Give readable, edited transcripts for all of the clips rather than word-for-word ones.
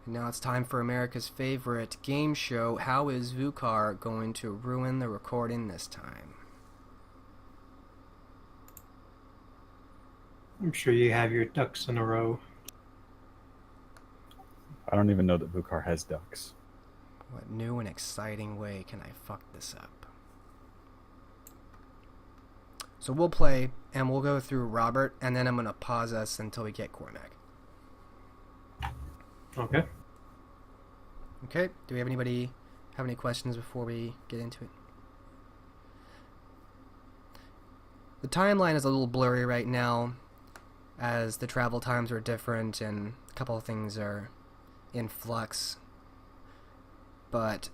And now it's time for America's favorite game show. How is Vukar going to ruin the recording this time? I'm sure you have your ducks in a row. I don't even know that Vukar has ducks. What new and exciting way can I fuck this up? So we'll play, and we'll go through Robert, and then I'm going to pause us until we get Cormac. Okay. Okay, do we have anybody have any questions before we get into it? The timeline is a little blurry right now, as the travel times are different and a couple of things are in flux, but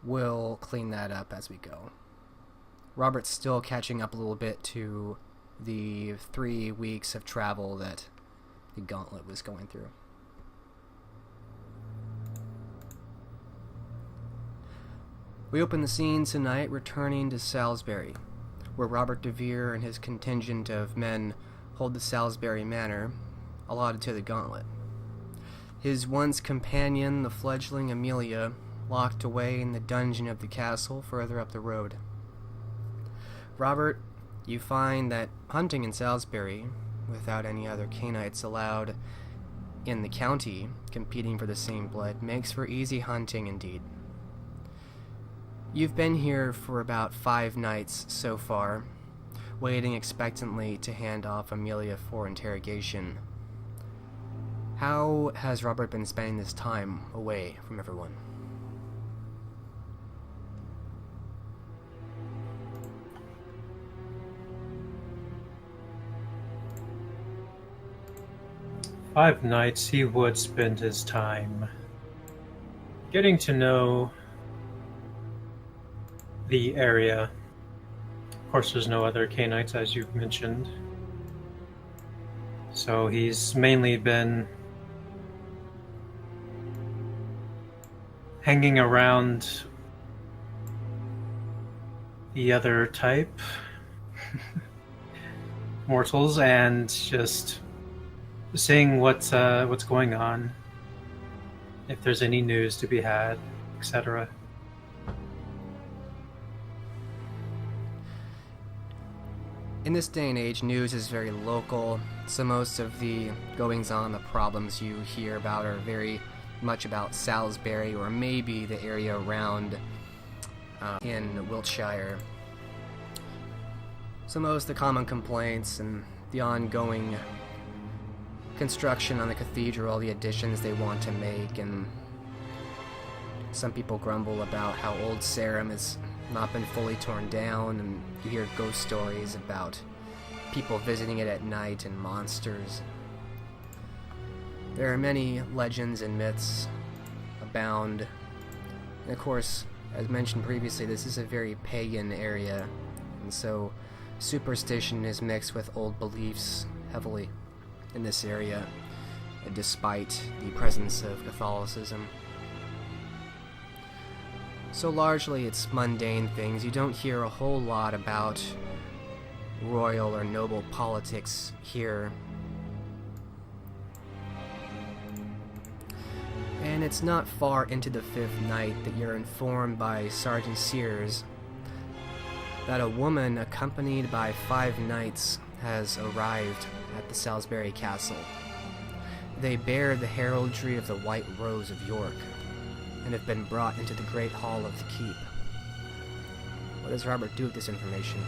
we'll clean that up as we go. Robert's still catching up a little bit to the 3 weeks of travel that the Gauntlet was going through. We open the scene tonight returning to Salisbury, where Robert DeVere and his contingent of men hold the Salisbury Manor, allotted to the Gauntlet. His once companion, the fledgling Amelia, locked away in the dungeon of the castle further up the road. Robert, you find that hunting in Salisbury, without any other Canaanites allowed in the county competing for the same blood, makes for easy hunting indeed. You've been here for about 5 nights so far, waiting expectantly to hand off Amelia for interrogation. How has Robert been spending this time away from everyone? Five nights he would spend his time getting to know the area. Of course, there's no other Canaanites, as you've mentioned. So he's mainly been hanging around the other type mortals and just seeing what's going on, if there's any news to be had, etc. In this day and age, news is very local, so most of the goings-on, the problems you hear about are very much about Salisbury or maybe the area around in Wiltshire. So most of the common complaints and the ongoing construction on the cathedral, the additions they want to make, and some people grumble about how old Sarum has not been fully torn down, and you hear ghost stories about people visiting it at night and monsters. There are many legends and myths abound, and of course, as mentioned previously, this is a very pagan area, and so superstition is mixed with old beliefs heavily in this area, despite the presence of Catholicism. So largely it's mundane things. You don't hear a whole lot about royal or noble politics here. And it's not far into the 5th night that you're informed by Sergeant Sears that a woman accompanied by 5 knights has arrived at the Salisbury Castle. They bear the heraldry of the White Rose of York and have been brought into the Great Hall of the Keep. What does Robert do with this information?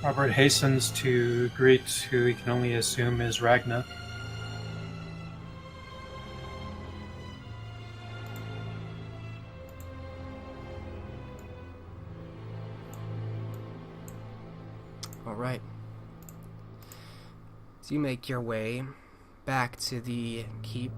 Robert hastens to greet who he can only assume is Ragna. Alright. So you make your way back to the keep,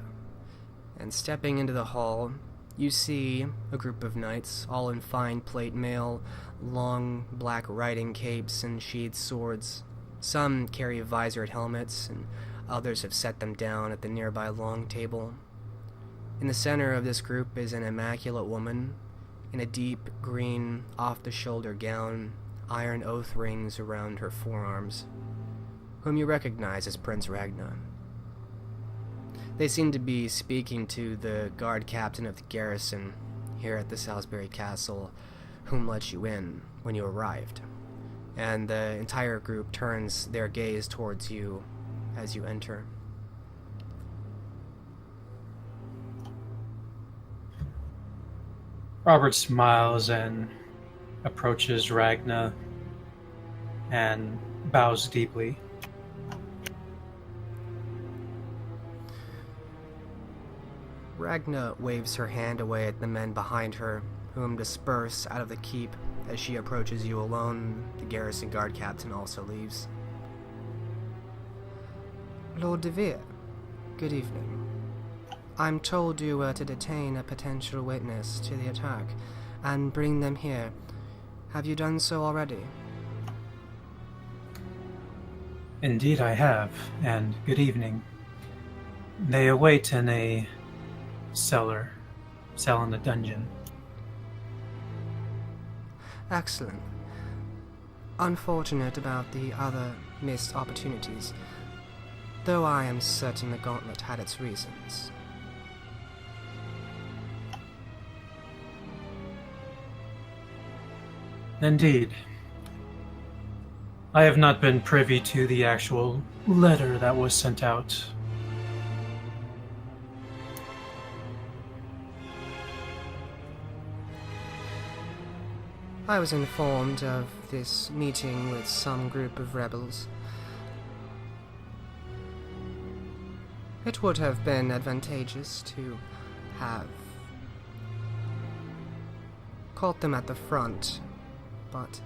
and stepping into the hall, you see a group of knights, all in fine plate mail, long black riding capes and sheathed swords. Some carry visored helmets, and others have set them down at the nearby long table. In the center of this group is an immaculate woman in a deep green off-the-shoulder gown, iron oath rings around her forearms, whom you recognize as Prince Ragna. They seem to be speaking to the guard captain of the garrison here at the Salisbury Castle, whom let you in when you arrived. And the entire group turns their gaze towards you as you enter. Robert smiles and approaches Ragna and bows deeply. Ragna waves her hand away at the men behind her, whom disperse out of the keep as she approaches you alone. The garrison guard captain also leaves. Lord De Vere, good evening. I'm told you were to detain a potential witness to the attack and bring them here. Have you done so already? Indeed I have, and good evening. They await in a cell in the dungeon. Excellent. Unfortunate about the other missed opportunities, though I am certain the Gauntlet had its reasons. Indeed. I have not been privy to the actual letter that was sent out. I was informed of this meeting with some group of rebels. It would have been advantageous to have caught them at the front, but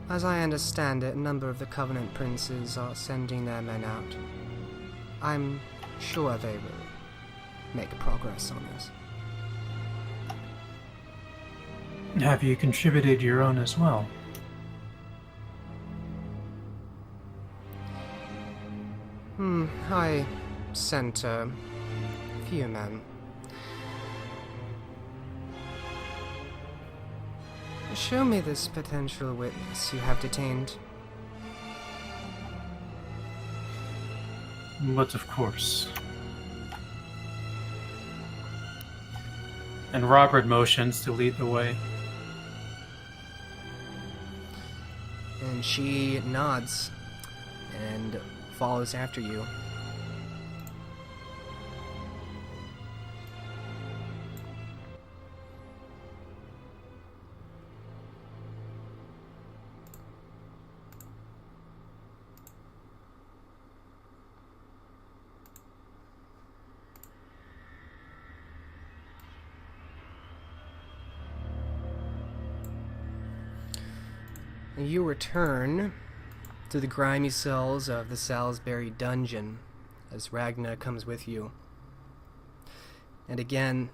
as I understand it, a number of the Covenant princes are sending their men out. I'm sure they will make progress on this. Have you contributed your own as well? I sent a few men. Show me this potential witness you have detained. But of course. And Robert motions to lead the way. And she nods and follows after you. You return to the grimy cells of the Salisbury dungeon as Ragna comes with you. And again,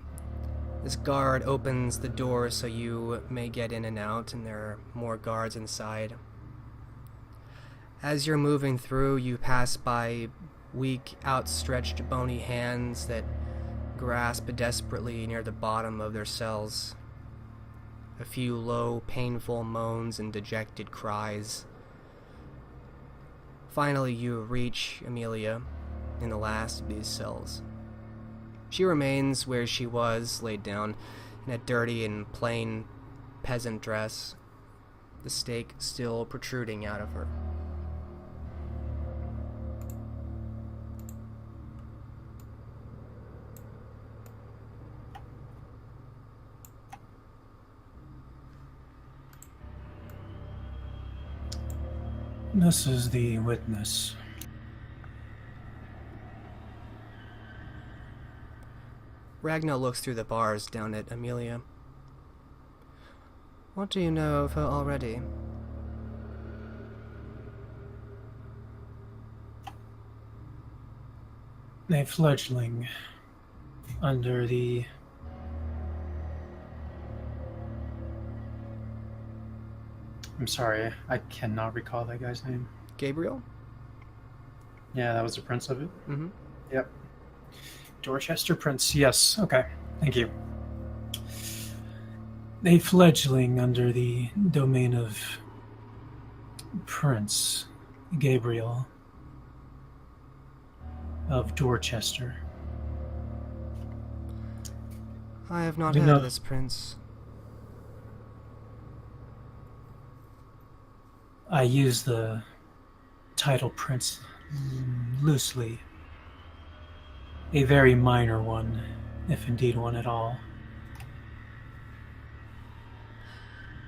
this guard opens the door so you may get in and out, and there are more guards inside. As you're moving through, you pass by weak, outstretched, bony hands that grasp desperately near the bottom of their cells. A few low, painful moans and dejected cries. Finally, you reach Amelia in the last of these cells. She remains where she was, laid down in a dirty and plain peasant dress, the stake still protruding out of her. This is the witness. Ragna looks through the bars down at Amelia. What do you know of her already? A fledgling under the I'm sorry, I cannot recall that guy's name. Gabriel? Yeah, that was the prince of it? Mm-hmm. Yep. Dorchester Prince, yes. Okay, thank you. A fledgling under the domain of Prince Gabriel. of Dorchester. I have not Do heard not- of this prince. I use the title prince loosely. A very minor one, if indeed one at all.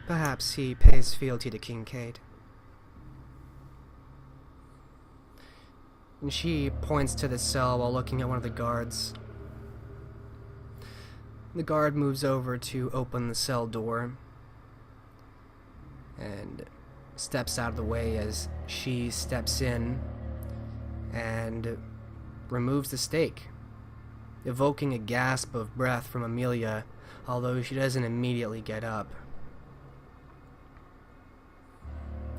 Perhaps he pays fealty to Kincaid. And she points to the cell while looking at one of the guards. The guard moves over to open the cell door and steps out of the way as she steps in and removes the stake, evoking a gasp of breath from Amelia, although she doesn't immediately get up.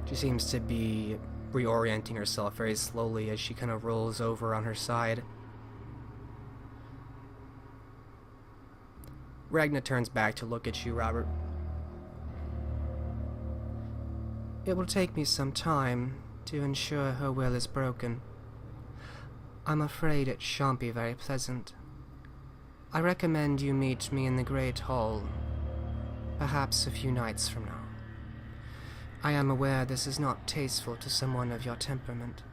She seems to be reorienting herself very slowly as she kind of rolls over on her side. Ragna turns back to look at you, Robert. It will take me some time to ensure her will is broken. I'm afraid it shan't be very pleasant. I recommend you meet me in the Great Hall, perhaps a few nights from now. I am aware this is not tasteful to someone of your temperament.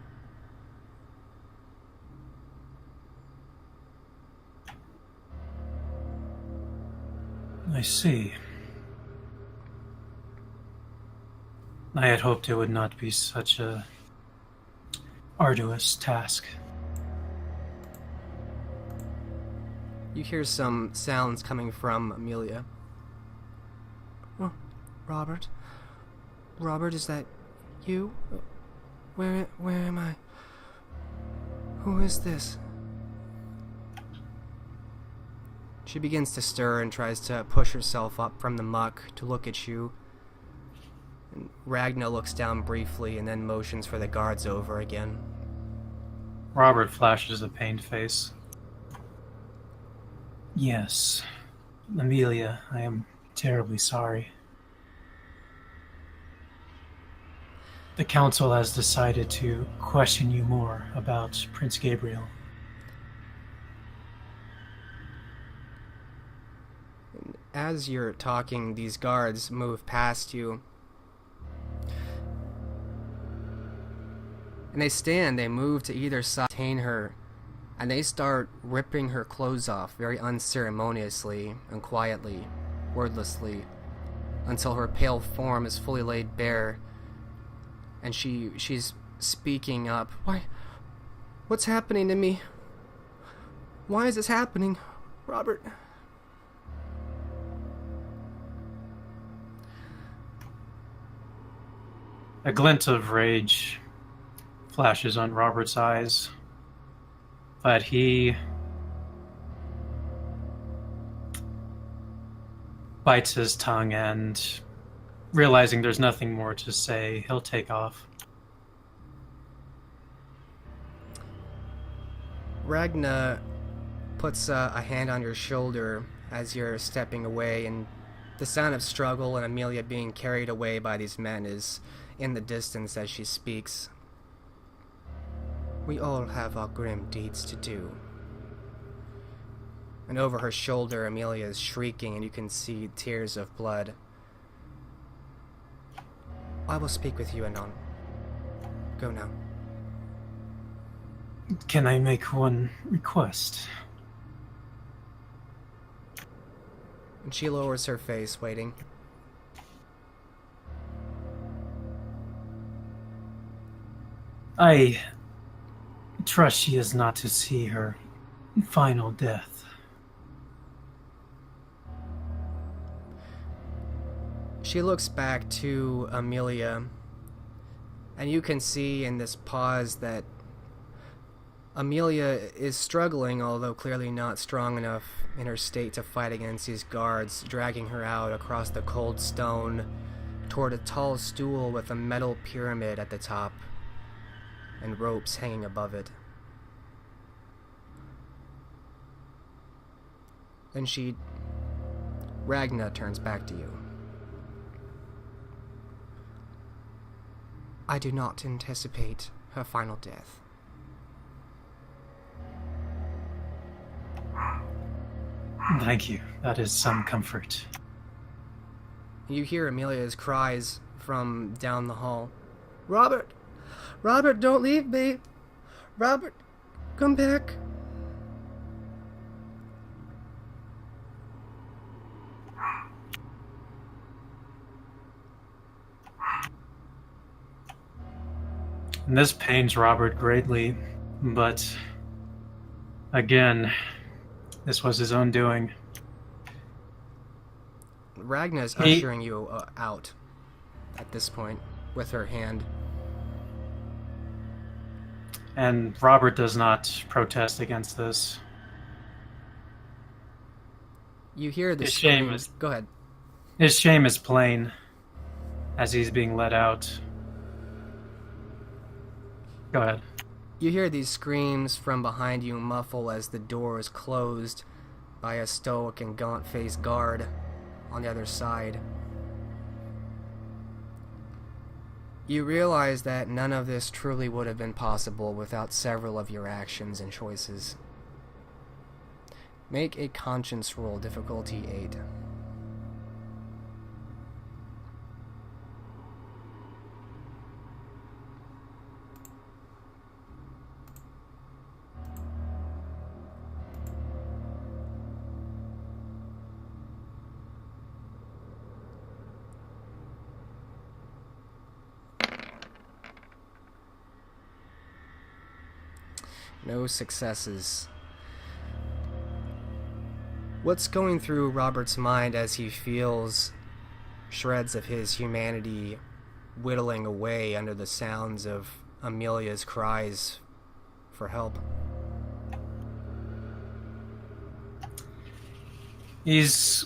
I see. I had hoped it would not be such a arduous task. You hear some sounds coming from Amelia. Oh, Robert? Robert, is that you? Where am I? Who is this? She begins to stir and tries to push herself up from the muck to look at you. And Ragna looks down briefly and then motions for the guards over again. Robert flashes a pained face. Yes, Amelia, I am terribly sorry. The council has decided to question you more about Prince Gabriel. As you're talking, these guards move past you. And they move to either side, detain her, and they start ripping her clothes off very unceremoniously and quietly, wordlessly, until her pale form is fully laid bare, and she's speaking up. What's happening to me? Why is this happening? Robert... A glint of rage flashes on Robert's eyes, but he bites his tongue and, realizing there's nothing more to say, he'll take off. Ragna puts a hand on your shoulder as you're stepping away, and the sound of struggle and Amelia being carried away by these men is in the distance as she speaks. We all have our grim deeds to do. And over her shoulder, Amelia is shrieking, and you can see tears of blood. I will speak with you anon. Go now. Can I make one request? And she lowers her face, waiting. I trust she is not to see her final death. She looks back to Amelia, and you can see in this pause that Amelia is struggling, although clearly not strong enough in her state to fight against these guards, dragging her out across the cold stone toward a tall stool with a metal pyramid at the top and ropes hanging above it. Then Ragna turns back to you. I do not anticipate her final death. Thank you. That is some comfort. You hear Amelia's cries from down the hall. Robert! Robert, don't leave me! Robert, come back! And this pains Robert greatly, but again, this was his own doing. Ragna is ushering you out at this point with her hand. And Robert does not protest against this. You hear the His scream. shame is- Go ahead. His shame is plain as he's being let out. Go ahead. You hear these screams from behind you muffle as the door is closed by a stoic and gaunt-faced guard on the other side. You realize that none of this truly would have been possible without several of your actions and choices. Make a conscience roll, difficulty 8. No successes. What's going through Robert's mind as he feels shreds of his humanity whittling away under the sounds of Amelia's cries for help? He's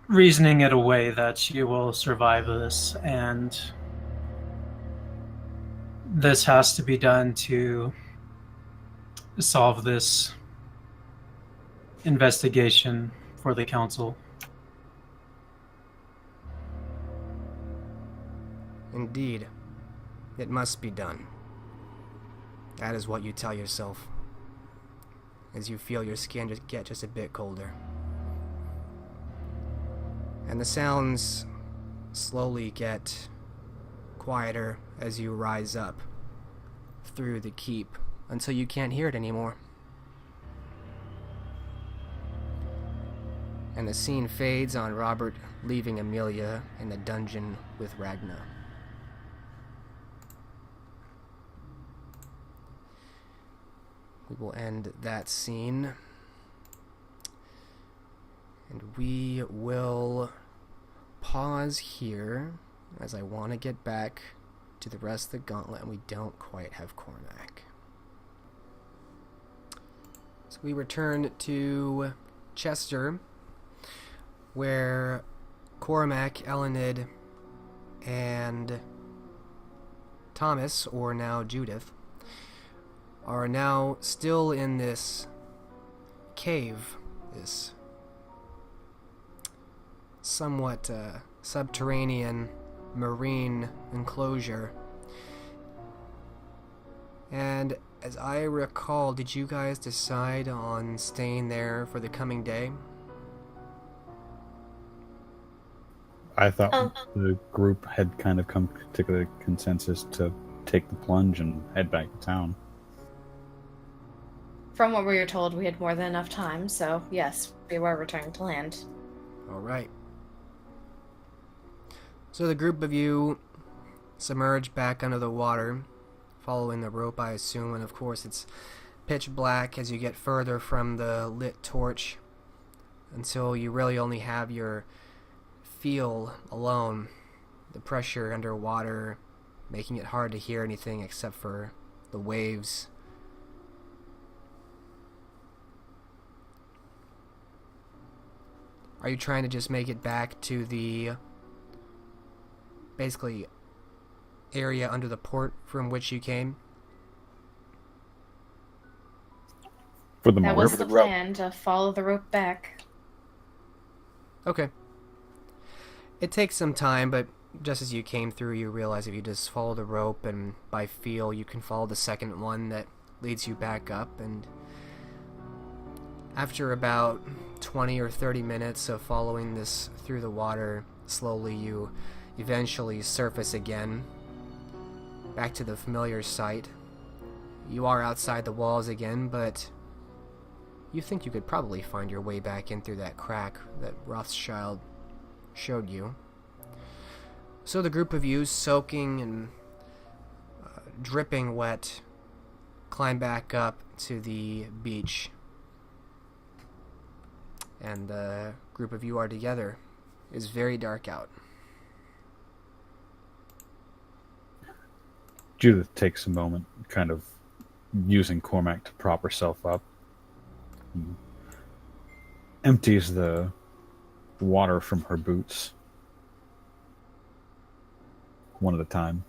reasoning it away that she will survive this, and this has to be done to solve this investigation for the council. Indeed, it must be done. That is what you tell yourself as you feel your skin get just a bit colder. And the sounds slowly get quieter as you rise up through the keep until you can't hear it anymore. And the scene fades on Robert leaving Amelia in the dungeon with Ragna. We will end that scene. And we will pause here as I want to get back to the rest of the Gauntlet, and we don't quite have Cormac. So we return to Chester, where Cormac, Elenid, and Thomas, or now Judith, are now still in this cave, this somewhat subterranean marine enclosure. And as I recall, did you guys decide on staying there for the coming day? I thought the group had kind of come to the consensus to take the plunge and head back to town. From what we were told, we had more than enough time, so yes, we were returning to land. Alright. So the group of you submerge back under the water, following the rope, I assume, and of course it's pitch black as you get further from the lit torch, until you really only have your feel alone, the pressure underwater making it hard to hear anything except for the waves. Are you trying to just make it back to the basically area under the port from which you came? For the That moment. was the plan, to follow the rope back. Okay. It takes some time, but just as you came through, you realize if you just follow the rope and by feel, you can follow the second one that leads you back up, and after about 20 or 30 minutes of following this through the water, slowly you eventually surface again, back to the familiar site. You are outside the walls again, but you think you could probably find your way back in through that crack that Rothschild showed you. So the group of you, soaking and dripping wet, climb back up to the beach. And the group of you are together. It's very dark out. Judith takes a moment, kind of using Cormac to prop herself up. Empties the water from her boots. One at a time.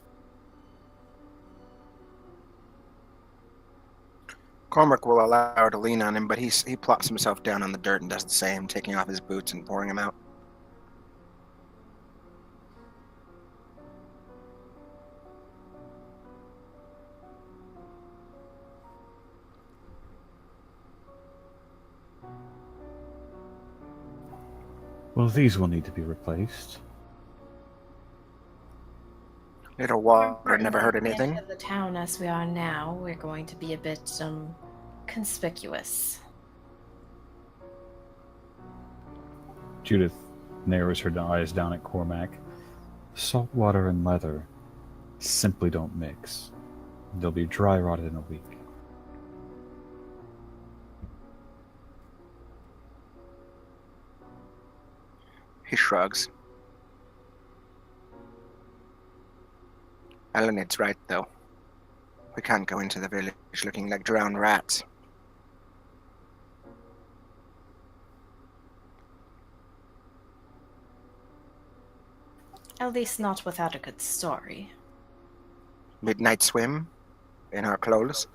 Cormac will allow her to lean on him, but he plops himself down on the dirt and does the same, taking off his boots and pouring them out. Well, these will need to be replaced. Little water never hurt anything. In the town as we are now, we're going to be a bit conspicuous. Judith narrows her eyes down at Cormac. Salt water and leather simply don't mix. They'll be dry rotted in a week. He shrugs. Elenid's right, though. We can't go into the village looking like drowned rats. At least not without a good story. Midnight swim? In our clothes?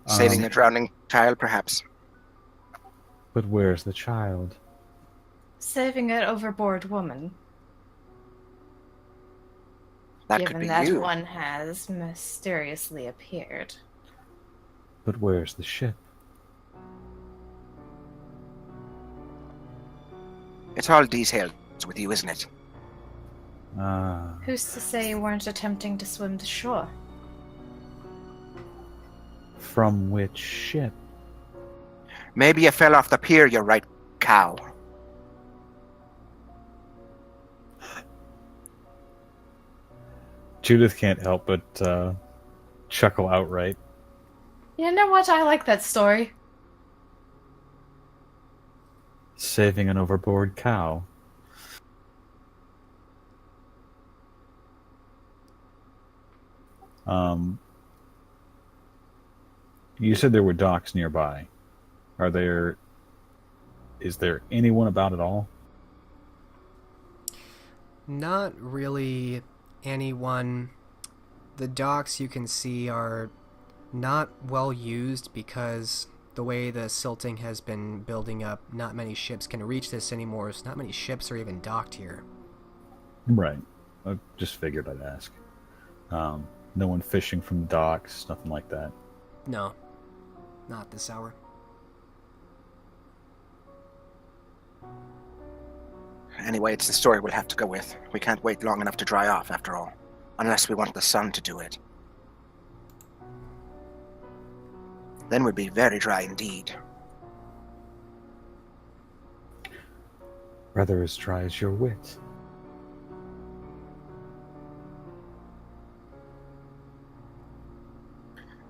Saving a drowning child, perhaps. But where's the child? Saving an overboard woman. That could Given be that you. one has mysteriously appeared. But where's the ship? It's all details with you, isn't it? Who's to say you weren't attempting to swim to shore? From which ship? Maybe you fell off the pier, you right cow. Judith can't help but chuckle outright. You know what? I like that story. Saving an overboard cow. You said there were docks nearby. Is there anyone about at all? Not really anyone. The docks you can see are not well used because the way the silting has been building up, not many ships can reach this anymore, so not many ships are even docked here. Right. I just figured I'd ask. No one fishing from the docks, nothing like that. No, not this hour. Anyway, it's the story we'll have to go with. We can't wait long enough to dry off, after all. Unless we want the sun to do it. Then we'd be very dry indeed. Rather as dry as your wit.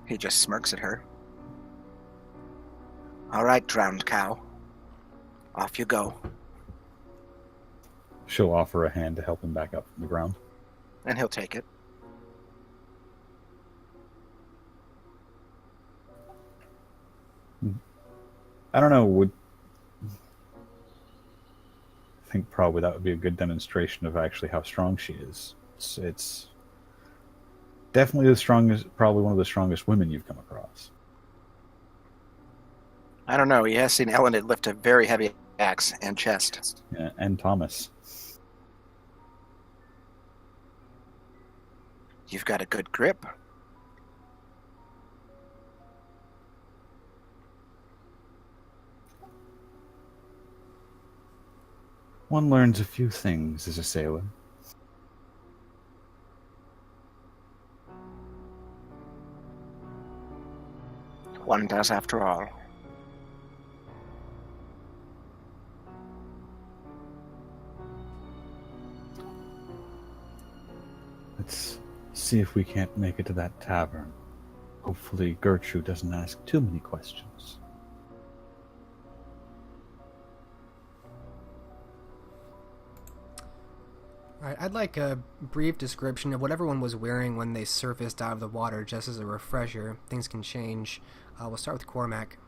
He just smirks at her. All right, drowned cow. Off you go. She'll offer a hand to help him back up from the ground. And he'll take it. I don't know, I think probably that would be a good demonstration of actually how strong she is. It's definitely the strongest, probably one of the strongest women you've come across. I don't know, he has seen Elenid lift a very heavy axe and chest. Yeah, and Thomas. You've got a good grip. One learns a few things as a sailor. One does after all. Let's see if we can't make it to that tavern. Hopefully Gertrude doesn't ask too many questions. Alright, I'd like a brief description of what everyone was wearing when they surfaced out of the water, just as a refresher. Things can change. We'll start with Cormac.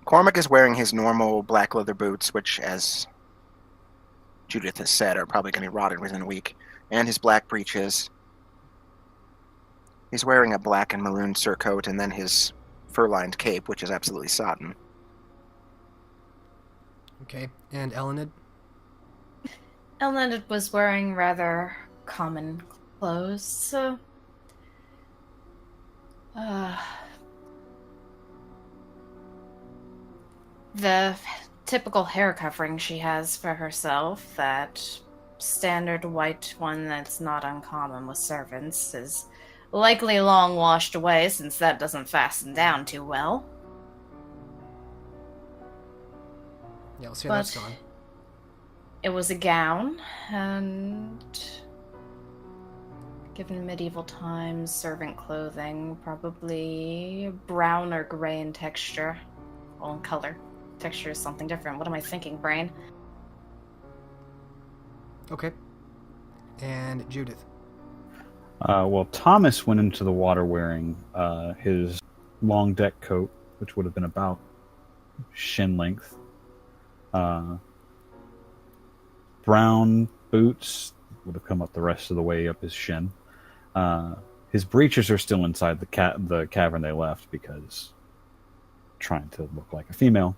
Cormac is wearing his normal black leather boots, which, as Judith has said, are probably going to be rotted within a week, and his black breeches. He's wearing a black and maroon surcoat, and then his fur-lined cape, which is absolutely sodden. Okay, and Elenid? Elned was wearing rather common clothes, so... the typical hair covering she has for herself, that standard white one that's not uncommon with servants, is likely long washed away since that doesn't fasten down too well. Yeah, let's hear that's But gone. it was a gown, and given medieval times, servant clothing, probably brown or gray in texture. Well, in color. Texture is something different. What am I thinking, brain? Okay. And Judith. Well, Thomas went into the water wearing his long deck coat, which would have been about shin length. Brown boots would have come up the rest of the way up his shin. His breeches are still inside the cavern they left because trying to look like a female.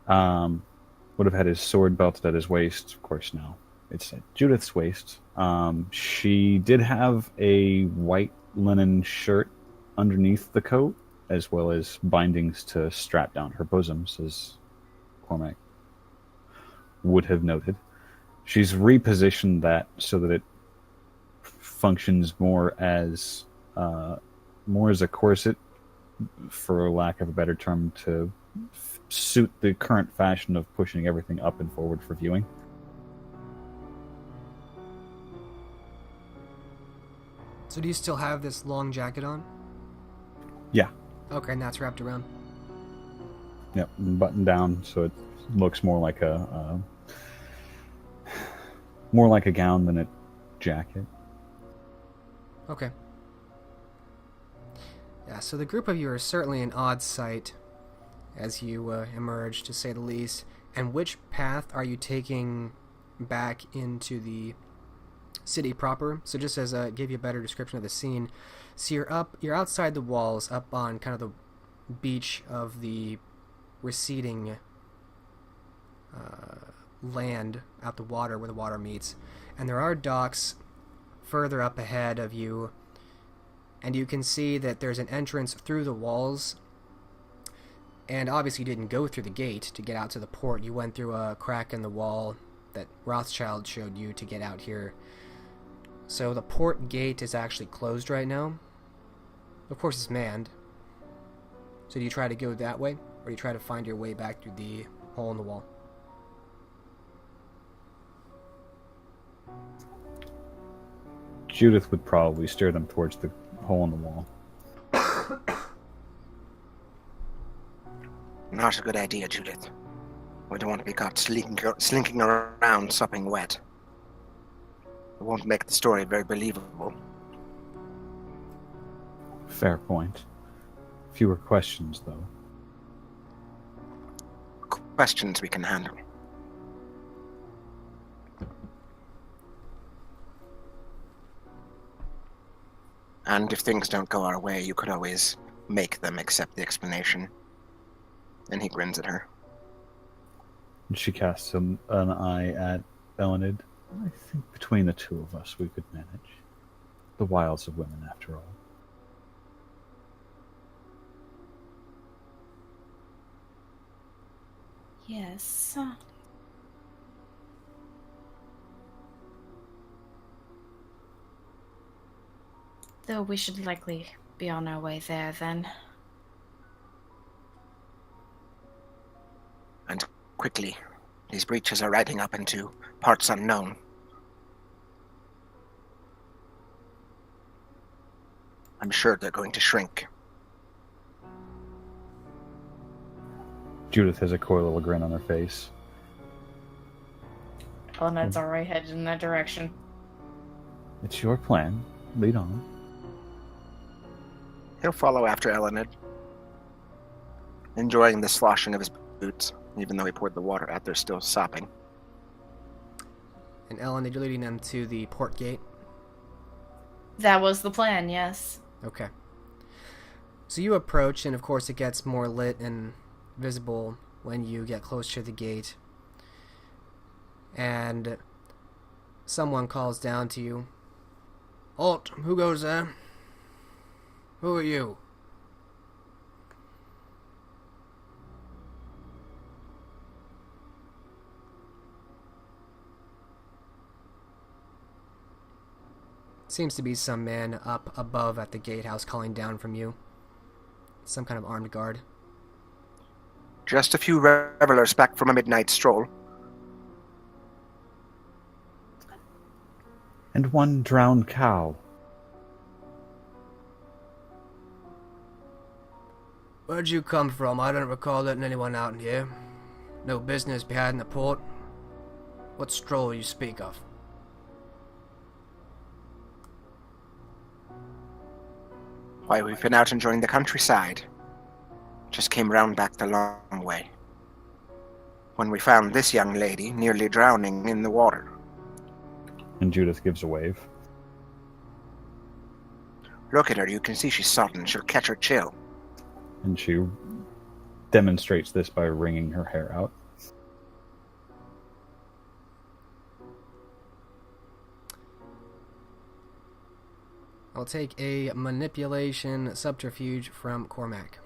Would have had his sword belted at his waist. Of course, now it's at Judith's waist. She did have a white linen shirt underneath the coat, as well as bindings to strap down her bosoms, as Cormac would have noted. She's repositioned that so that it functions more as a corset, for lack of a better term, to suit the current fashion of pushing everything up and forward for viewing. So do you still have this long jacket on? Yeah. Okay, and that's wrapped around. Yep, buttoned down so it looks more like a gown than a jacket. Okay. Yeah, so the group of you are certainly an odd sight as you emerge, to say the least. And which path are you taking back into the city proper? So just as give you a better description of the scene, so you're outside the walls, up on kind of the beach of the receding land out the water where the water meets, and there are docks further up ahead of you, and you can see that there's an entrance through the walls. And obviously you didn't go through the gate to get out to the port. You went through a crack in the wall that Rothschild showed you to get out here. So the port gate is actually closed right now. Of course it's manned. So do you try to go that way? Or do you try to find your way back through the hole in the wall? Judith would probably steer them towards the hole in the wall. Not a good idea, Judith. We don't want to be caught slinking around sopping wet. It won't make the story very believable. Fair point. Fewer questions, though. Questions we can handle. And if things don't go our way, you could always make them accept the explanation. And he grins at her. And she casts an eye at Elenid. I think between the two of us we could manage. The wiles of women, after all. Yes. Though we should likely be on our way there then. And quickly. These breaches are riding up into parts unknown. I'm sure they're going to shrink. Judith has a coy little grin on her face. Elenid's already headed in that direction. It's your plan. Lead on. He'll follow after Elenid, enjoying the sloshing of his boots, even though he poured the water out, they're still sopping. And Ellen, you're leading them to the port gate? That was the plan, yes. Okay. So you approach, and of course it gets more lit and visible when you get close to the gate. And someone calls down to you. Halt! Who goes there? Who are you? Seems to be some man up above at the gatehouse calling down from you. Some kind of armed guard. Just a few revelers back from a midnight stroll. And one drowned cow. Where'd you come from? I don't recall letting anyone out in here. No business behind the port. What stroll you speak of? Why, we've been out enjoying the countryside. Just came round back the long way. When we found this young lady nearly drowning in the water. And Judith gives a wave. Look at her, you can see she's sodden. She'll catch her chill. And she demonstrates this by wringing her hair out. I'll take a manipulation subterfuge from Cormac.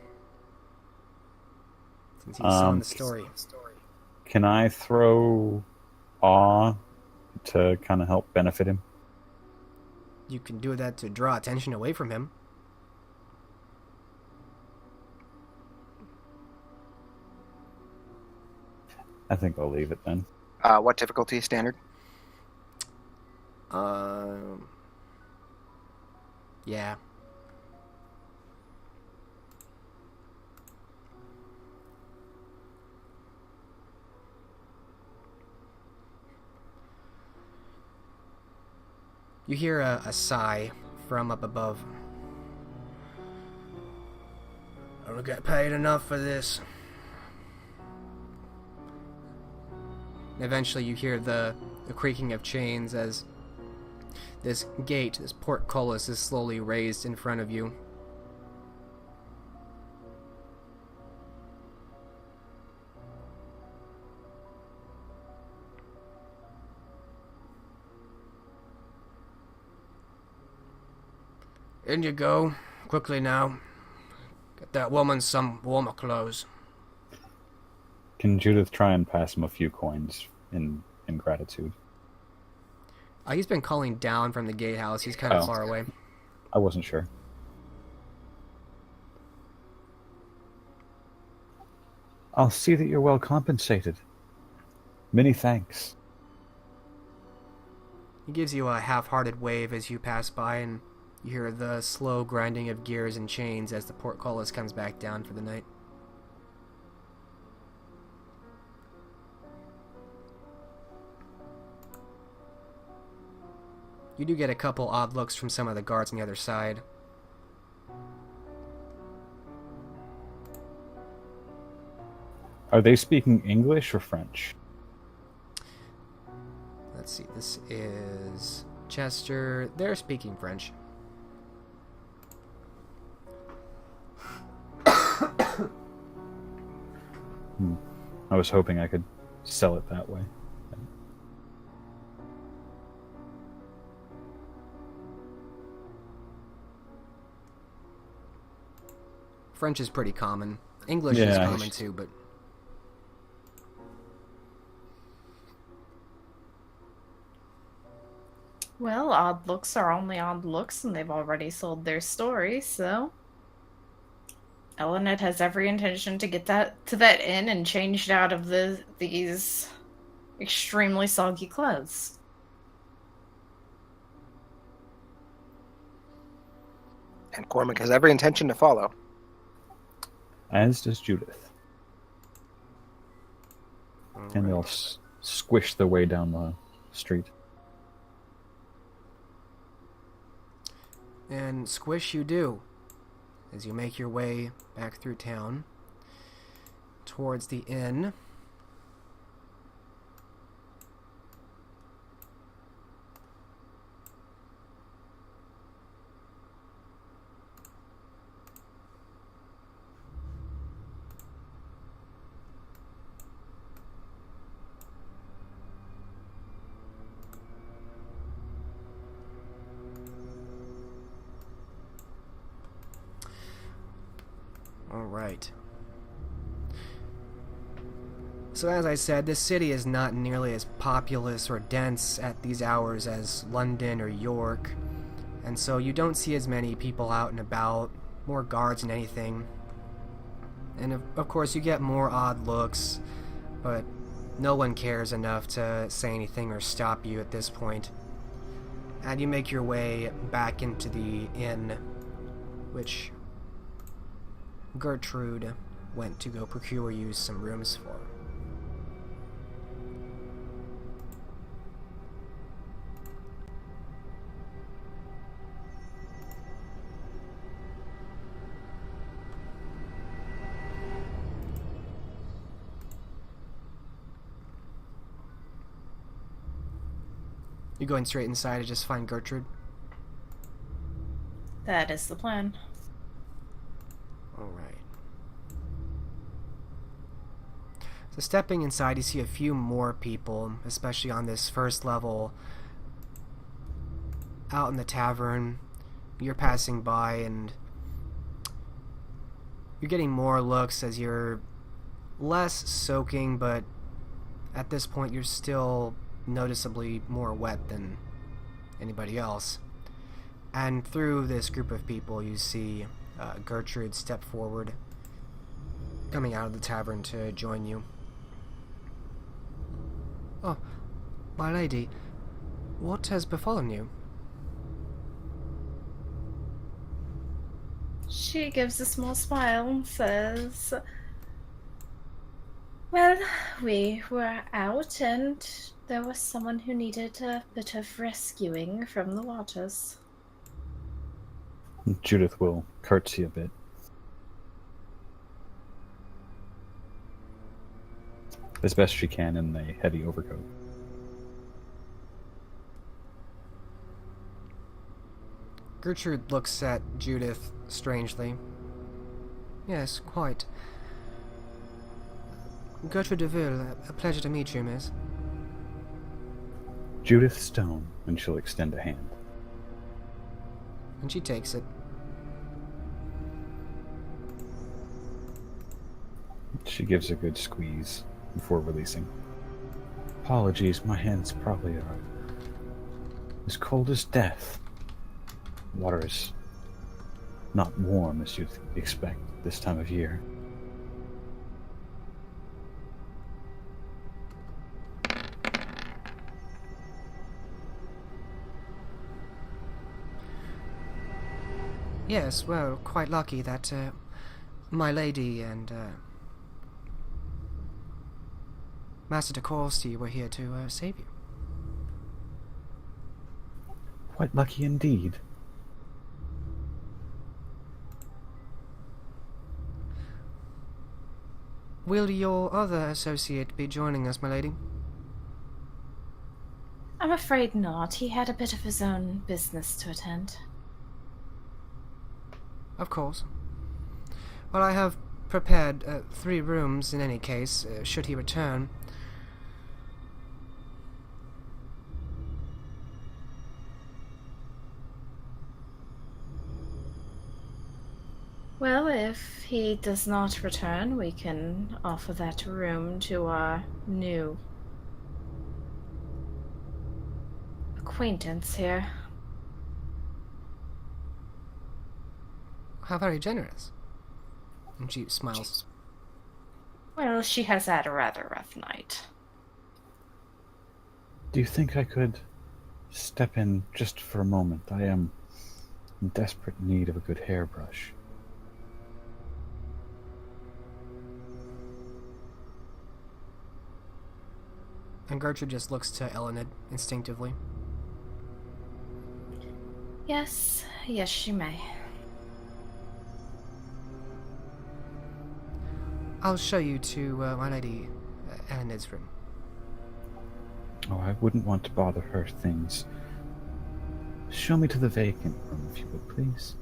Since he's telling the story. Can I throw awe to kind of help benefit him? You can do that to draw attention away from him. I think I'll leave it then. What difficulty? Standard? Yeah. You hear a sigh from up above. I don't get paid enough for this. And eventually you hear the creaking of chains as this gate, this portcullis, is slowly raised in front of you. In you go, quickly now. Get that woman some warmer clothes. Can Judith try and pass him a few coins in gratitude? He's been calling down from the gatehouse. He's kind of far away. I wasn't sure. I'll see that you're well compensated. Many thanks. He gives you a half-hearted wave as you pass by, and you hear the slow grinding of gears and chains as the portcullis comes back down for the night. You do get a couple odd looks from some of the guards on the other side. Are they speaking English or French? Let's see, this is Chester. They're speaking French. I was hoping I could sell it that way. French is pretty common. English Yeah, is I common should- too, but Well, odd looks are only odd looks, and they've already sold their story, so Elenet has every intention to get that to that inn and changed out of these extremely soggy clothes. And Cormac has every intention to follow. As does Judith. And they'll squish their way down the street. and squish you do as you make your way back through town towards the inn. Alright. So as I said, this city is not nearly as populous or dense at these hours as London or York, and so you don't see as many people out and about, more guards than anything. And of course you get more odd looks, but no one cares enough to say anything or stop you at this point. And you make your way back into the inn, which Gertrude went to go procure you some rooms for. You going straight inside to just find Gertrude? That is the plan. Alright. So stepping inside, you see a few more people, especially on this first level. Out in the tavern, you're passing by and you're getting more looks as you're less soaking, but at this point you're still noticeably more wet than anybody else. And through this group of people you see Gertrude step forward, coming out of the tavern to join you. Oh, my lady, what has befallen you? She gives a small smile and says, "Well, we were out and there was someone who needed a bit of rescuing from the waters." Judith will curtsy a bit. As best she can in the heavy overcoat. Gertrude looks at Judith strangely. Yes, quite. Gertrude de Ville, a pleasure to meet you, miss. Judith Stone, and she'll extend a hand. And she takes it. She gives a good squeeze before releasing. Apologies, my hands probably are as cold as death. Water is not warm as you'd expect this time of year. Yes, well, quite lucky that my lady and Master de Corsty were here to save you. Quite lucky indeed. Will your other associate be joining us, my lady? I'm afraid not. He had a bit of his own business to attend. Of course. Well, I have prepared 3 rooms in any case, should he return. Well, if he does not return, we can offer that room to our new acquaintance here. How very generous. And she smiles. Well, she has had a rather rough night. Do you think I could step in just for a moment? I am in desperate need of a good hairbrush. And Gertrude just looks to Elenid instinctively. Yes, she may. I'll show you to my lady Elenid's room. Oh, I wouldn't want to bother her things. Show me to the vacant room, if you would, please.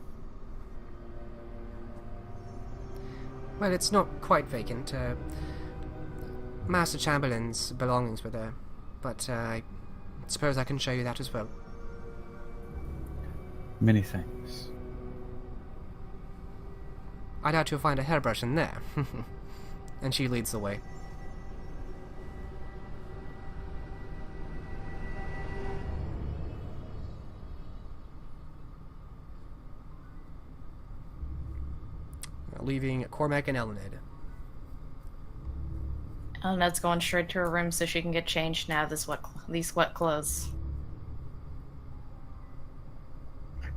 Well, it's not quite vacant. Master Chamberlain's belongings were there, but I suppose I can show you that as well. Many thanks. I doubt you'll find a hairbrush in there. And she leads the way. Leaving Cormac and Elenid. Elenid's going straight to her room so she can get changed now. These wet clothes.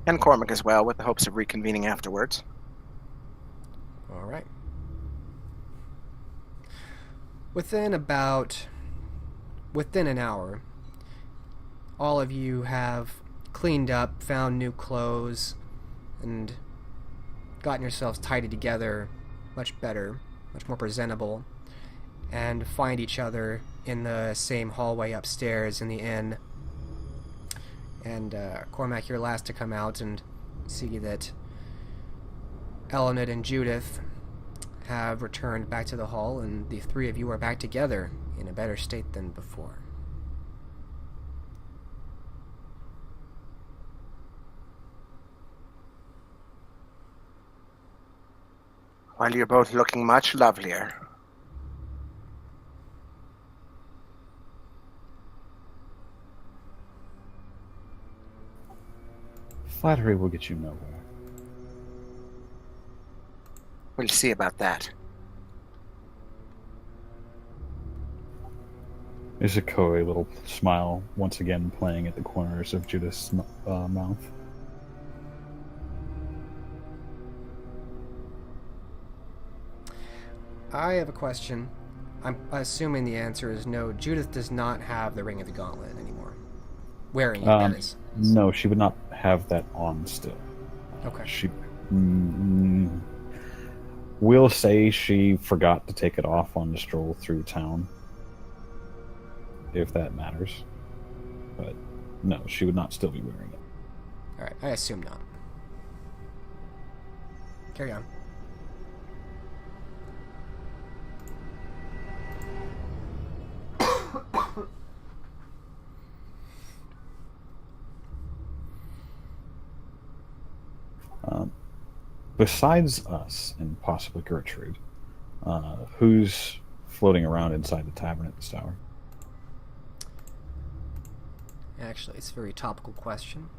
And Cormac as well, with the hopes of reconvening afterwards. All right. Within an hour, all of you have cleaned up, found new clothes, and gotten yourselves tidied together much better, much more presentable, and find each other in the same hallway upstairs in the inn. And Cormac, you're last to come out and see that Elenid and Judith have returned back to the hall, and the three of you are back together in a better state than before. While you're both looking much lovelier. Flattery will get you nowhere. We'll see about that. There's a coy little smile once again playing at the corners of Judith's mouth. I have a question. I'm assuming the answer is no. Judith does not have the Ring of the Gauntlet anymore. Wearing it, that is. No, she would not have that on still. Okay. She... we'll say she forgot to take it off on the stroll through town. If that matters. But no, she would not still be wearing it. Alright, I assume not. Carry on. Besides us and possibly Gertrude, who's floating around inside the tavern at this hour? Actually, it's a very topical question,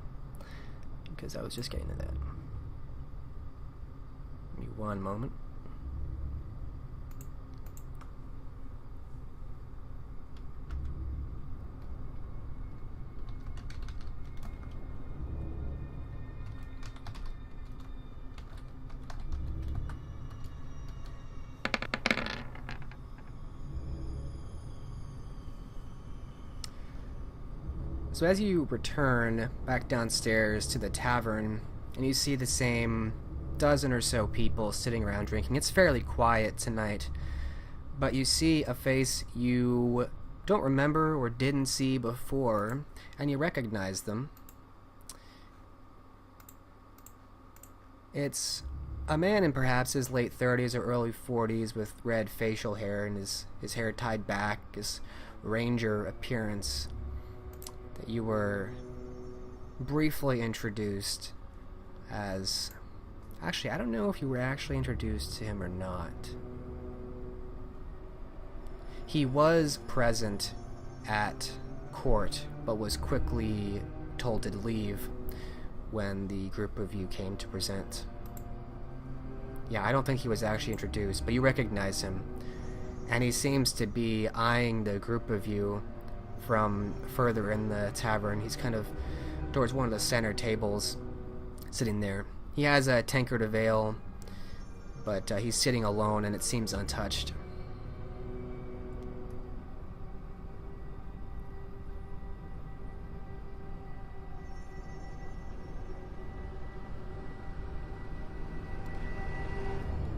because I was just getting to that. Give me one moment. So as you return back downstairs to the tavern, and you see the same dozen or so people sitting around drinking, it's fairly quiet tonight, but you see a face you don't remember or didn't see before, and you recognize them. It's a man in perhaps his late 30s or early 40s with red facial hair and his hair tied back, his ranger appearance that you were briefly introduced as Actually, I don't know if you were actually introduced to him or not. He was present at court, but was quickly told to leave when the group of you came to present. Yeah, I don't think he was actually introduced, but you recognize him. And he seems to be eyeing the group of you from further in the tavern. He's kind of towards one of the center tables, sitting there. He has a tankard of ale, but he's sitting alone and it seems untouched.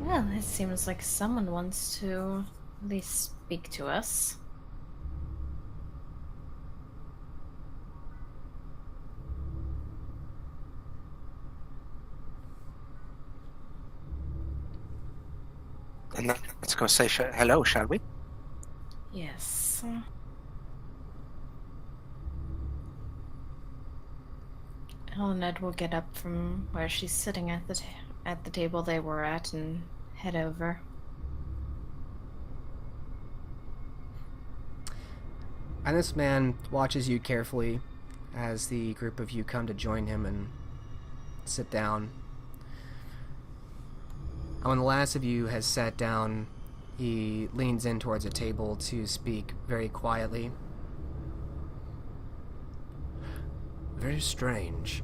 Well, it seems like someone wants to at least speak to us. And let's go say hello, shall we? Yes. Elinette will get up from where she's sitting at the table they were at and head over. And this man watches you carefully as the group of you come to join him and sit down. And when the last of you has sat down, he leans in towards a table to speak very quietly. Very strange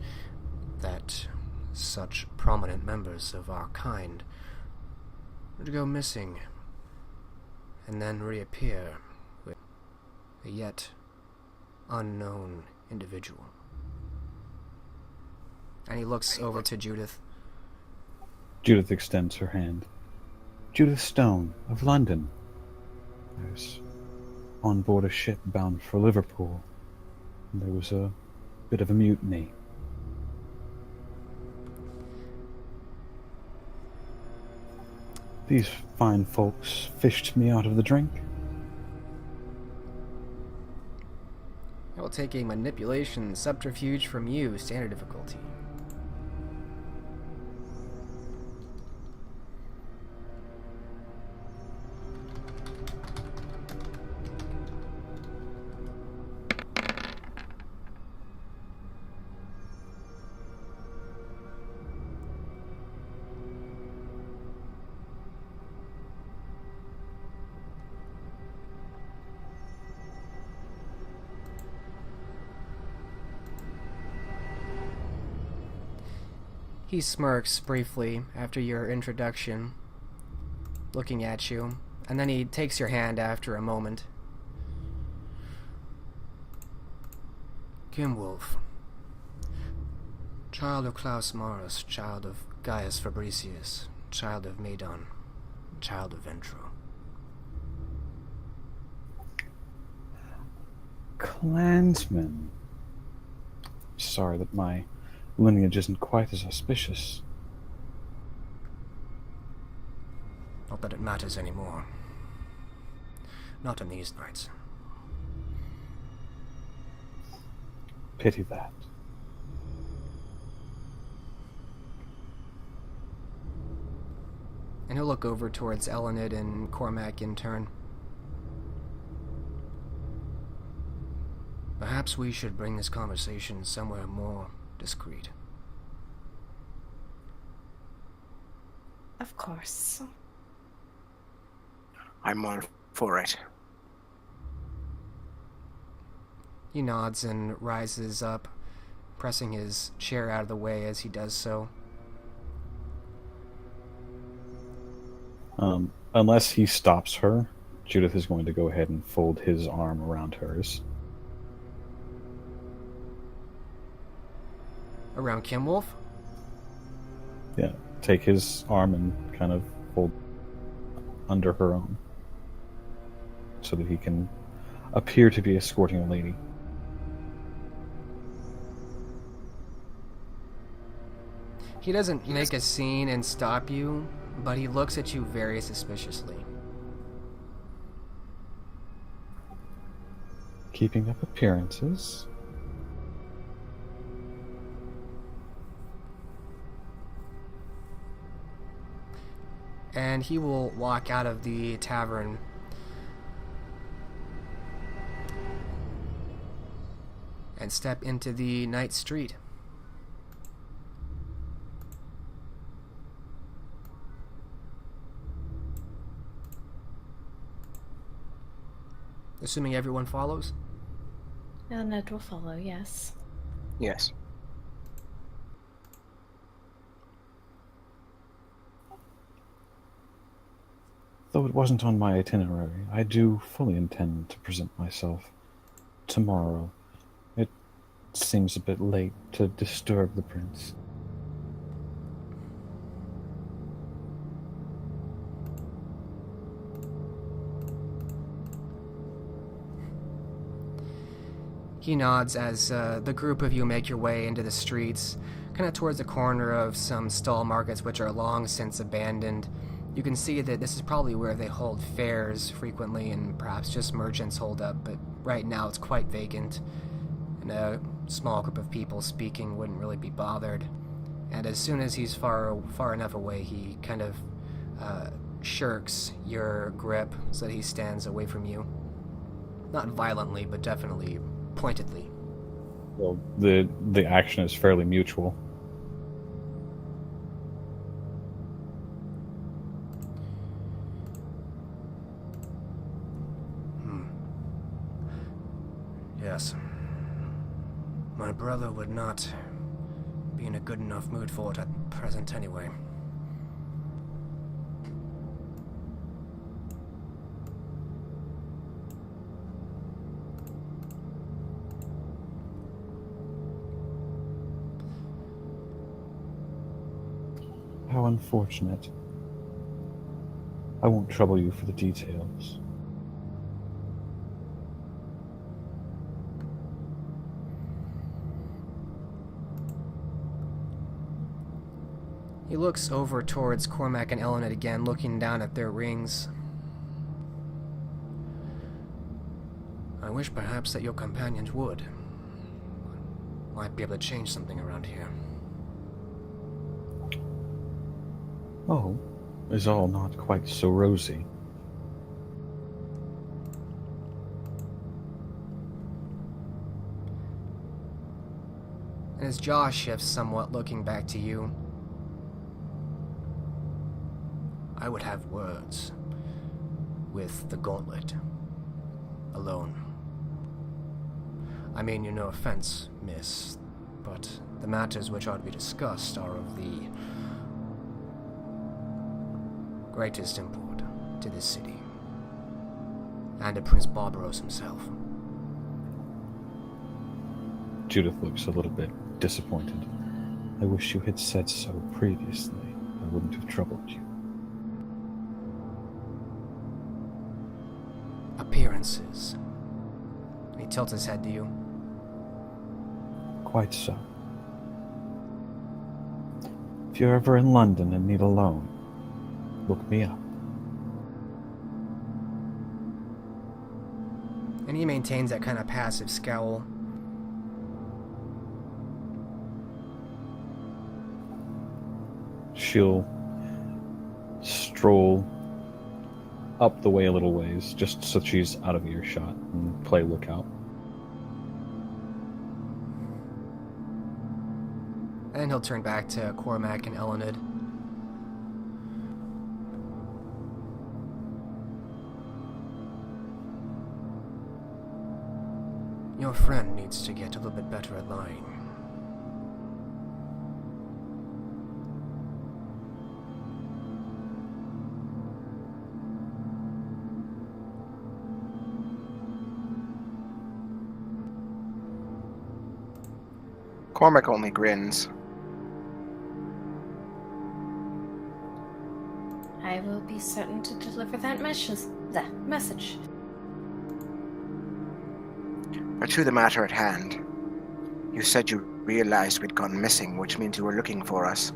that such prominent members of our kind would go missing and then reappear with a yet unknown individual. And he looks over to Judith. Judith extends her hand. Judith Stone of London. I was on board a ship bound for Liverpool, and there was a bit of a mutiny. These fine folks fished me out of the drink. I will take a manipulation subterfuge from you, standard difficulty. He smirks briefly after your introduction, looking at you, and then he takes your hand after a moment. Kimwolf, child of Klaus Maris, child of Gaius Fabricius, child of Medon, child of Ventro. Clansman. Sorry that my lineage isn't quite as auspicious. Not that it matters anymore. Not in these nights. Pity that. And he'll look over towards Elined and Cormac in turn. Perhaps we should bring this conversation somewhere more discreet. Of course. I'm all for it. He nods and rises up, pressing his chair out of the way as he does so. Unless he stops her, Judith is going to go ahead and fold his arm around hers. Around Kimwolf? Yeah, take his arm and kind of fold under her own so that he can appear to be escorting a lady. He doesn't make a scene and stop you, but he looks at you very suspiciously. Keeping up appearances. and he will walk out of the tavern. And step into the night street. Assuming everyone follows? Ned will follow, yes. Yes. Though it wasn't on my itinerary, I do fully intend to present myself tomorrow. It seems a bit late to disturb the prince. He nods as the group of you make your way into the streets, kind of towards the corner of some stall markets which are long since abandoned. You can see that this is probably where they hold fairs frequently, and perhaps just merchants hold up, but right now it's quite vacant, and a small group of people speaking wouldn't really be bothered. And as soon as he's far enough away, he kind of shirks your grip so that he stands away from you. Not violently, but definitely pointedly. Well, the action is fairly mutual. Yes. My brother would not be in a good enough mood for it at present anyway. How unfortunate. I won't trouble you for the details. He looks over towards Cormac and Eleanor again, looking down at their rings. I wish perhaps that your companions would. Might be able to change something around here. Oh, is all not quite so rosy. And his jaw shifts somewhat, looking back to you. I would have words with the Gauntlet. Alone. I mean you no offense, miss, but the matters which ought to be discussed are of the greatest import to this city, and to Prince Barbaros himself. Judith looks a little bit disappointed. I wish you had said so previously. I wouldn't have troubled you. Appearances. He tilts his head to you. Quite so. If you're ever in London and need a loan, look me up. And he maintains that kind of passive scowl. She'll stroll up the way a little ways, just so she's out of earshot, and play lookout. And he'll turn back to Cormac and Elenid. Your friend needs to get a little bit better at lying. Cormac only grins. I will be certain to deliver that message. But to the matter at hand, you said you realized we'd gone missing, which means you were looking for us.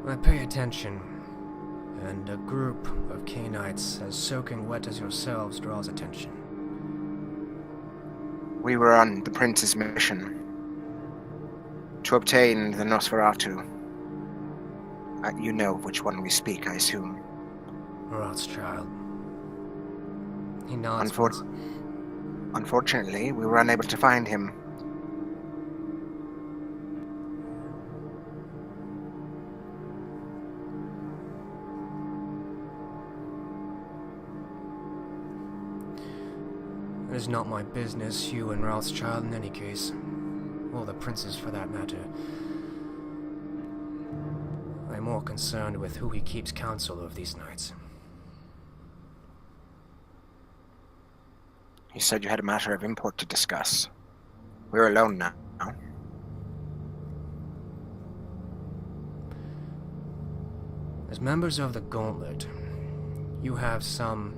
I pay attention, and a group of Cainites as soaking wet as yourselves draws attention. We were on the prince's mission to obtain the Nosferatu. You know which one we speak, I assume. Rothschild. He nods. Unfortunately, we were unable to find him. It is not my business, you and Rothschild in any case. Or the princes for that matter. I'm more concerned with who he keeps counsel of these nights. You said you had a matter of import to discuss. We're alone now. As members of the Gauntlet, you have some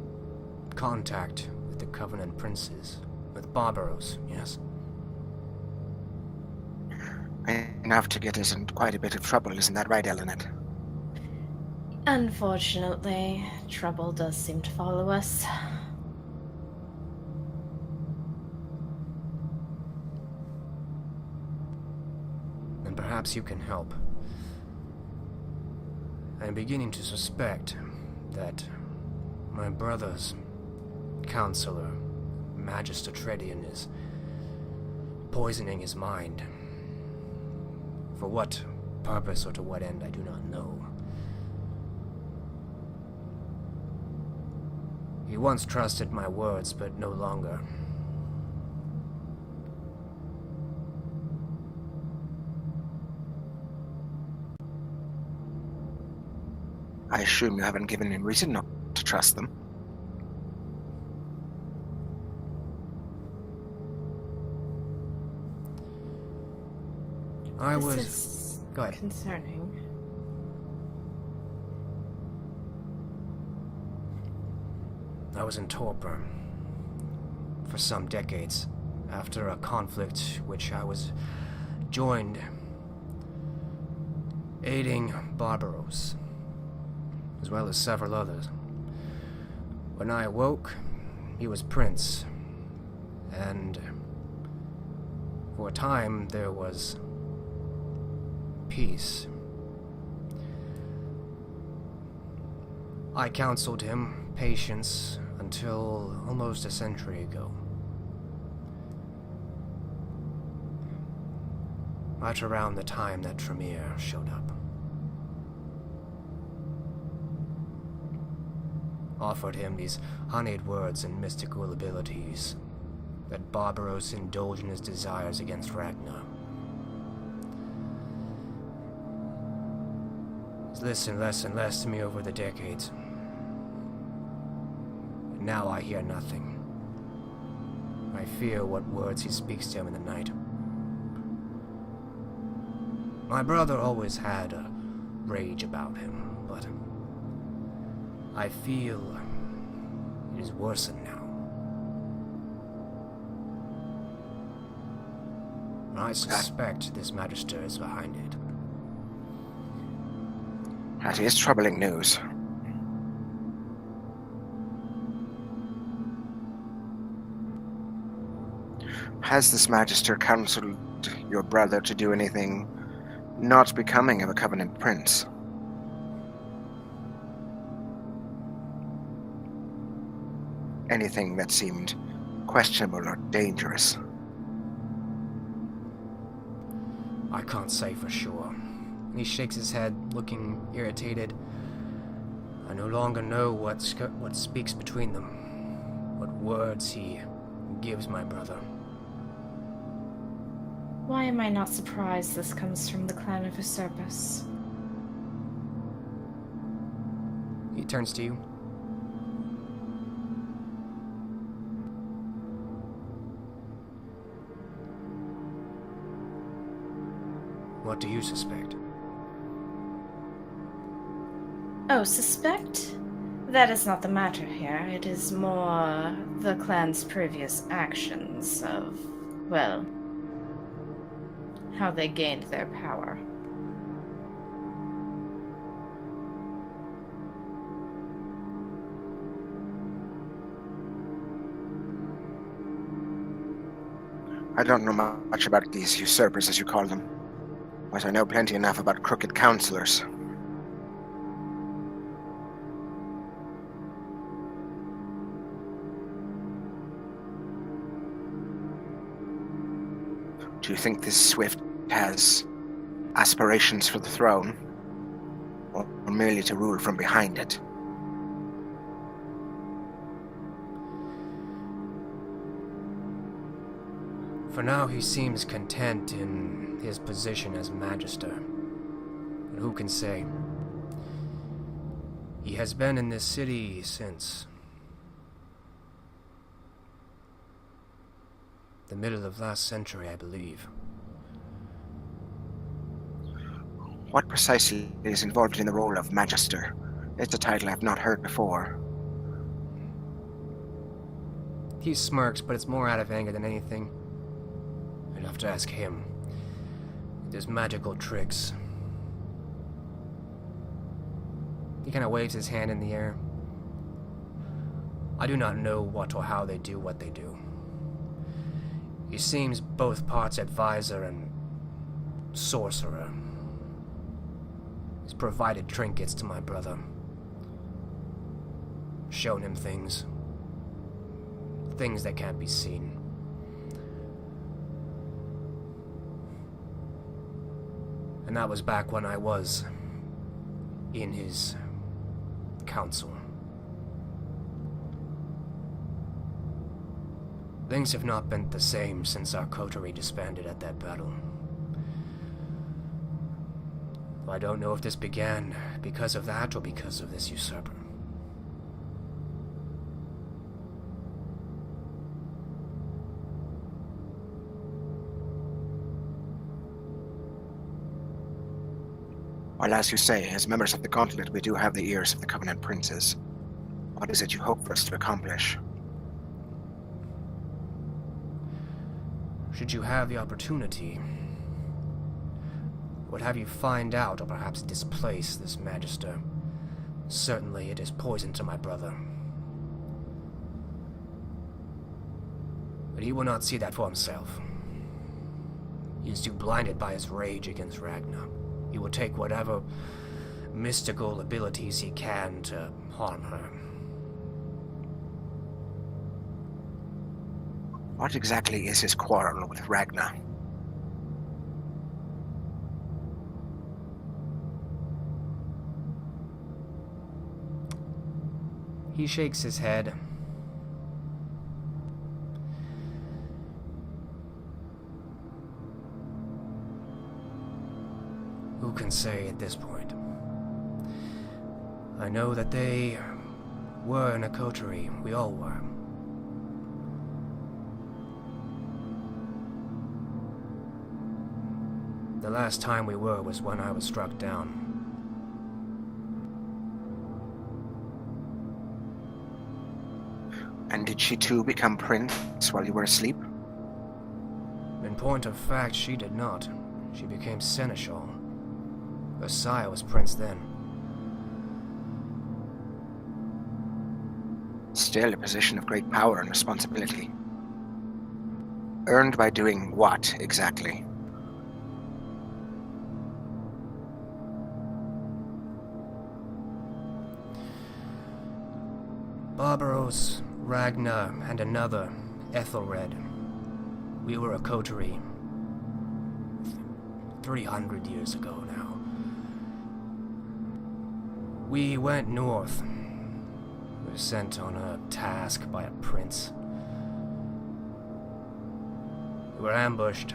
contact with the Covenant Princes, with Barbaros, yes? Enough to get us in quite a bit of trouble, isn't that right, Eleanor? Unfortunately, trouble does seem to follow us. And perhaps you can help. I'm beginning to suspect that my brother's counselor, Magister Tredian, is poisoning his mind. For what purpose or to what end, I do not know. He once trusted my words, but no longer. I assume you haven't given him reason not to trust them. This is Go ahead. concerning. I was in torpor for some decades after a conflict which I was joined aiding Barbaros, as well as several others. When I awoke, he was prince, and for a time there was peace. I counseled him patience until almost a century ago. Right around the time that Tremere showed up. Offered him these honeyed words and mystical abilities that Barbaros indulged in his desires against Ragna. He's listened less and less to me over the decades. And now I hear nothing. I fear what words he speaks to him in the night. My brother always had a rage about him, but I feel it is worsened now. I suspect this Magister is behind it. That is troubling news. Has this Magister counseled your brother to do anything not becoming of a Covenant Prince? Anything that seemed questionable or dangerous? I can't say for sure. He shakes his head, looking irritated. I no longer know what speaks between them, what words he gives my brother. Why am I not surprised this comes from the clan of Usurpus? He turns to you. What do you suspect? Oh, suspect? That is not the matter here. It is more the clan's previous actions of, well, how they gained their power. I don't know much about these usurpers, as you call them, but I know plenty enough about crooked counselors. Do you think this Swift has aspirations for the throne, or merely to rule from behind it? For now, he seems content in his position as Magister. But who can say? He has been in this city since the middle of last century, I believe. What precisely is involved in the role of Magister? It's a title I've not heard before. He smirks, but it's more out of anger than anything. I'd have to ask him. There's magical tricks. He kind of waves his hand in the air. I do not know what or how they do what they do. He seems both parts advisor and sorcerer. He's provided trinkets to my brother. Shown him things. Things that can't be seen. And that was back when I was in his council. Things have not been the same since our coterie disbanded at that battle. I don't know if this began because of that or because of this usurper. Well, as you say, as members of the Gauntlet, we do have the ears of the Covenant Princes. What is it you hope for us to accomplish? Should you have the opportunity, would have you find out or perhaps displace this Magister. Certainly it is poison to my brother. But he will not see that for himself. He is too blinded by his rage against Ragna. He will take whatever mystical abilities he can to harm her. What exactly is his quarrel with Ragna? He shakes his head. Who can say at this point? I know that they were in a coterie. We all were. The last time we were was when I was struck down. And did she too become prince while you were asleep? In point of fact, she did not. She became seneschal. Her sire was prince then. Still a position of great power and responsibility. Earned by doing what, exactly? Barbaros, Ragna, and another, Ethelred. We were a coterie 300 years ago now. We went north. We were sent on a task by a prince. We were ambushed.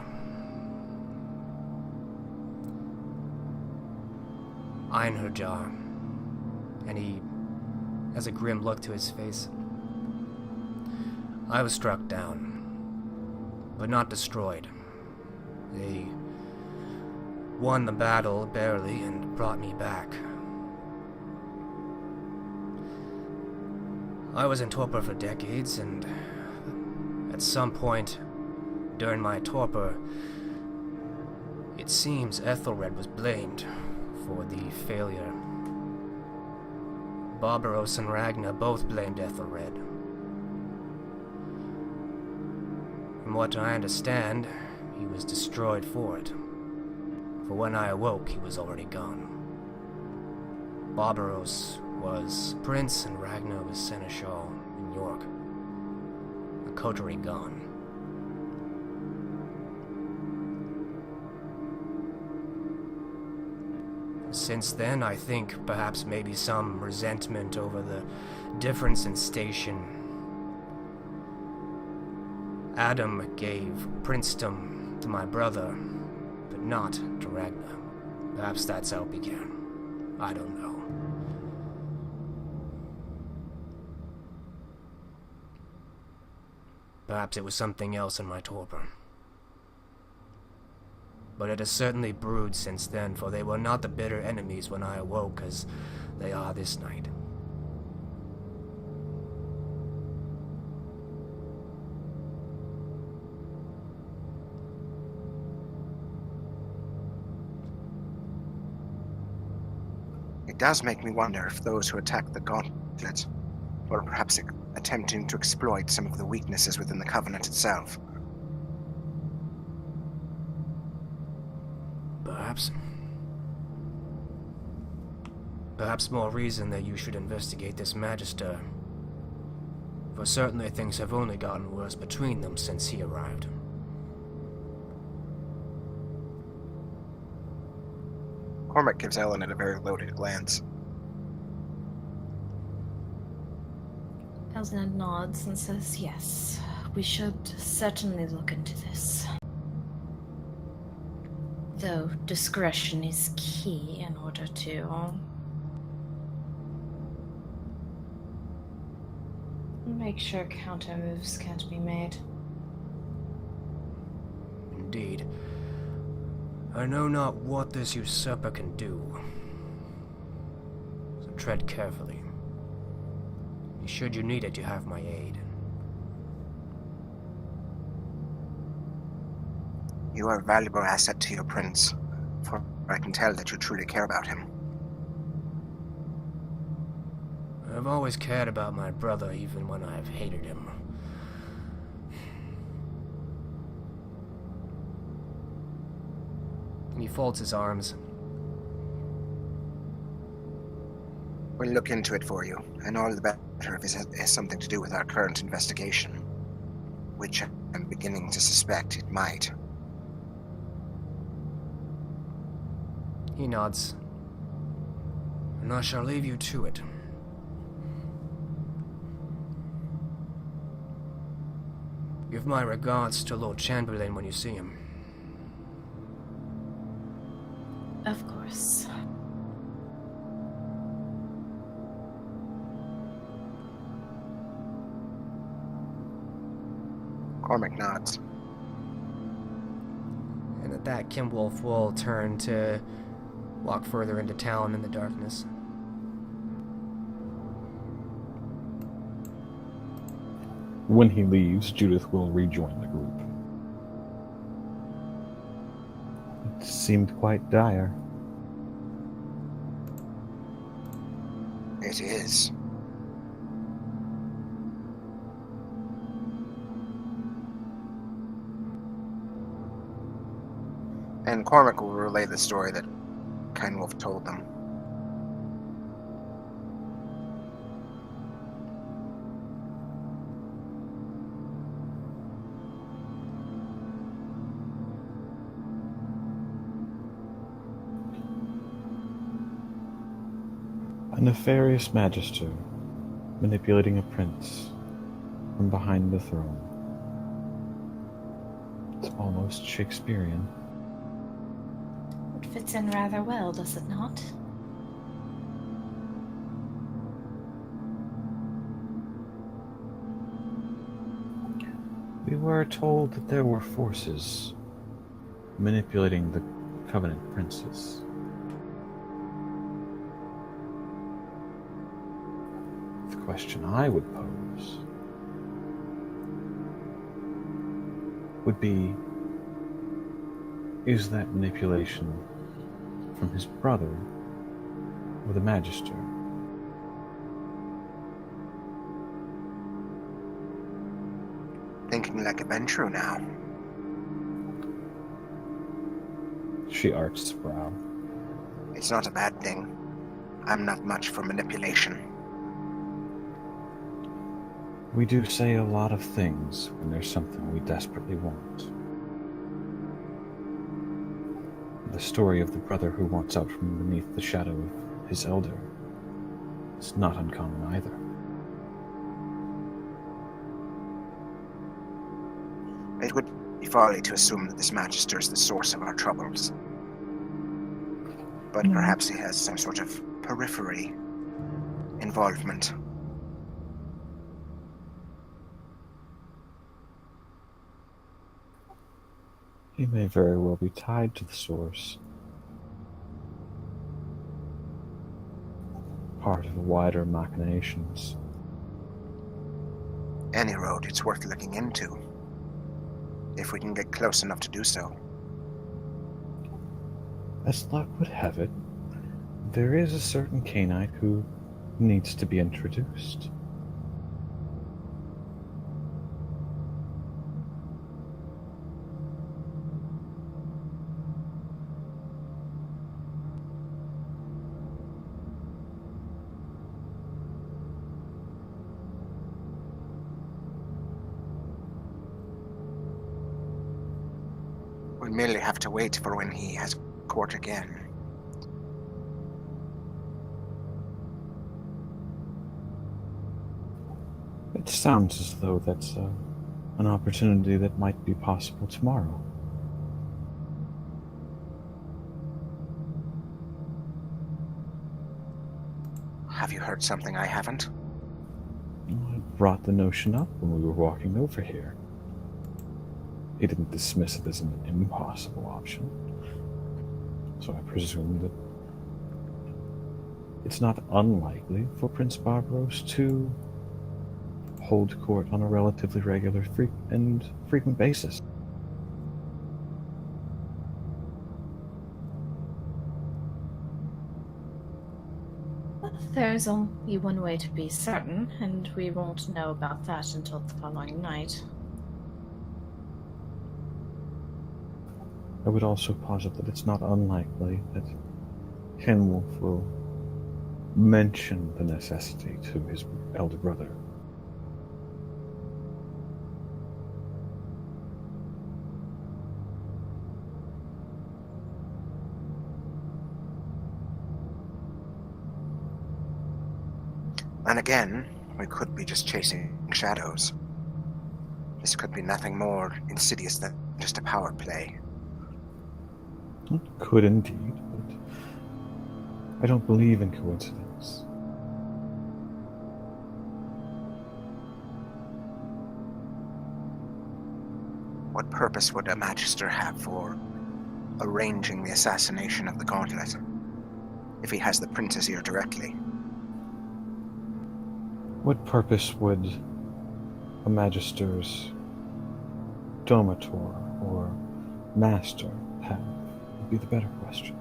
Einherjar, and he has a grim look to his face. I was struck down, but not destroyed. They won the battle barely and brought me back. I was in torpor for decades, and at some point during my torpor, it seems Ethelred was blamed for the failure. Barbaros and Ragna both blamed Ethelred. From what I understand, he was destroyed for it. For when I awoke, he was already gone. Barbaros was prince and Ragna was seneschal in York. A coterie gone. Since then, I think perhaps maybe some resentment over the difference in station. Adam gave princedom to my brother, but not to Ragna. Perhaps that's how it began. I don't know. Perhaps it was something else in my torpor. But it has certainly brewed since then, for they were not the bitter enemies when I awoke as they are this night. It does make me wonder if those who attacked the Gauntlet were perhaps attempting to exploit some of the weaknesses within the Covenant itself. Perhaps more reason that you should investigate this Magister. For certainly things have only gotten worse between them since he arrived. Cormac gives Ellen a very loaded glance. Elzna nods and says, yes, we should certainly look into this. Though discretion is key in order to make sure counter moves can't be made. Indeed. I know not what this usurper can do. So tread carefully. Should you need it, you have my aid. You are a valuable asset to your prince, for I can tell that you truly care about him. I've always cared about my brother, even when I've hated him. He folds his arms. We'll look into it for you, and all the better if it has something to do with our current investigation, which I'm beginning to suspect it might. He nods. And I shall leave you to it. Give my regards to Lord Chamberlain when you see him. Of course. Cormac nods. And at that, Kimwolf will turn to walk further into town in the darkness. When he leaves, Judith will rejoin the group. It seemed quite dire. It is. And Cormac will relay the story that Kindwolf told them. A nefarious magister manipulating a prince from behind the throne. It's almost Shakespearean. It fits in rather well, does it not? We were told that there were forces manipulating the Covenant princes. The question I would pose would be, is that manipulation from his brother or the Magister? Thinking like a Ventru now. She arched her brow. It's not a bad thing. I'm not much for manipulation. We do say a lot of things when there's something we desperately want. The story of the brother who wants out from beneath the shadow of his elder is not uncommon either. It would be folly to assume that this Magister is the source of our troubles. But perhaps he has some sort of periphery involvement. He may very well be tied to the source. Part of wider machinations. Any road, it's worth looking into. If we can get close enough to do so. As luck would have it, there is a certain Cainite who needs to be introduced. We'll merely have to wait for when he has court again. It sounds as though that's an opportunity that might be possible tomorrow. Have you heard something I haven't? I brought the notion up when we were walking over here. He didn't dismiss it as an impossible option. So I presume that it's not unlikely for Prince Barbaros to hold court on a relatively regular and frequent basis. There's only one way to be certain, and we won't know about that until the following night. I would also posit that it's not unlikely that Kenwolf will mention the necessity to his elder brother. And again, we could be just chasing shadows. This could be nothing more insidious than just a power play. It could indeed, but I don't believe in coincidence. What purpose would a Magister have for arranging the assassination of the Gauntlet, if he has the Prince's ear directly? What purpose would a Magister's domator or master have? Would be the better question.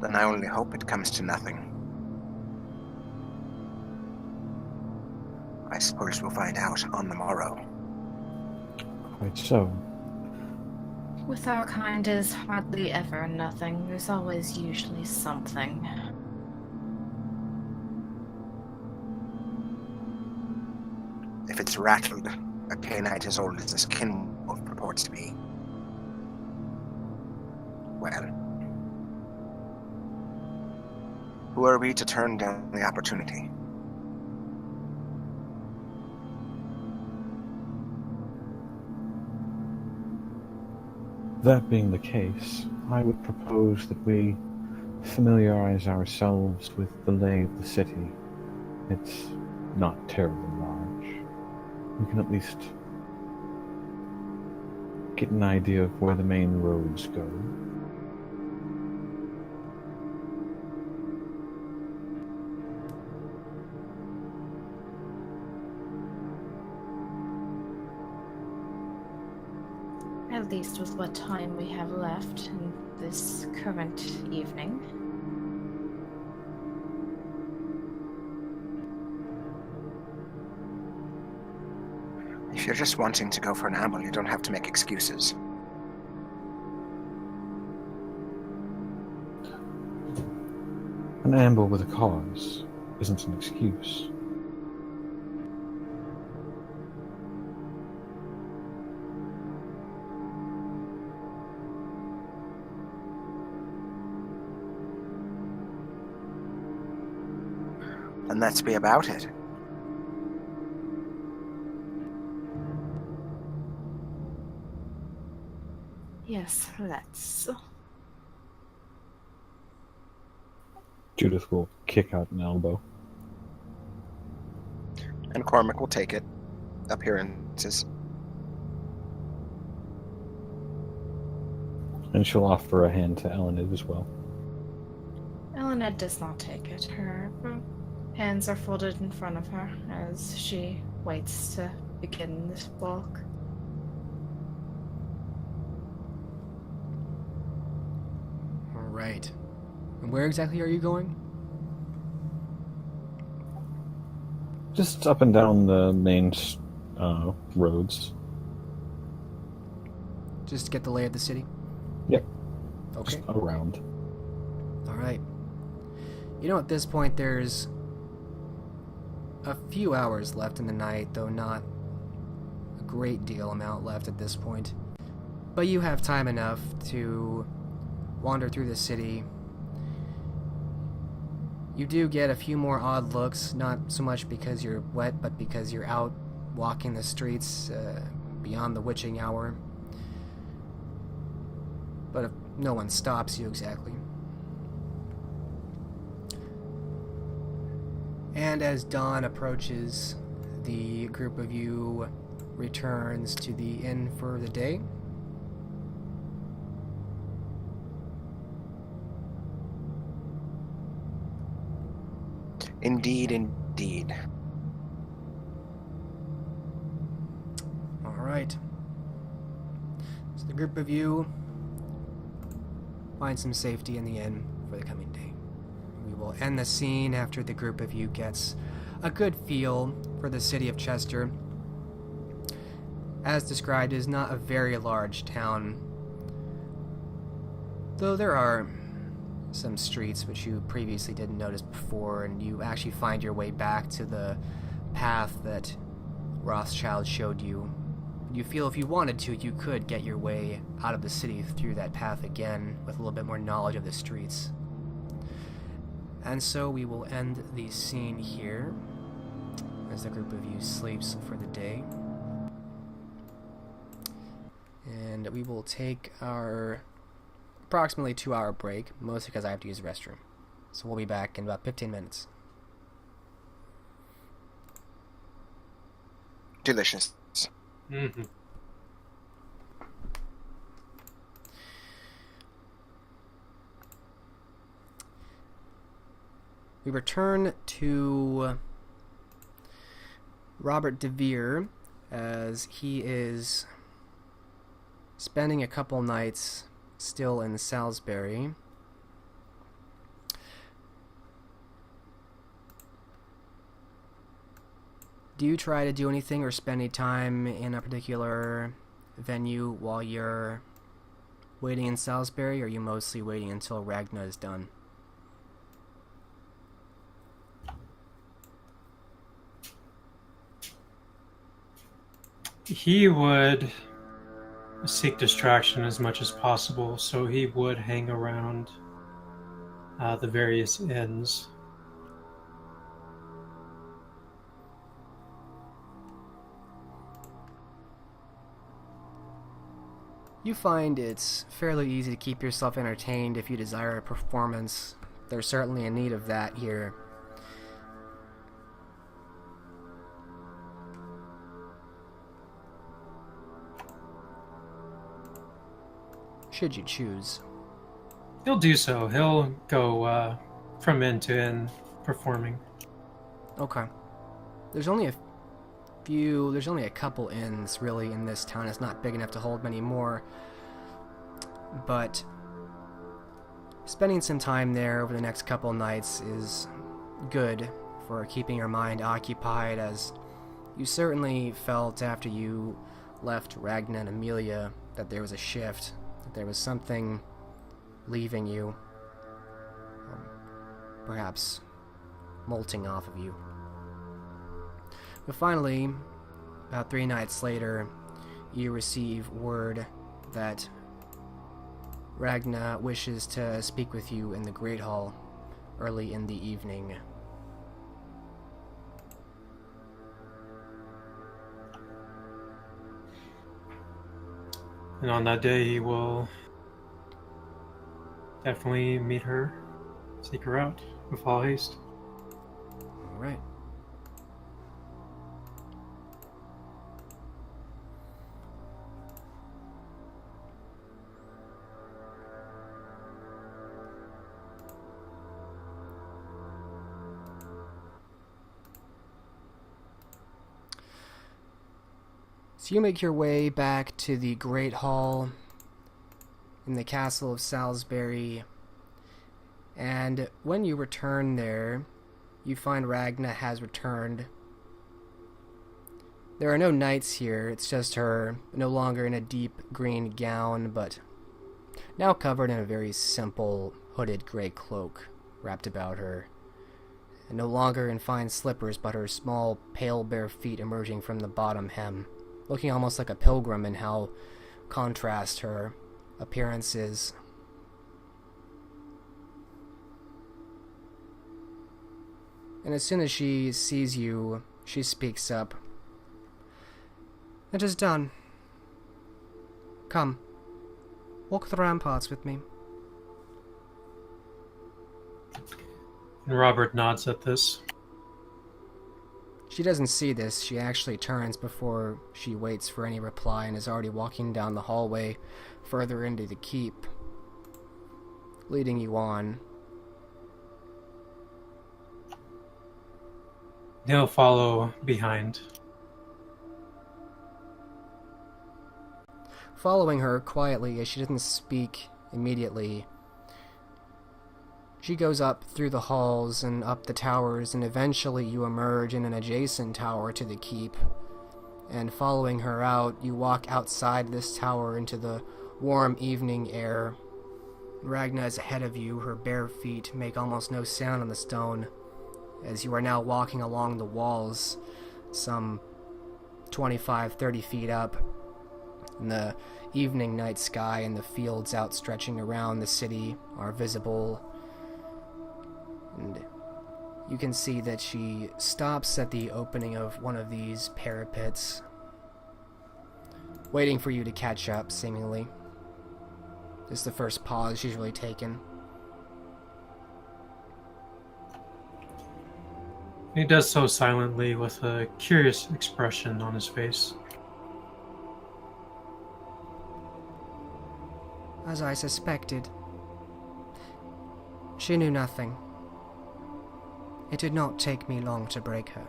Then I only hope it comes to nothing. I suppose we'll find out on the morrow. Quite so. With our kind is hardly ever nothing. There's always usually something. If it's rattled, a Cainite as old as this Kinwolf purports to be, well, who are we to turn down the opportunity? That being the case, I would propose that we familiarize ourselves with the lay of the city. It's not terribly large. We can at least get an idea of where the main roads go. At least with what time we have left in this current evening. If you're just wanting to go for an amble, you don't have to make excuses. An amble with a cause isn't an excuse. And let's be about it. Yes, let's. Judith will kick out an elbow. And Cormac will take it. Appearances. And she'll offer a hand to Elenid as well. Elena does not take it. Her hands are folded in front of her as she waits to begin this walk. Alright. And where exactly are you going? Just up and down the main roads. Just to get the lay of the city? Yep. Okay. Just around. Alright. You know, at this point, there's a few hours left in the night, though not a great deal amount left at this point. But you have time enough to wander through the city. You do get a few more odd looks, not so much because you're wet, but because you're out walking the streets beyond the witching hour. But if no one stops you exactly. And as dawn approaches, the group of you returns to the inn for the day. Indeed, indeed. Alright. So the group of you find some safety in the inn for the coming day. We will end the scene after the group of you gets a good feel for the city of Chester. As described, it is not a very large town, though there are some streets which you previously didn't notice before, and you actually find your way back to the path that Rothschild showed you. You feel if you wanted to, you could get your way out of the city through that path again with a little bit more knowledge of the streets. And so we will end the scene here as the group of you sleeps for the day. And we will take our approximately 2-hour break, mostly because I have to use the restroom. So we'll be back in about 15 minutes. Delicious. Mm-hmm. We return to Robert DeVere as he is spending a couple nights still in Salisbury. Do you try to do anything or spend any time in a particular venue while you're waiting in Salisbury, or are you mostly waiting until Ragna is done? He would seek distraction as much as possible, so he would hang around the various inns. You find it's fairly easy to keep yourself entertained if you desire a performance. There's certainly a need of that here. Should you choose. He'll do so. He'll go from inn to inn performing. Okay. There's only a couple inns really in this town. It's not big enough to hold many more. But spending some time there over the next couple nights is good for keeping your mind occupied, as you certainly felt after you left Ragna and Amelia that there was a shift, that there was something leaving you. perhaps molting off of you. But finally, about 3 nights later, you receive word that Ragna wishes to speak with you in the Great Hall early in the evening. And on that day, he will definitely meet her, seek her out with all haste. Alright. So you make your way back to the Great Hall in the castle of Salisbury, and when you return there, you find Ragna has returned. There are no knights here, it's just her, no longer in a deep green gown, but now covered in a very simple hooded gray cloak wrapped about her, and no longer in fine slippers, but her small, pale, bare feet emerging from the bottom hem, looking almost like a pilgrim in how contrast her appearance is. And as soon as she sees you, she speaks up. "It is done. Come, walk the ramparts with me." And Robert nods at this. She doesn't see this. She actually turns before she waits for any reply and is already walking down the hallway further into the keep, leading you on. He'll follow behind. Following her quietly as she doesn't speak immediately, she goes up through the halls and up the towers, and eventually you emerge in an adjacent tower to the keep. And following her out, you walk outside this tower into the warm evening air. Ragna is ahead of you. Her bare feet make almost no sound on the stone, as you are now walking along the walls, some 25-30 feet up. And the evening night sky and the fields outstretching around the city are visible. And you can see that she stops at the opening of one of these parapets, waiting for you to catch up, seemingly. This is the first pause she's really taken. He does so silently with a curious expression on his face. As I suspected, she knew nothing. It did not take me long to break her.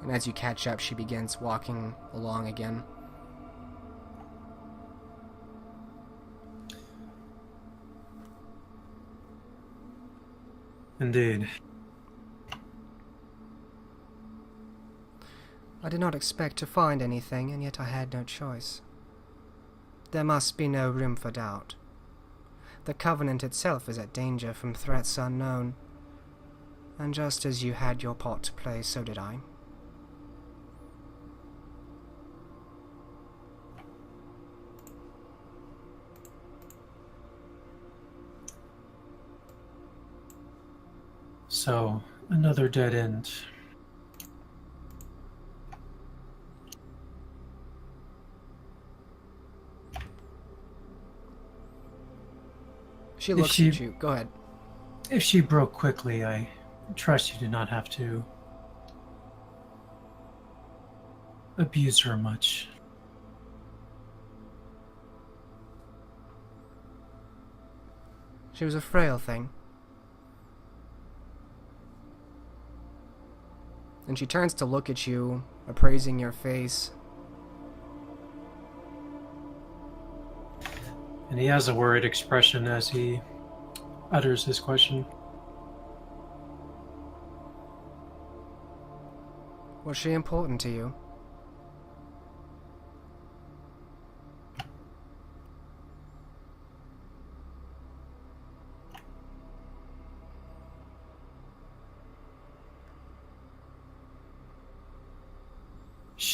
And as you catch up, she begins walking along again. Indeed. I did not expect to find anything, and yet I had no choice. There must be no room for doubt. The Covenant itself is at danger from threats unknown, and just as you had your part to play, so did I. So, another dead end. She looks at you. Go ahead. If she broke quickly, I trust you did not have to abuse her much. She was a frail thing. And she turns to look at you, appraising your face. And he has a worried expression as he utters his question. Was she important to you?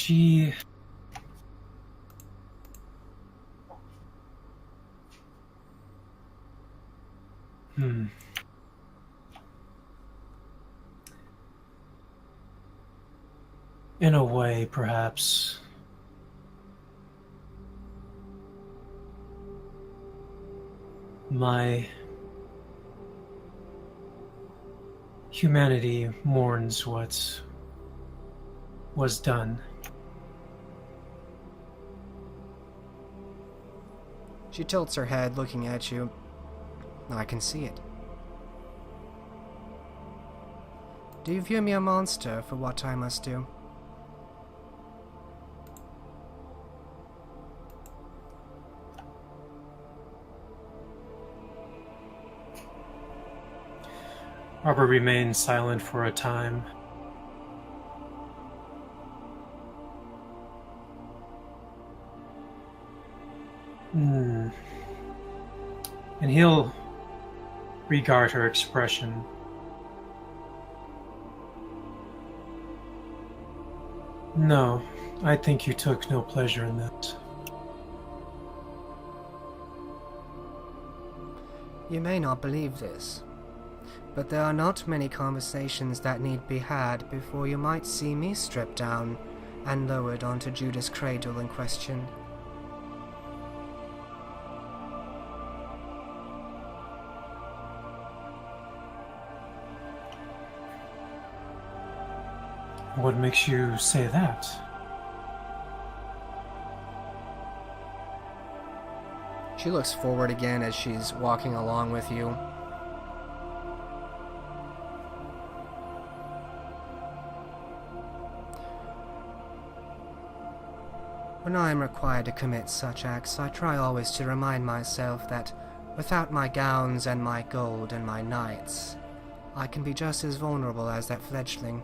She... In a way, perhaps. My humanity mourns what was done. She tilts her head, looking at you. I can see it. Do you view me a monster for what I must do? Robert remained silent for a time. And he'll regard her expression. No, I think you took no pleasure in that. You may not believe this, but there are not many conversations that need be had before you might see me stripped down and lowered onto Judah's cradle and questioned. What makes you say that? She looks forward again as she's walking along with you. When I am required to commit such acts, I try always to remind myself that without my gowns and my gold and my knights, I can be just as vulnerable as that fledgling.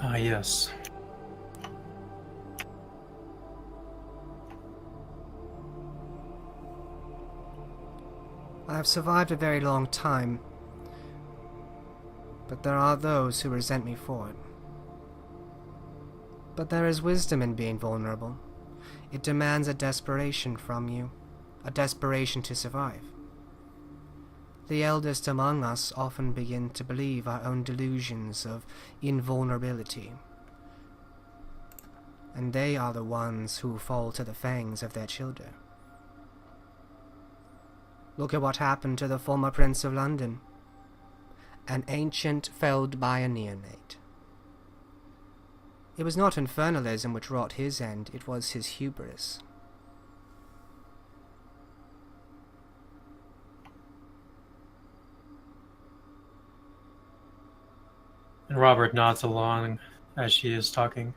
Ah, yes. I have survived a very long time, but there are those who resent me for it. But there is wisdom in being vulnerable. It demands a desperation from you, a desperation to survive. The eldest among us often begin to believe our own delusions of invulnerability, and they are the ones who fall to the fangs of their children. Look at what happened to the former Prince of London. An ancient felled by a neonate. It was not infernalism which wrought his end, it was his hubris. And Robert nods along as she is talking.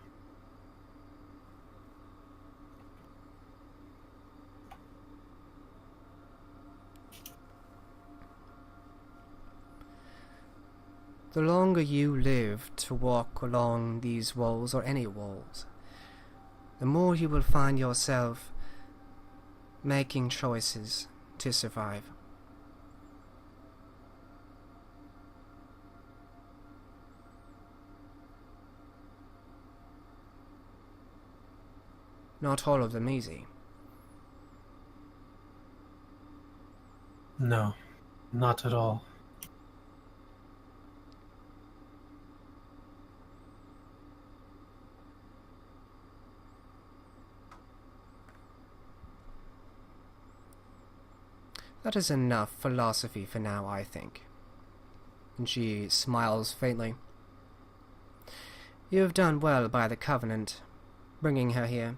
The longer you live to walk along these walls, or any walls, the more you will find yourself making choices to survive. Not all of them easy. No, not at all. That is enough philosophy for now, I think. And she smiles faintly. You have done well by the Covenant, bringing her here,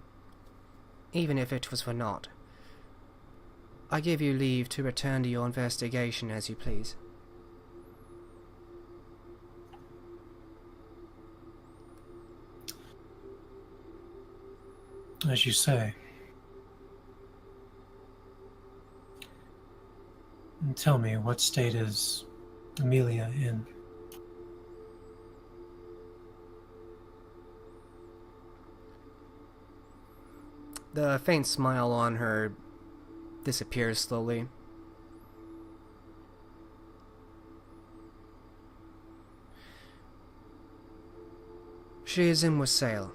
even if it was for naught. I give you leave to return to your investigation as you please. As you say. And tell me, what state is Amelia in? The faint smile on her disappears slowly. She is in Wassail.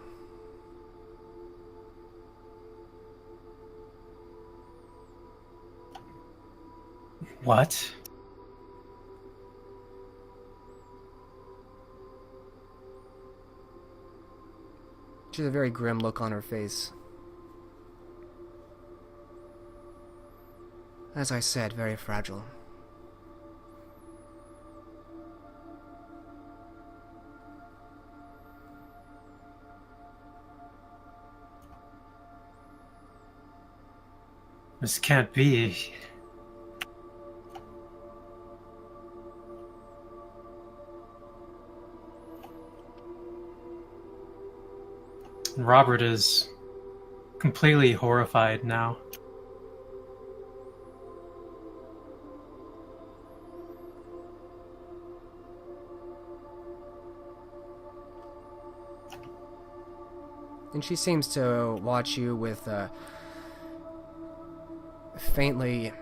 What? She has a very grim look on her face. As I said, very fragile. This can't be. And Robert is completely horrified now. And she seems to watch you with a faintly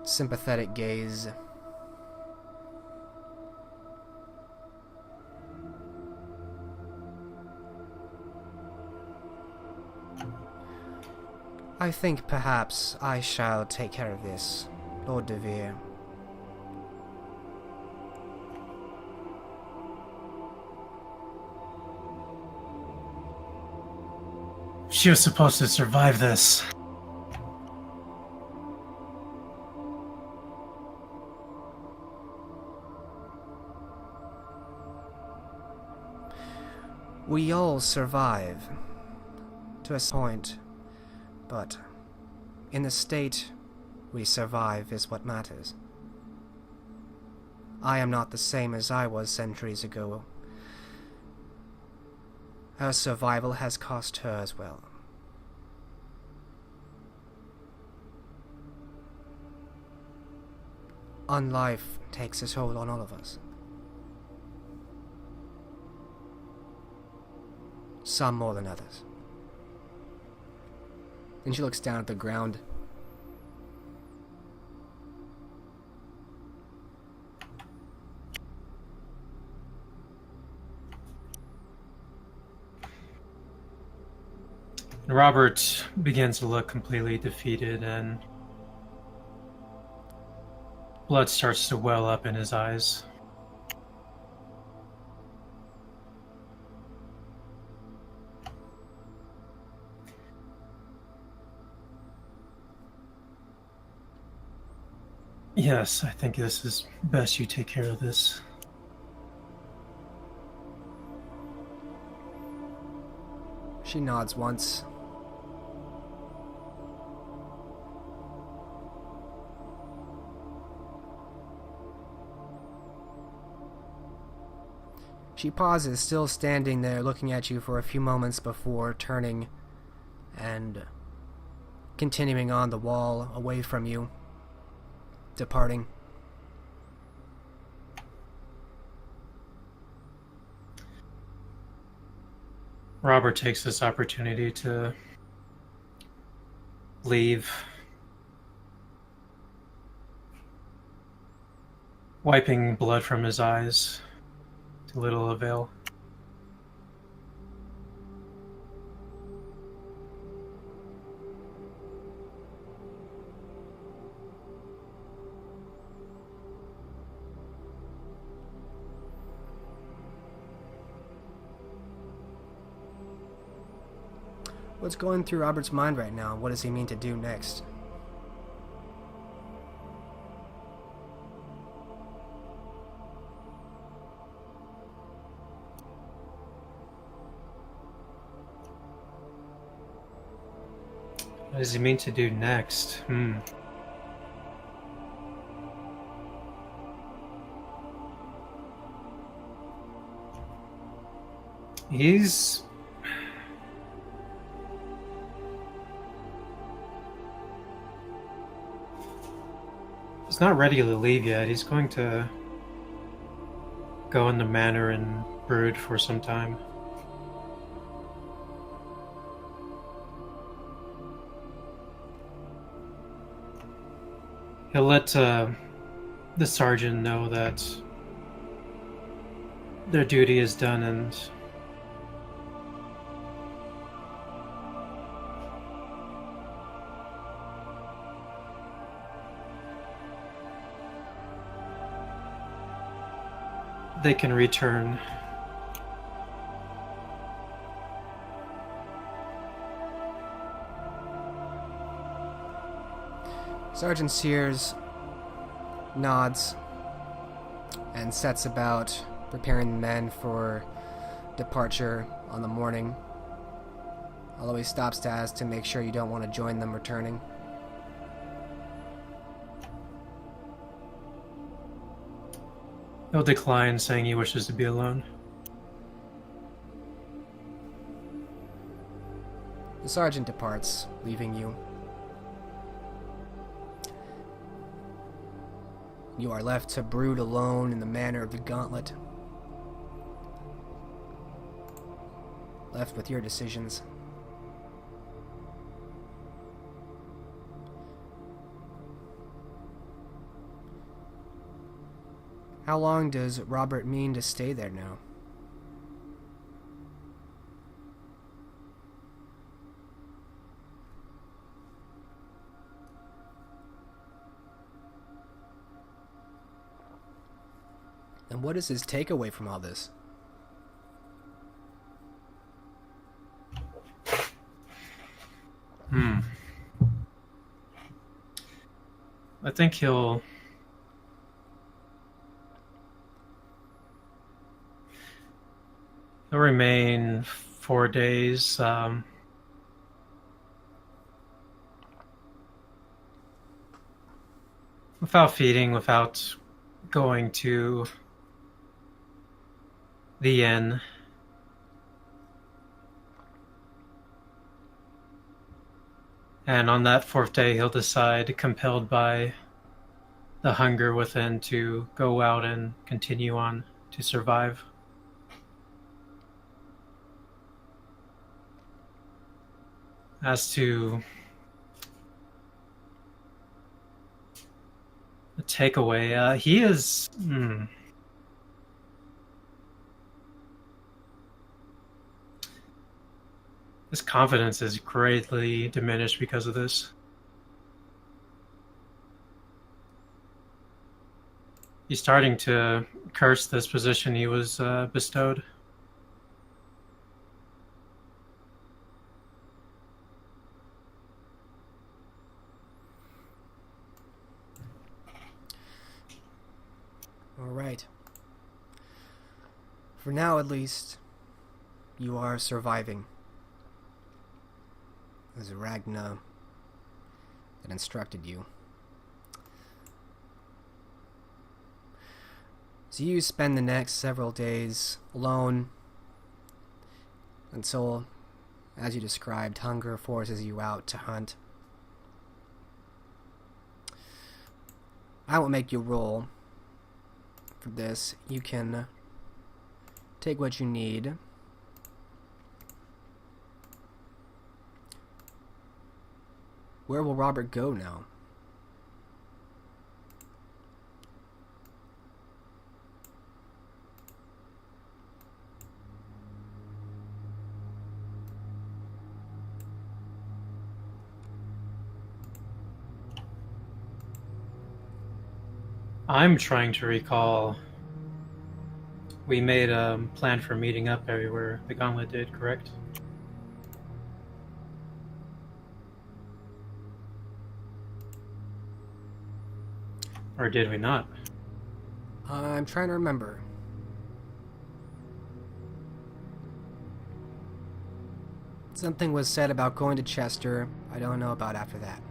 sympathetic gaze. I think perhaps I shall take care of this, Lord de Vere. She was supposed to survive this. We all survive, to a point, but in the state we survive is what matters. I am not the same as I was centuries ago. Her survival has cost her as well. Life takes a toll on all of us. Some more than others. And she looks down at the ground. Robert begins to look completely defeated, and blood starts to well up in his eyes. Yes, I think this is best you take care of this. She nods once. She pauses, still standing there looking at you for a few moments before turning and continuing on the wall away from you, departing. Robert takes this opportunity to leave, wiping blood from his eyes to little avail. What's going through Robert's mind right now? What does he mean to do next? What does he mean to do next? He's not ready to leave yet. He's going to go in the manor and brood for some time. He'll let the sergeant know that their duty is done and they can return. Sergeant Sears nods and sets about preparing the men for departure on the morning, although he stops to ask to make sure you don't want to join them returning. He'll decline, saying he wishes to be alone. The sergeant departs, leaving you. You are left to brood alone in the manor of the Gauntlet. Left with your decisions. How long does Robert mean to stay there now? And what is his takeaway from all this? I think he'll remain 4 days. Without feeding, without going to the inn. And on that 4th day, he'll decide, compelled by the hunger within, to go out and continue on to survive. As to the takeaway, he is... His confidence is greatly diminished because of this. He's starting to curse this position he was bestowed. All right. For now, at least, you are surviving. As Ragna had instructed you. So you spend the next several days alone until, as you described, hunger forces you out to hunt. I won't make you roll for this. You can take what you need. Where will Robert go now? I'm trying to recall. We made a plan for meeting up everywhere the Gauntlet did, correct? Or did we not? I'm trying to remember. Something was said about going to Chester. I don't know about after that.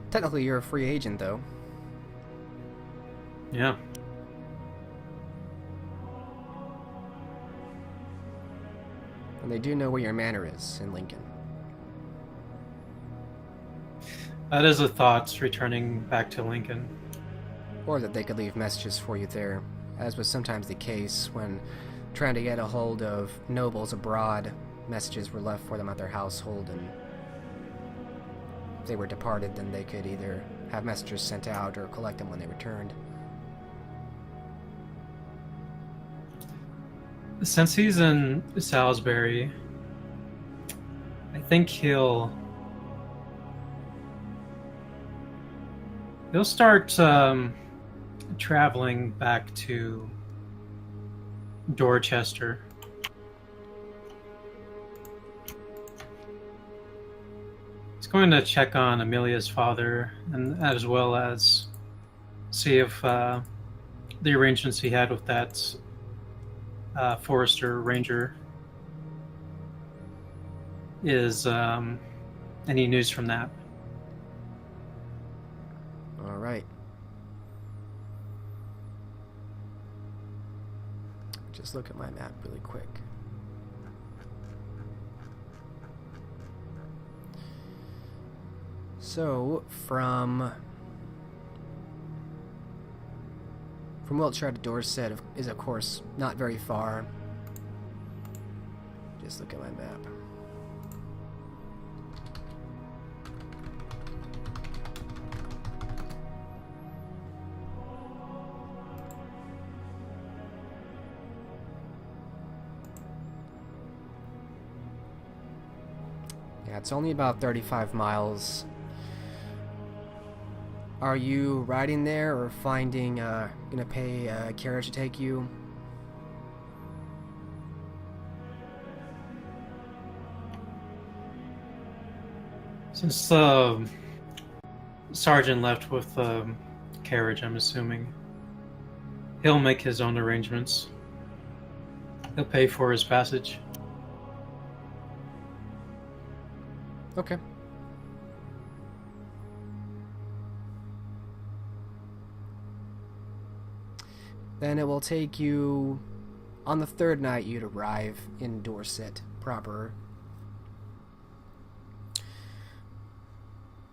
Technically, you're a free agent, though. Yeah. And they do know where your manor is in Lincoln. That is a thought, returning back to Lincoln. Or that they could leave messages for you there, as was sometimes the case when trying to get a hold of nobles abroad. Messages were left for them at their household, and if they were departed, then they could either have messengers sent out or collect them when they returned. Since he's in Salisbury, I think he'll start traveling back to Dorchester. He's going to check on Amelia's father, and as well as see if the arrangements he had with that forester ranger is any news from that. All right. Just look at my map really quick. So, from Wiltshire to Dorset is, of course, not very far. Just look at my map. Yeah, it's only about 35 miles. Are you riding there or gonna pay a carriage to take you? Since the sergeant left with the carriage, I'm assuming he'll make his own arrangements. He'll pay for his passage. Okay. Then it will take you, on the third night, you'd arrive in Dorset proper.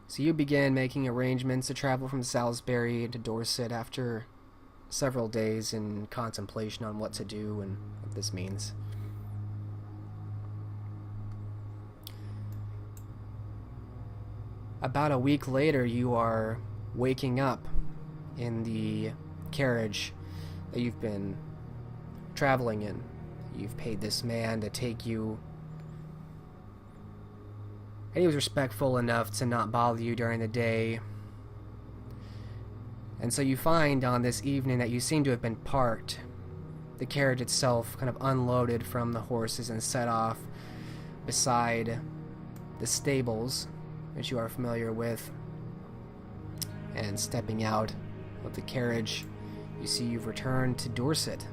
So you begin making arrangements to travel from Salisbury to Dorset after several days in contemplation on what to do and what this means. About a week later, you are waking up in the carriage that you've been traveling in. You've paid this man to take you, and he was respectful enough to not bother you during the day. And so you find on this evening that you seem to have been parked. The carriage itself kind of unloaded from the horses and set off beside the stables, which you are familiar with. And stepping out of the carriage, you see you've returned to Dorset.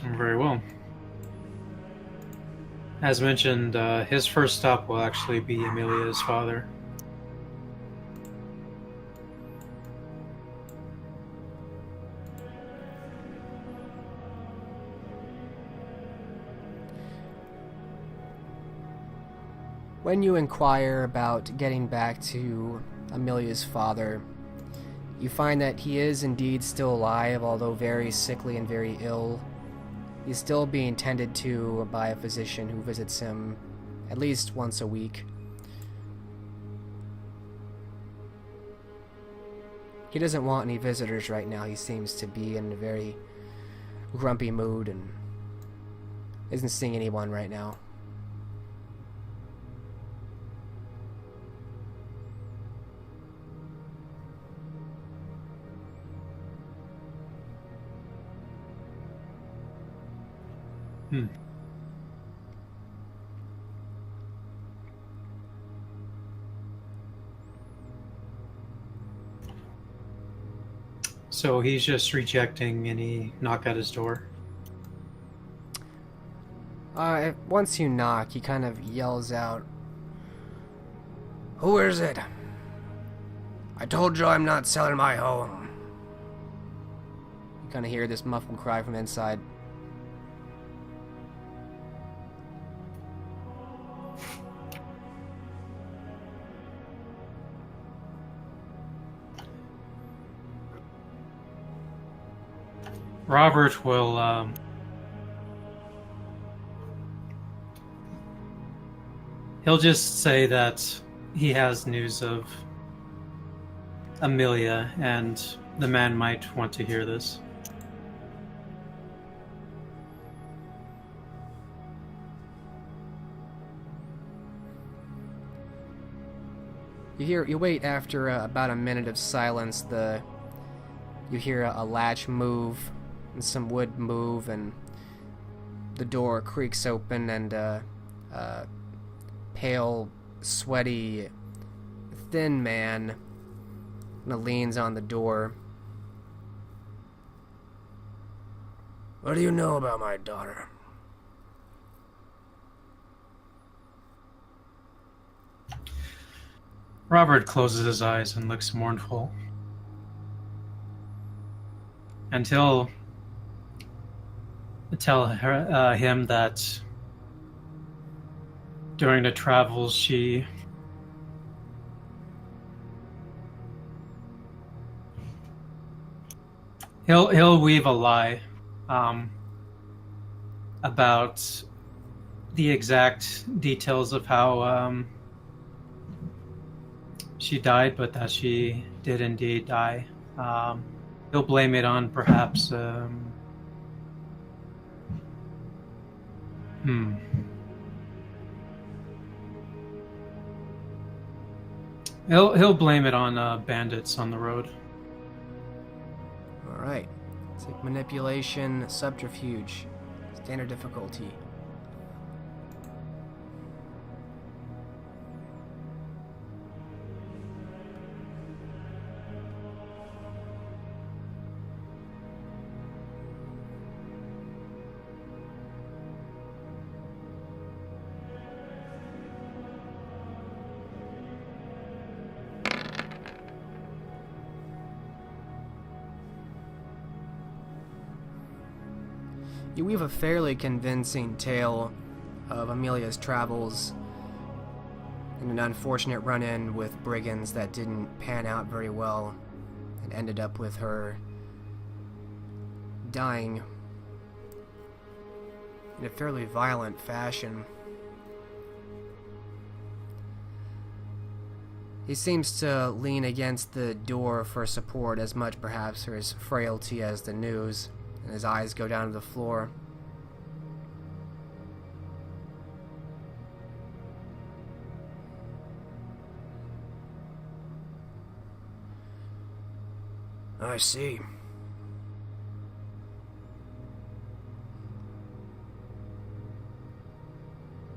Very well. As mentioned, his first stop will actually be Amelia's father. When you inquire about getting back to Amelia's father, you find that he is indeed still alive, although very sickly and very ill. He's still being tended to by a physician who visits him at least once a week. He doesn't want any visitors right now. He seems to be in a very grumpy mood and isn't seeing anyone right now. So he's just rejecting any knock at his door. Once you knock, he kind of yells out, "Who is it? I told you I'm not selling my home." You kind of hear this muffled cry from inside. Robert will he'll just say that he has news of Amelia, and the man might want to hear this. You wait after about a minute of silence. You hear a latch move and some wood move, and the door creaks open, and a pale, sweaty, thin man leans on the door. What do you know about my daughter? Robert closes his eyes and looks mournful. And he'll tell him that during the travels he'll weave a lie about the exact details of how she died, but that she did indeed die. He'll blame it on perhaps He'll blame it on bandits on the road. Alright. Take manipulation, subterfuge. Standard difficulty. You weave a fairly convincing tale of Amelia's travels and an unfortunate run-in with brigands that didn't pan out very well and ended up with her dying in a fairly violent fashion. He seems to lean against the door for support as much perhaps for his frailty as the news, and his eyes go down to the floor. I see.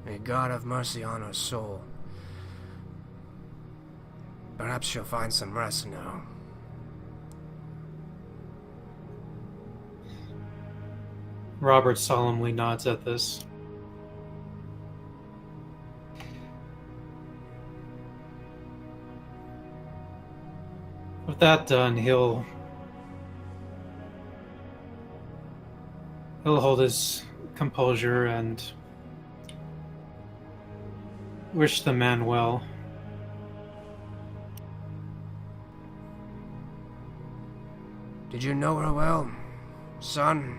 May God have mercy on her soul. Perhaps she'll find some rest now. Robert solemnly nods at this. With that done, he'll hold his composure and wish the man well. Did you know her well, son?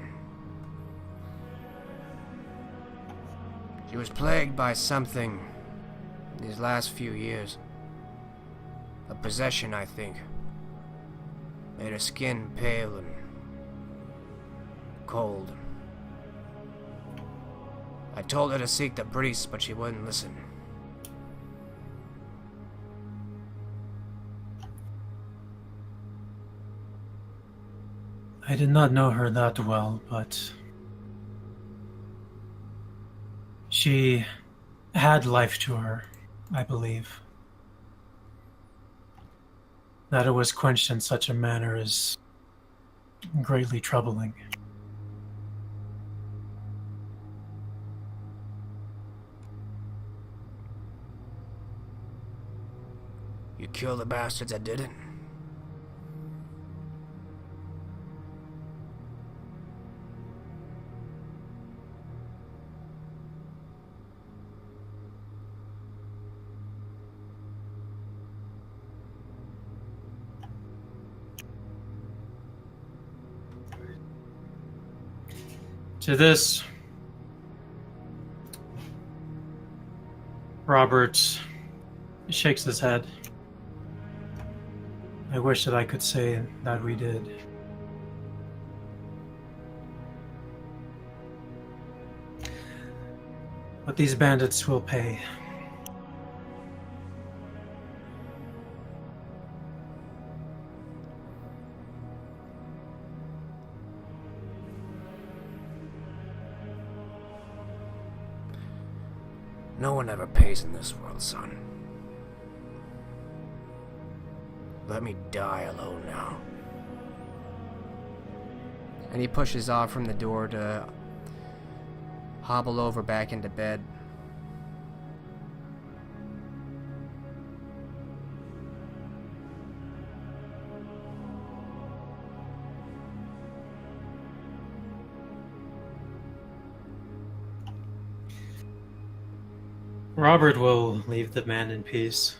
She was plagued by something these last few years. A possession, I think. Made her skin pale and cold. I told her to seek the priest, but she wouldn't listen. I did not know her that well, but she had life to her, I believe. That it was quenched in such a manner is greatly troubling. You kill the bastards that did it? To this, Robert shakes his head. I wish that I could say that we did. But these bandits will pay. No one ever pays in this world, son. Let me die alone now. And he pushes off from the door to hobble over back into bed. Robert will leave the man in peace.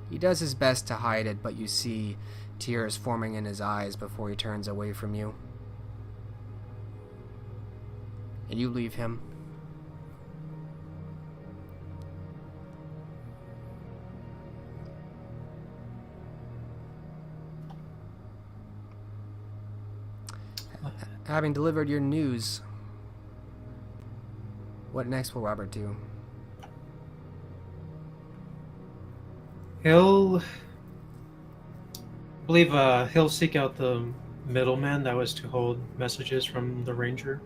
He does his best to hide it, but you see tears forming in his eyes before he turns away from you. And you leave him. Having delivered your news, what next will Robert do? He'll seek out the middleman that was to hold messages from the ranger.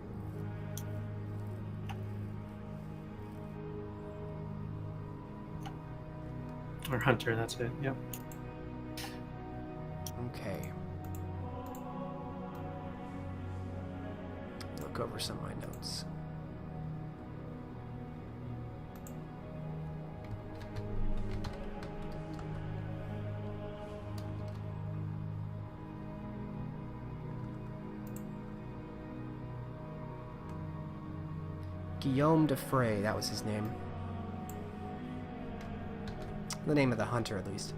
Or hunter, that's it, yep. Okay. Look over some of my notes. Guillaume de Frey, that was his name. The name of the hunter, at least.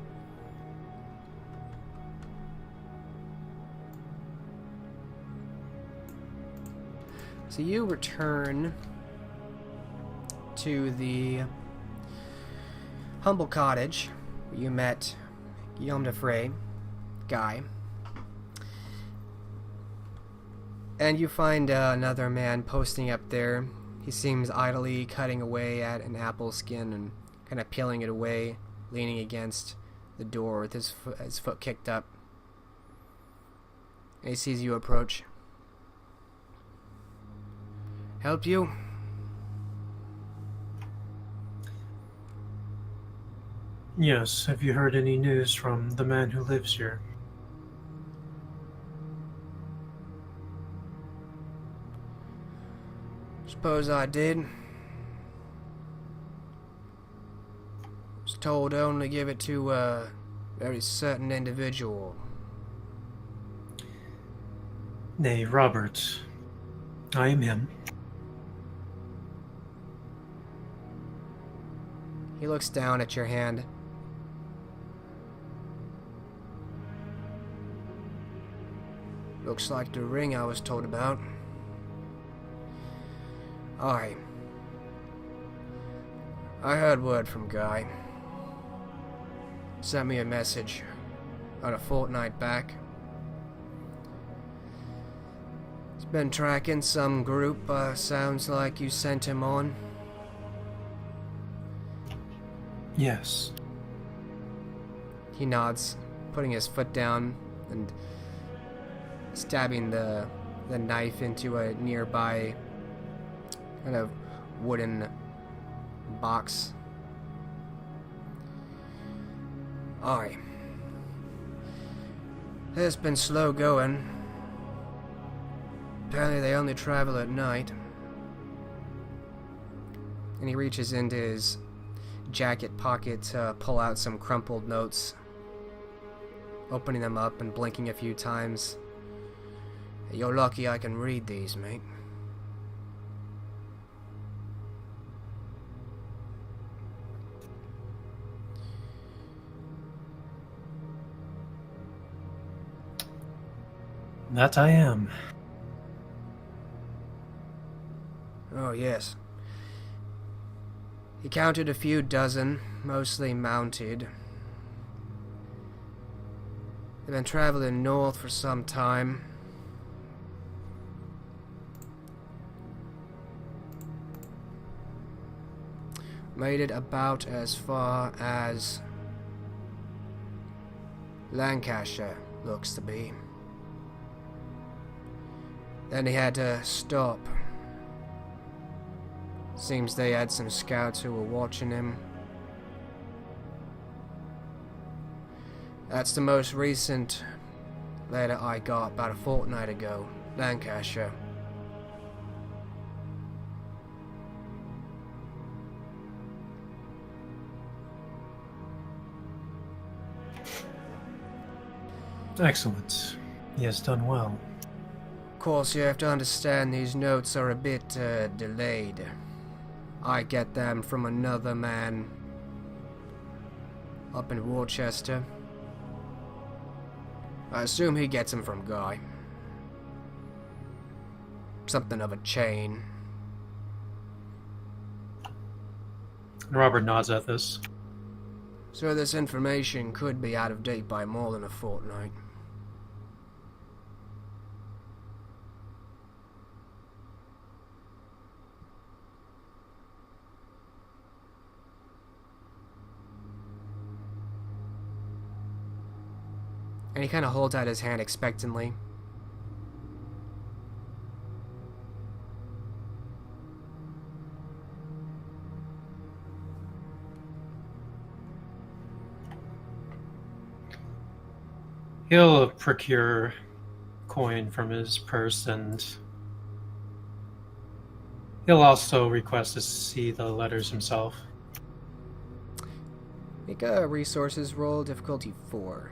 So you return to the humble cottage where you met Guillaume de Frey, Guy. And you find another man posting up there. He seems idly cutting away at an apple skin and kind of peeling it away, leaning against the door with his foot kicked up. And he sees you approach. Help you? Yes, have you heard any news from the man who lives here? Suppose I did. Was told to only give it to a very certain individual. Nay, Robert. I am him. He looks down at your hand. Looks like the ring I was told about. Aye. I heard word from Guy. Sent me a message about a fortnight back. He's been tracking some group, sounds like you sent him on. Yes. He nods, putting his foot down and stabbing the knife into a nearby kind of wooden box. Aye. It's been slow going. Apparently they only travel at night. And he reaches into his jacket pocket to pull out some crumpled notes, opening them up and blinking a few times. You're lucky I can read these, mate. That I am. Oh, yes. He counted a few dozen, mostly mounted. They've been traveling north for some time. Made it about as far as Lancashire looks to be. Then he had to stop. Seems they had some scouts who were watching him. That's the most recent letter I got about a fortnight ago. Lancashire. Excellent. He has done well. Of course, you have to understand these notes are a bit delayed. I get them from another man up in Worcester. I assume he gets them from Guy. Something of a chain. Robert nods at this. So this information could be out of date by more than a fortnight. And he kind of holds out his hand expectantly. He'll procure coin from his purse, and he'll also request to see the letters himself. Make a resources roll, difficulty 4.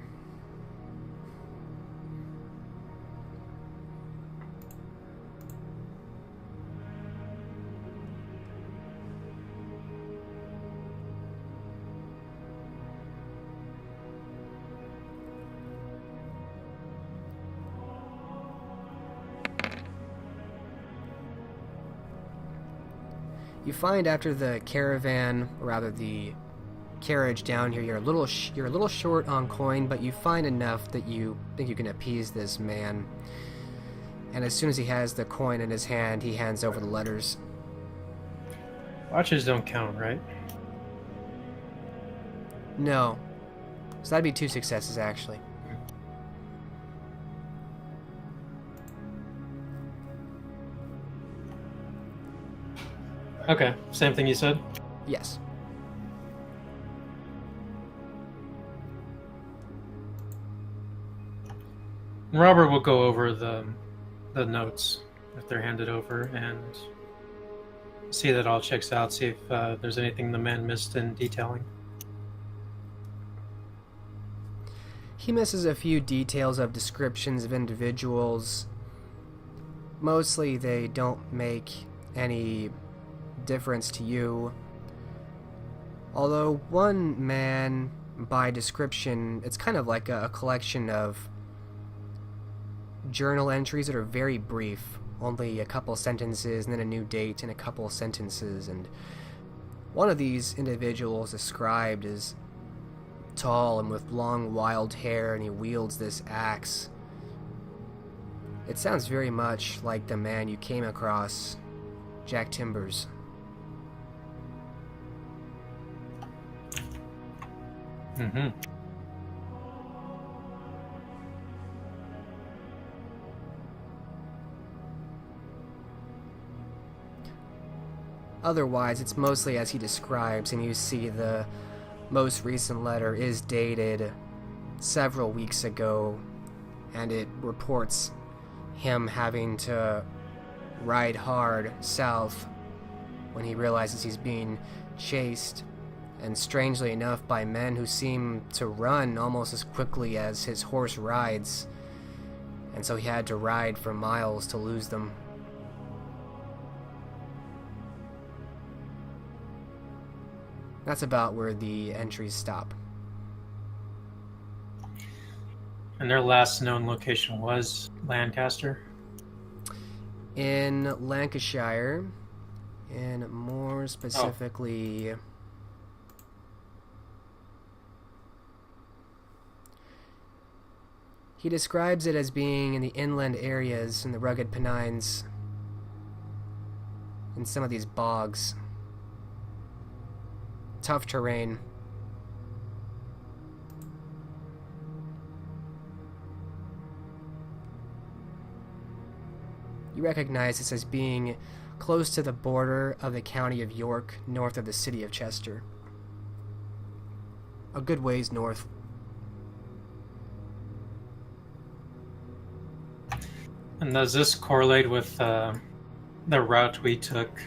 You find after the caravan, or rather the carriage down here, you're a little short on coin, but you find enough that you think you can appease this man. And as soon as he has the coin in his hand, he hands over the letters. Watches don't count, right? No. So that'd be 2 successes, actually. Okay, same thing you said? Yes. Robert will go over the notes if they're handed over and see that all checks out, see if there's anything the man missed in detailing. He misses a few details of descriptions of individuals. Mostly they don't make any difference to you. Although one man, by description, it's kind of like a collection of journal entries that are very brief. Only a couple sentences and then a new date and a couple sentences. And one of these individuals described as tall and with long wild hair, and he wields this axe. It sounds very much like the man you came across, Jack Timbers. Mm-hmm. Otherwise, it's mostly as he describes, and you see the most recent letter is dated several weeks ago, and it reports him having to ride hard south when he realizes he's being chased, and strangely enough by men who seem to run almost as quickly as his horse rides, and so he had to ride for miles to lose them. That's about where the entries stop. And their last known location was Lancaster. In Lancashire, and more specifically... He describes it as being in the inland areas in the rugged Pennines, in some of these bogs. Tough terrain. You recognize this as being close to the border of the county of York, north of the city of Chester. A good ways north. And does this correlate with the route we took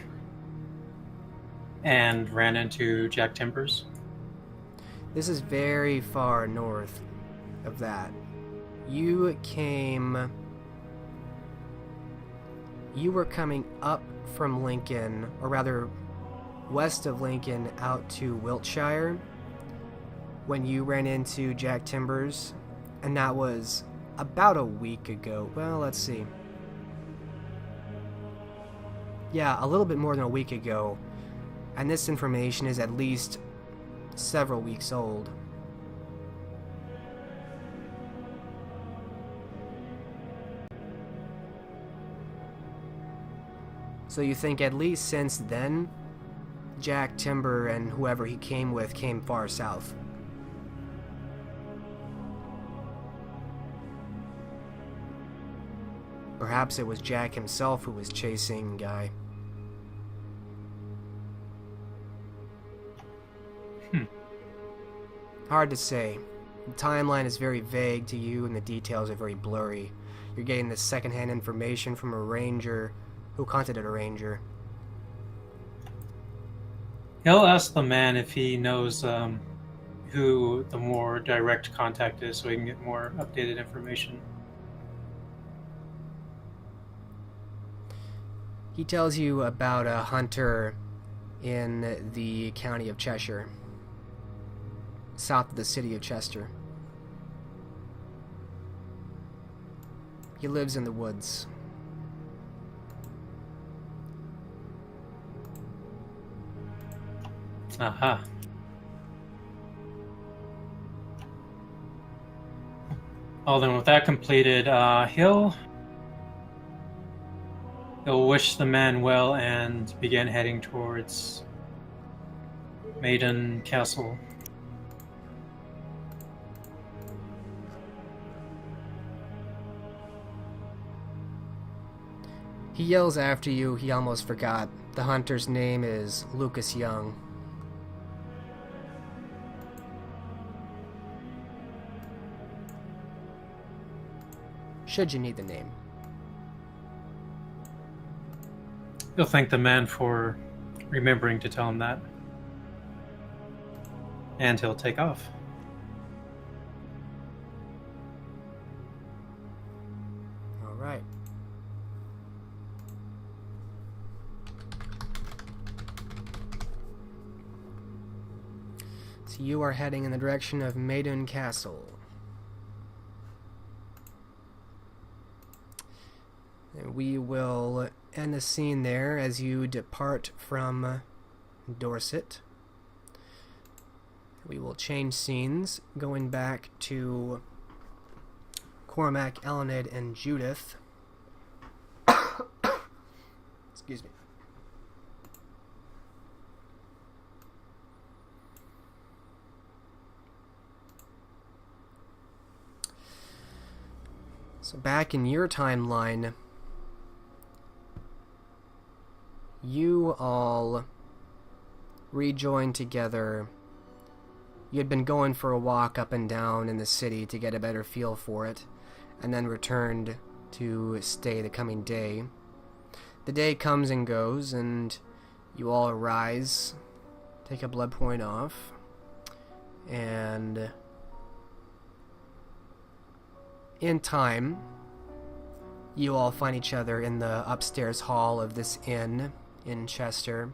and ran into Jack Timbers? This is very far north of that. You were coming up from Lincoln, or rather west of Lincoln, out to Wiltshire when you ran into Jack Timbers, and that was about a week ago. Well, let's see. Yeah, a little bit more than a week ago, and this information is at least several weeks old. So you think at least since then, Jack Timber and whoever he came with came far south. Perhaps it was Jack himself who was chasing Guy. Hard to say. The timeline is very vague to you and the details are very blurry. You're getting this secondhand information from a ranger who contacted a ranger. He'll ask the man if he knows who the more direct contact is so he can get more updated information. He tells you about a hunter in the county of Cheshire, south of the city of Chester. He lives in the woods. Aha. Well, then with that completed, he'll wish the man well and begin heading towards Maiden Castle. He yells after you, he almost forgot. The hunter's name is Lucas Young. Should you need the name. He'll thank the man for remembering to tell him that. And he'll take off. All right. So you are heading in the direction of Maiden Castle. And we will end the scene there as you depart from Dorset. We will change scenes, going back to Cormac, Elenid, and Judith. Excuse me. So back in your timeline, you all rejoined together. You had been going for a walk up and down in the city to get a better feel for it, and then returned to stay the coming day. The day comes and goes, and you all arise, take a blood point off, and in time, you all find each other in the upstairs hall of this inn in Chester.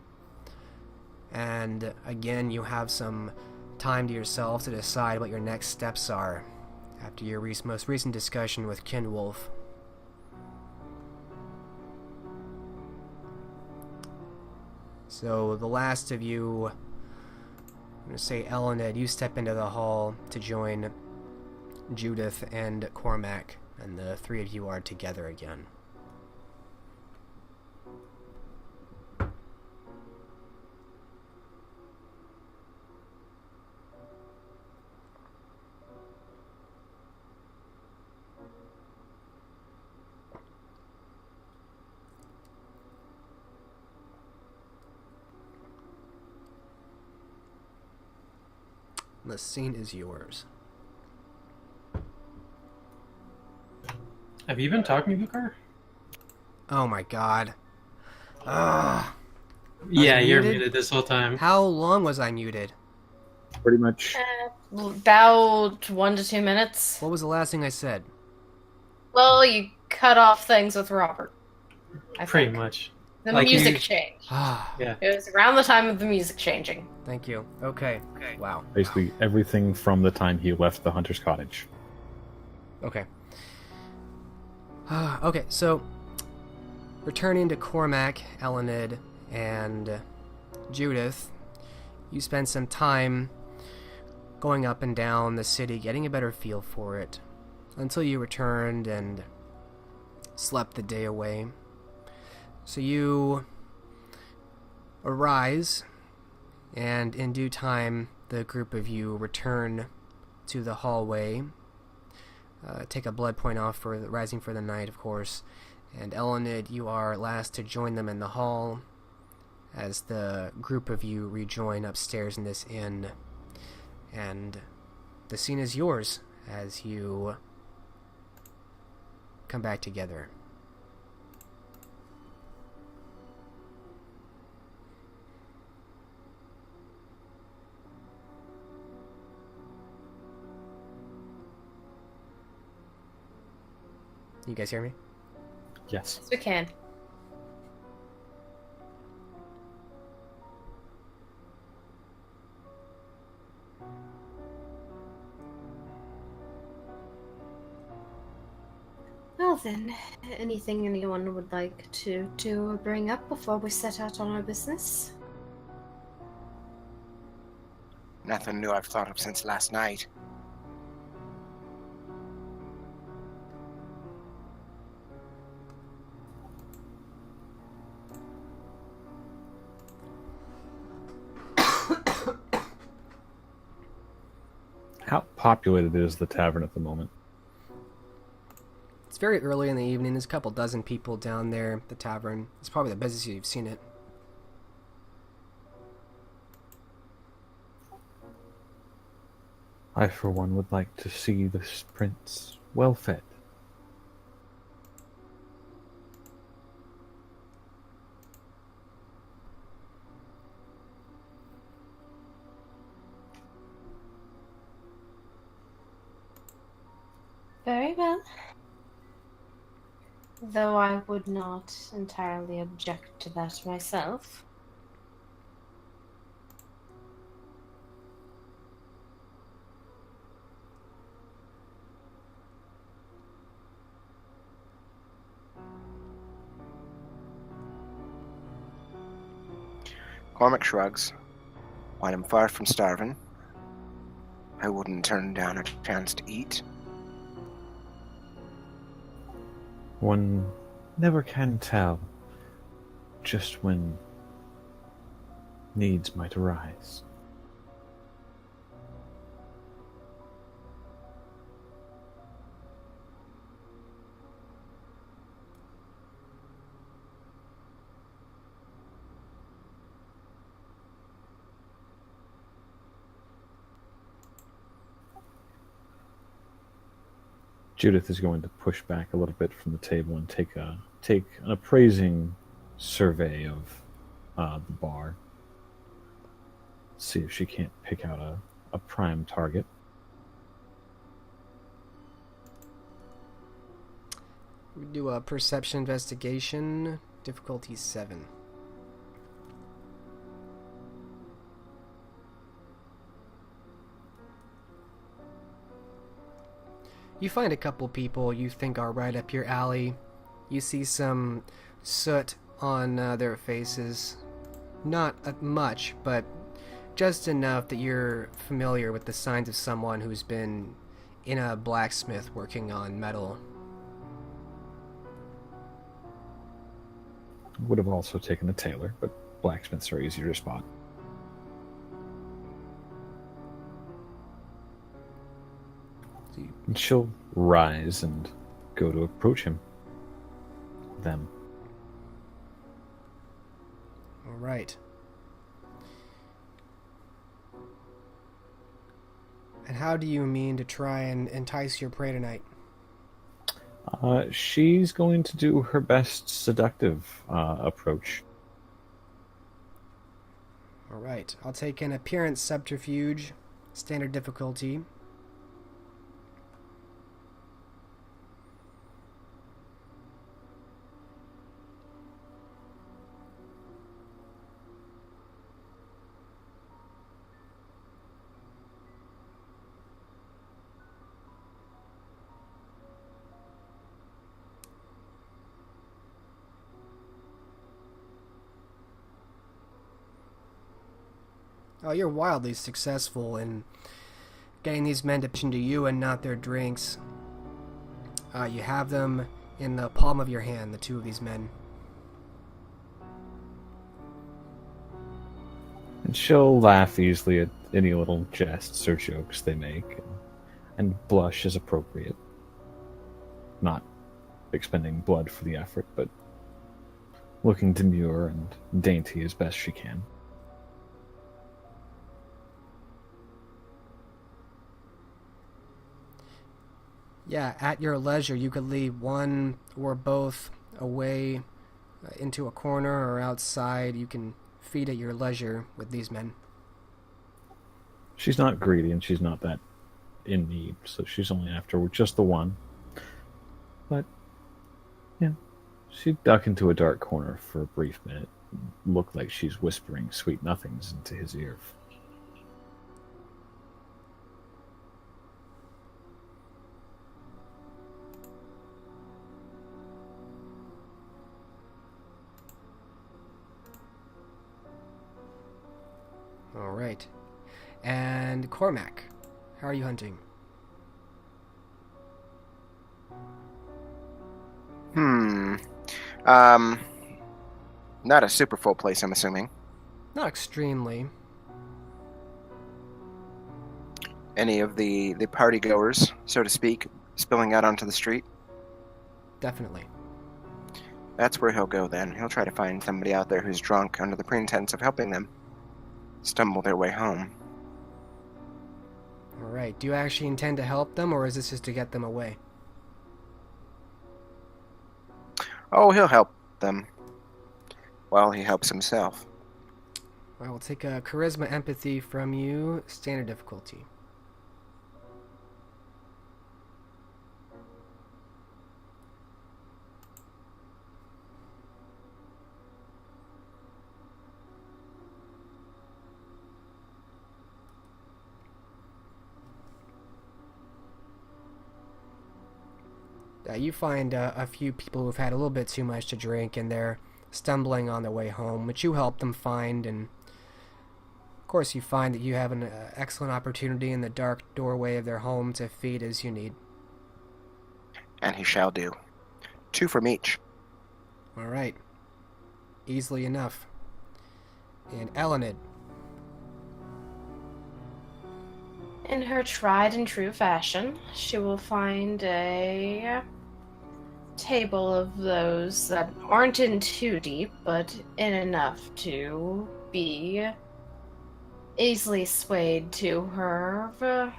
And again, you have some time to yourself to decide what your next steps are. after your most recent discussion with Kinwolf. So the last of you, I'm going to say Elened, you step into the hall to join Judith and Cormac, and the three of you are together again. The scene is yours. Have you been talking to her? Oh my god. Ugh. Yeah, you're muted? muted this whole time. How long was I muted? Pretty much. About 1 to 2 minutes. What was the last thing I said? Well, you cut off things with Robert. I Pretty think. much. The Like music you- changed. Yeah. It was around the time of the music changing. Thank you. Okay. Wow. Basically, everything from the time he left the hunter's cottage. Okay. Okay, so returning to Cormac, Elened, and Judith, you spend some time going up and down the city, getting a better feel for it, until you returned and slept the day away. So you arise, and in due time, the group of you return to the hallway. Take a blood point off for the rising for the night, of course. And Elenid, you are last to join them in the hall as the group of you rejoin upstairs in this inn. And the scene is yours as you come back together. You guys hear me? Yes. Yes, we can. Well then, anything anyone would like to do or bring up before we set out on our business? Nothing new I've thought of since last night. How populated is the tavern at the moment? It's very early in the evening. There's a couple dozen people down there at the tavern. It's probably the busiest you've seen it. I, for one, would like to see this prince well fed. Very well. Though I would not entirely object to that myself. Cormac shrugs. While I'm far from starving, I wouldn't turn down a chance to eat. One never can tell just when needs might arise. Judith is going to push back a little bit from the table and take an appraising survey of the bar. See if she can't pick out a prime target. We do a perception investigation, difficulty 7. You find a couple people you think are right up your alley. You see some soot on their faces. Not much, but just enough that you're familiar with the signs of someone who's been in a blacksmith working on metal. Would have also taken a tailor, but blacksmiths are easier to spot. And she'll rise and go to approach him. Them. All right. And how do you mean to try and entice your prey tonight? She's going to do her best seductive approach. All right. I'll take an appearance subterfuge, standard difficulty. Oh, you're wildly successful in getting these men to pitch into you and not their drinks. You have them in the palm of your hand, the two of these men. And she'll laugh easily at any little jests or jokes they make, and blush as appropriate. Not expending blood for the effort, but looking demure and dainty as best she can. Yeah, at your leisure, you could lead one or both away into a corner or outside. You can feed at your leisure with these men. She's not greedy and she's not that in need, so she's only after just the one. But, yeah, she'd duck into a dark corner for a brief minute and look like she's whispering sweet nothings into his ear. All right. And Cormac, how are you hunting? Not a super full place, I'm assuming. Not extremely. Any of the party goers, so to speak, spilling out onto the street? Definitely. That's where he'll go then. He'll try to find somebody out there who's drunk under the pretense of helping them stumble their way home. All right. Do you actually intend to help them, or is this just to get them away? Oh, he'll help them. Well, he helps himself. I will take a charisma empathy from you, standard difficulty. You find a few people who've had a little bit too much to drink and they're stumbling on their way home, which you help them find, and of course you find that you have an excellent opportunity in the dark doorway of their home to feed as you need. And he shall do. 2 from each. Alright. Easily enough. And Elenid. In her tried and true fashion, she will find a table of those that aren't in too deep, but in enough to be easily swayed to her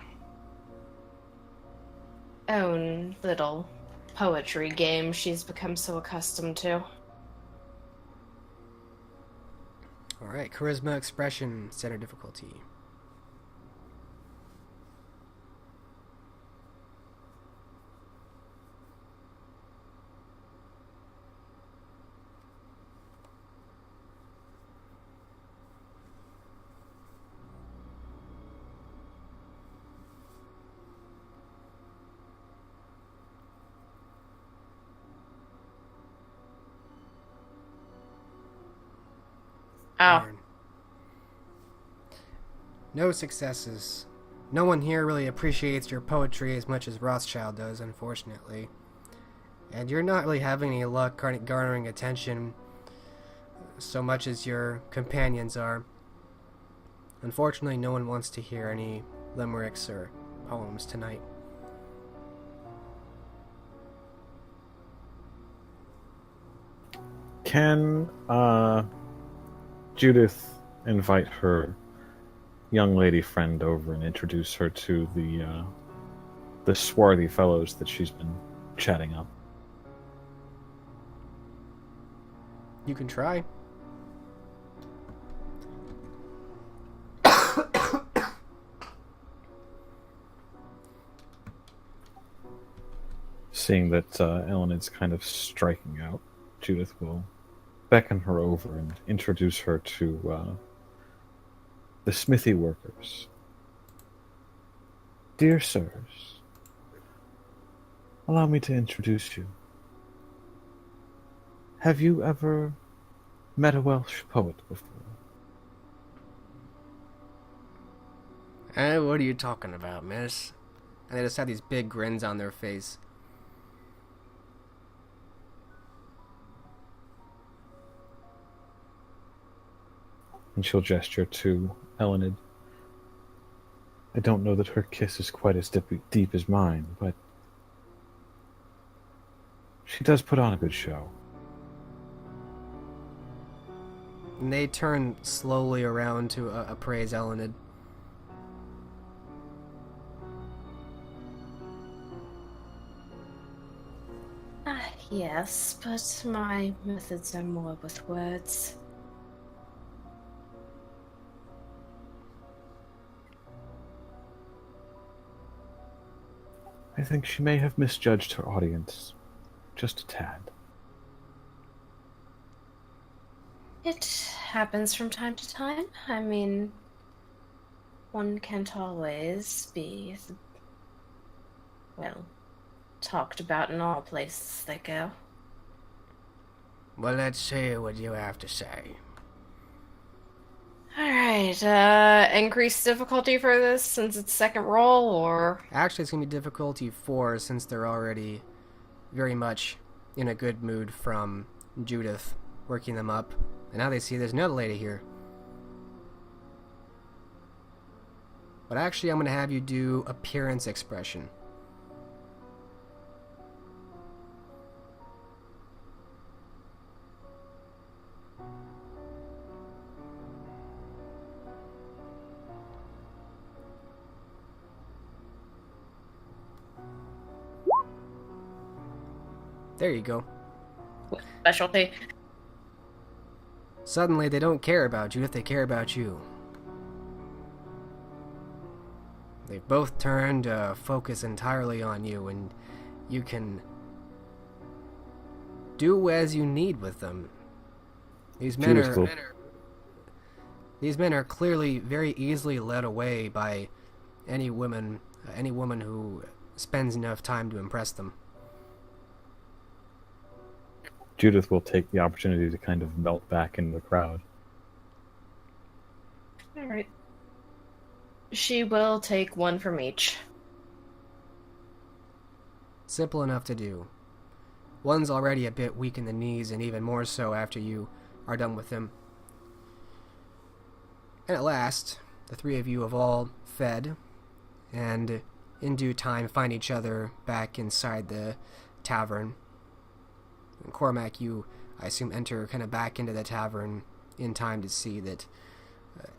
own little poetry game she's become so accustomed to. Alright, charisma expression, standard difficulty. Oh. Darn. No successes. No one here really appreciates your poetry as much as Rothschild does, unfortunately. And you're not really having any luck garnering attention so much as your companions are. Unfortunately, no one wants to hear any limericks or poems tonight. Can Judith invite her young lady friend over and introduce her to the swarthy fellows that she's been chatting up? You can try. Seeing that Ellenid's kind of striking out, Judith will beckon her over and introduce her to the smithy workers. Dear sirs, allow me to introduce you. Have you ever met a Welsh poet before? What are you talking about, miss? And they just have these big grins on their face. And she'll gesture to Ellenid. I don't know that her kiss is quite as deep as mine, but she does put on a good show. And they turn slowly around to appraise Ellenid. Yes, but my methods are more with words. I think she may have misjudged her audience just a tad. It happens from time to time. I mean, one can't always be, well, talked about in all places they go. Well, let's hear what you have to say. Alright, increased difficulty for this since it's second roll, or? Actually, it's going to be difficulty 4 since they're already very much in a good mood from Judith working them up. And now they see there's another lady here. But actually, I'm going to have you do appearance expression. There you go. Specialty. Suddenly, they don't care about Judith, they care about you. They've both turned focus entirely on you, and you can do as you need with them. These men are clearly very easily led away by any woman who spends enough time to impress them. Judith will take the opportunity to kind of melt back into the crowd. Alright. She will take one from each. Simple enough to do. One's already a bit weak in the knees, and even more so after you are done with him. And at last, the three of you have all fed, and in due time find each other back inside the tavern. And Cormac, you, I assume, enter kind of back into the tavern in time to see that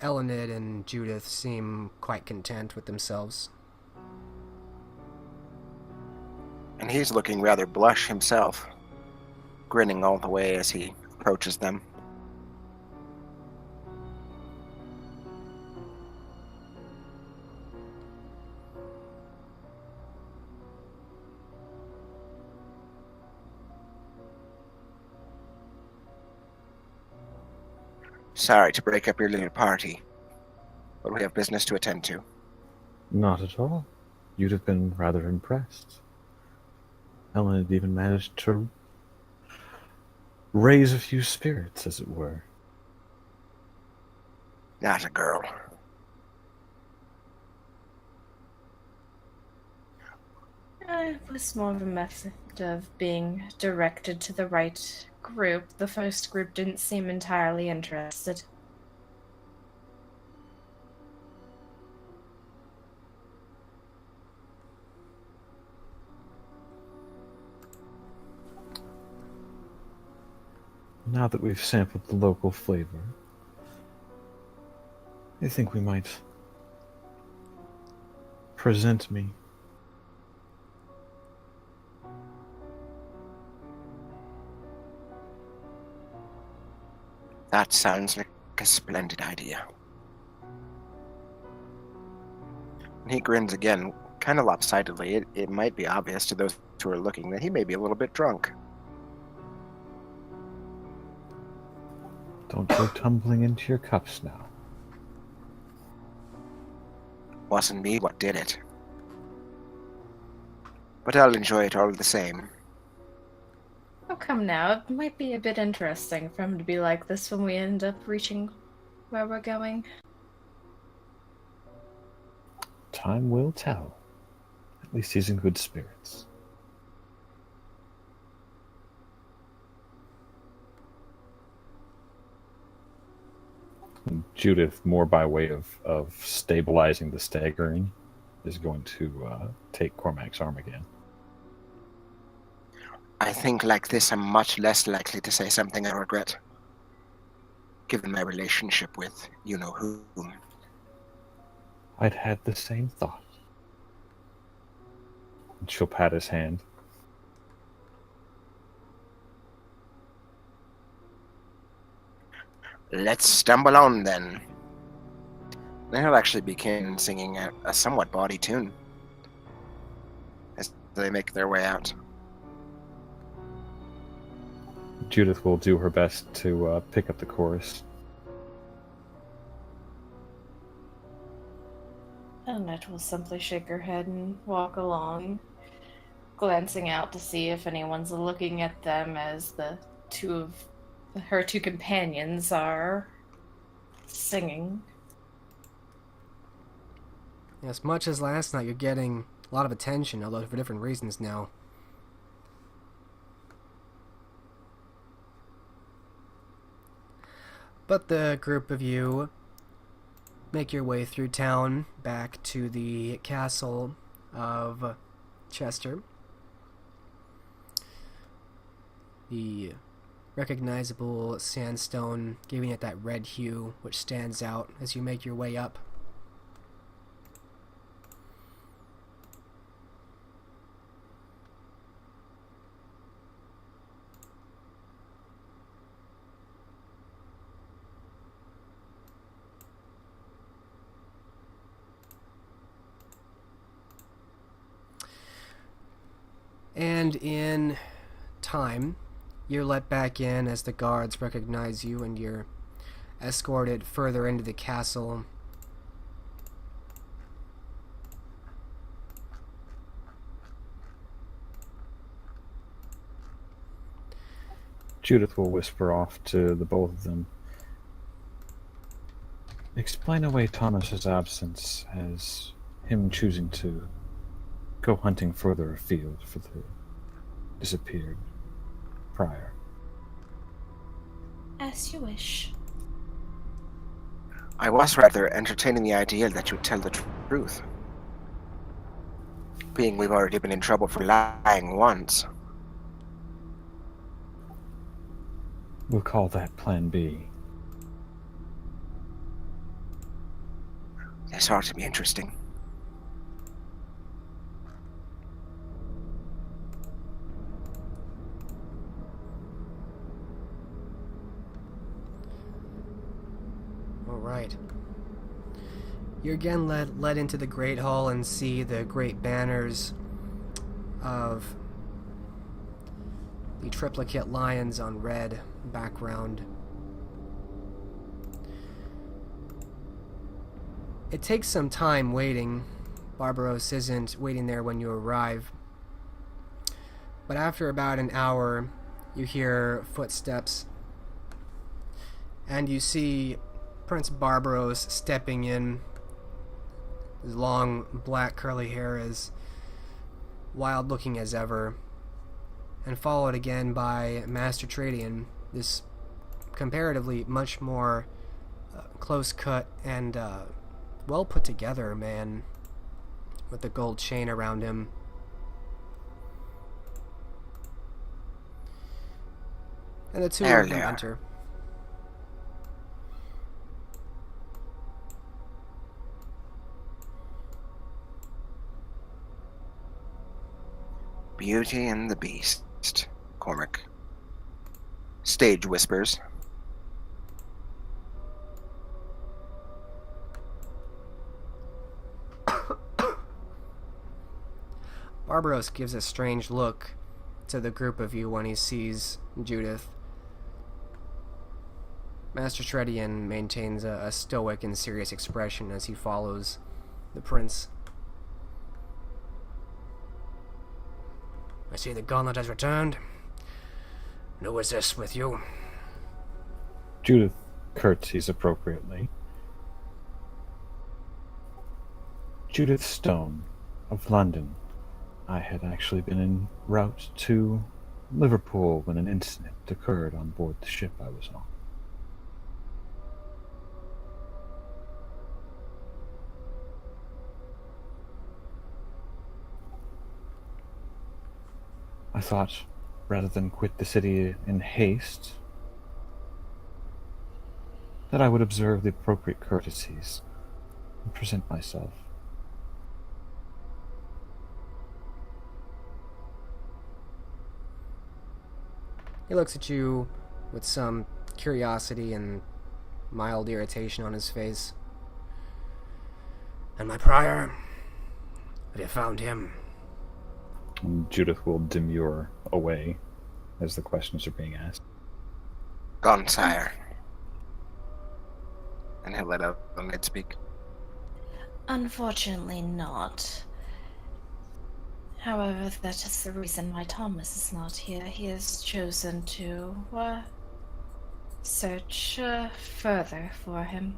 Ellenid and Judith seem quite content with themselves. And he's looking rather blush himself, grinning all the way as he approaches them. Sorry to break up your little party, but we have business to attend to. Not at all. You'd have been rather impressed. Ellen had even managed to raise a few spirits, as it were. Not a girl. It was more of a method of being directed to the right group. The first group didn't seem entirely interested. Now that we've sampled the local flavor, I think we might present me. That sounds like a splendid idea. And he grins again, kind of lopsidedly. It might be obvious to those who are looking that he may be a little bit drunk. Don't go tumbling into your cups now. Wasn't me what did it. But I'll enjoy it all the same. Oh, come now. It might be a bit interesting for him to be like this when we end up reaching where we're going. Time will tell. At least he's in good spirits. Judith, more by way of stabilizing the staggering, is going to take Cormac's arm again. I think like this I'm much less likely to say something I regret, given my relationship with you-know-whom. I'd had the same thought. And she'll pat his hand. Let's stumble on then. Then he'll actually begin singing a somewhat bawdy tune as they make their way out. Judith will do her best to pick up the chorus. Annette will simply shake her head and walk along, glancing out to see if anyone's looking at them as her two companions are singing. As much as last night, you're getting a lot of attention, although for different reasons now. But the group of you make your way through town back to the castle of Chester. The recognizable sandstone giving it that red hue which stands out as you make your way up. And in time, you're let back in as the guards recognize you, and you're escorted further into the castle. Judith will whisper off to the both of them. Explain away Thomas's absence as him choosing to go hunting further afield for the disappeared prior. As you wish. I was rather entertaining the idea that you'd tell the truth. Being we've already been in trouble for lying once. We'll call that Plan B. This ought to be interesting. Alright. You're again led into the Great Hall and see the great banners of the triplicate lions on red background. It takes some time waiting. Barbaros isn't waiting there when you arrive. But after about an hour, you hear footsteps, and you see Prince Barbaros stepping in, his long black curly hair as wild looking as ever, and followed again by Master Tradian, this comparatively much more close cut and well put together man with the gold chain around him. And the two of them enter. Beauty and the Beast, Cormac. Stage whispers. Barbaros gives a strange look to the group of you when he sees Judith. Master Tredian maintains a stoic and serious expression as he follows the prince. I see the Gauntlet has returned. And who is this with you? Judith curtsies appropriately. Judith Stone of London. I had actually been en route to Liverpool when an incident occurred on board the ship I was on. I thought, rather than quit the city in haste, that I would observe the appropriate courtesies and present myself. He looks at you with some curiosity and mild irritation on his face. And my prior? Have you found him? And Judith will demur away as the questions are being asked. Gone, sire. And he'll let out the maid speak. Unfortunately not. However, that is the reason why Thomas is not here. He has chosen to search further for him.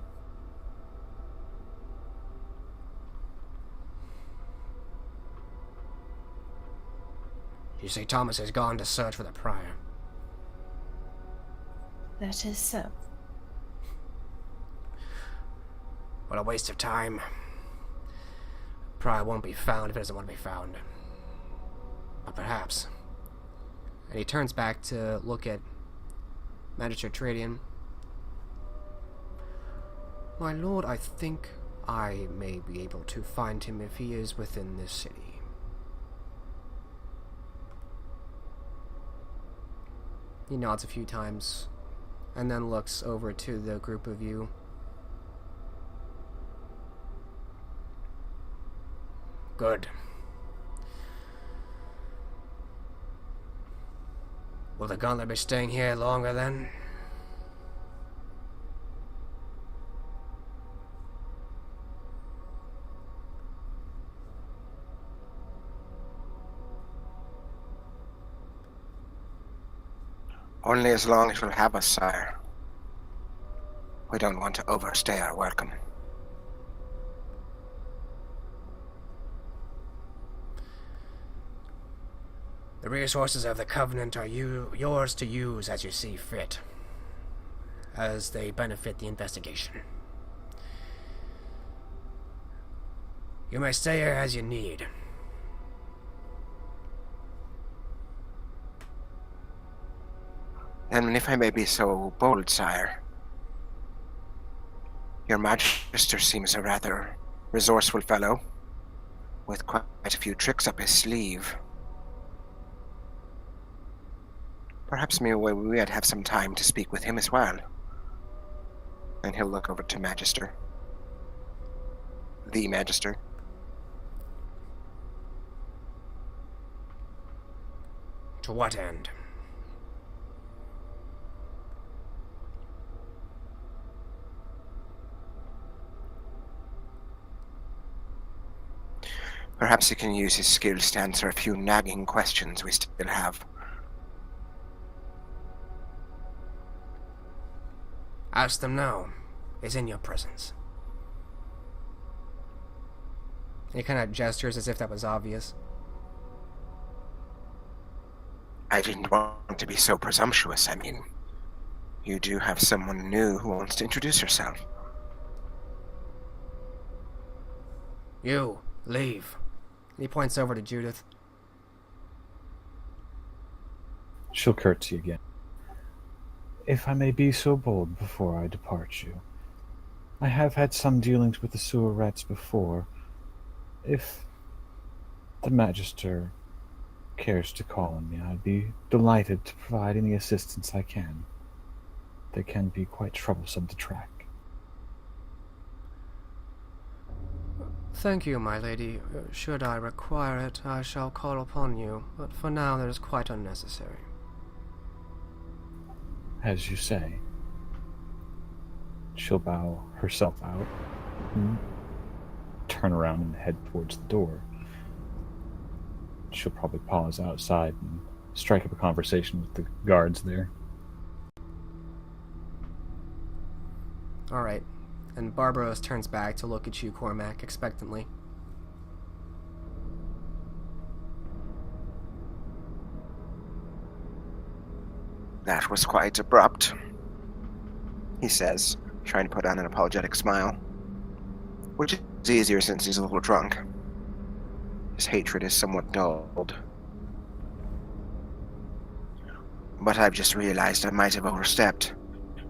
You say Thomas has gone to search for the prior? That is so. What a waste of time. Prior won't be found if it doesn't want to be found. But perhaps. And he turns back to look at Magistrate Tradian. My lord, I think I may be able to find him if he is within this city. He nods a few times, and then looks over to the group of you. Good. Will the Gauntlet be staying here longer then? Only as long as you'll have us, sire. We don't want to overstay our welcome. The resources of the Covenant are yours to use as you see fit, as they benefit the investigation. You may stay here as you need. And if I may be so bold, sire, your Magister seems a rather resourceful fellow, with quite a few tricks up his sleeve. Perhaps we might have some time to speak with him as well. And he'll look over to Magister. The Magister. To what end? Perhaps he can use his skills to answer a few nagging questions we still have. Ask them now. is in your presence. And he kind of gestures as if that was obvious. I didn't want to be so presumptuous. I mean, you do have someone new who wants to introduce herself. You, leave. He points over to Judith. She'll curtsy again. If I may be so bold before I depart you, I have had some dealings with the sewer rats before. If the Magister cares to call on me, I'd be delighted to provide any assistance I can. They can be quite troublesome to track. Thank you, my lady. Should I require it, I shall call upon you, but for now that is quite unnecessary. As you say. She'll bow herself out and turn around and head towards the door. She'll probably pause outside and strike up a conversation with the guards there. Alright. And Barbaros turns back to look at you, Cormac, expectantly. That was quite abrupt, he says, trying to put on an apologetic smile. Which is easier since he's a little drunk. His hatred is somewhat dulled. But I've just realized I might have overstepped.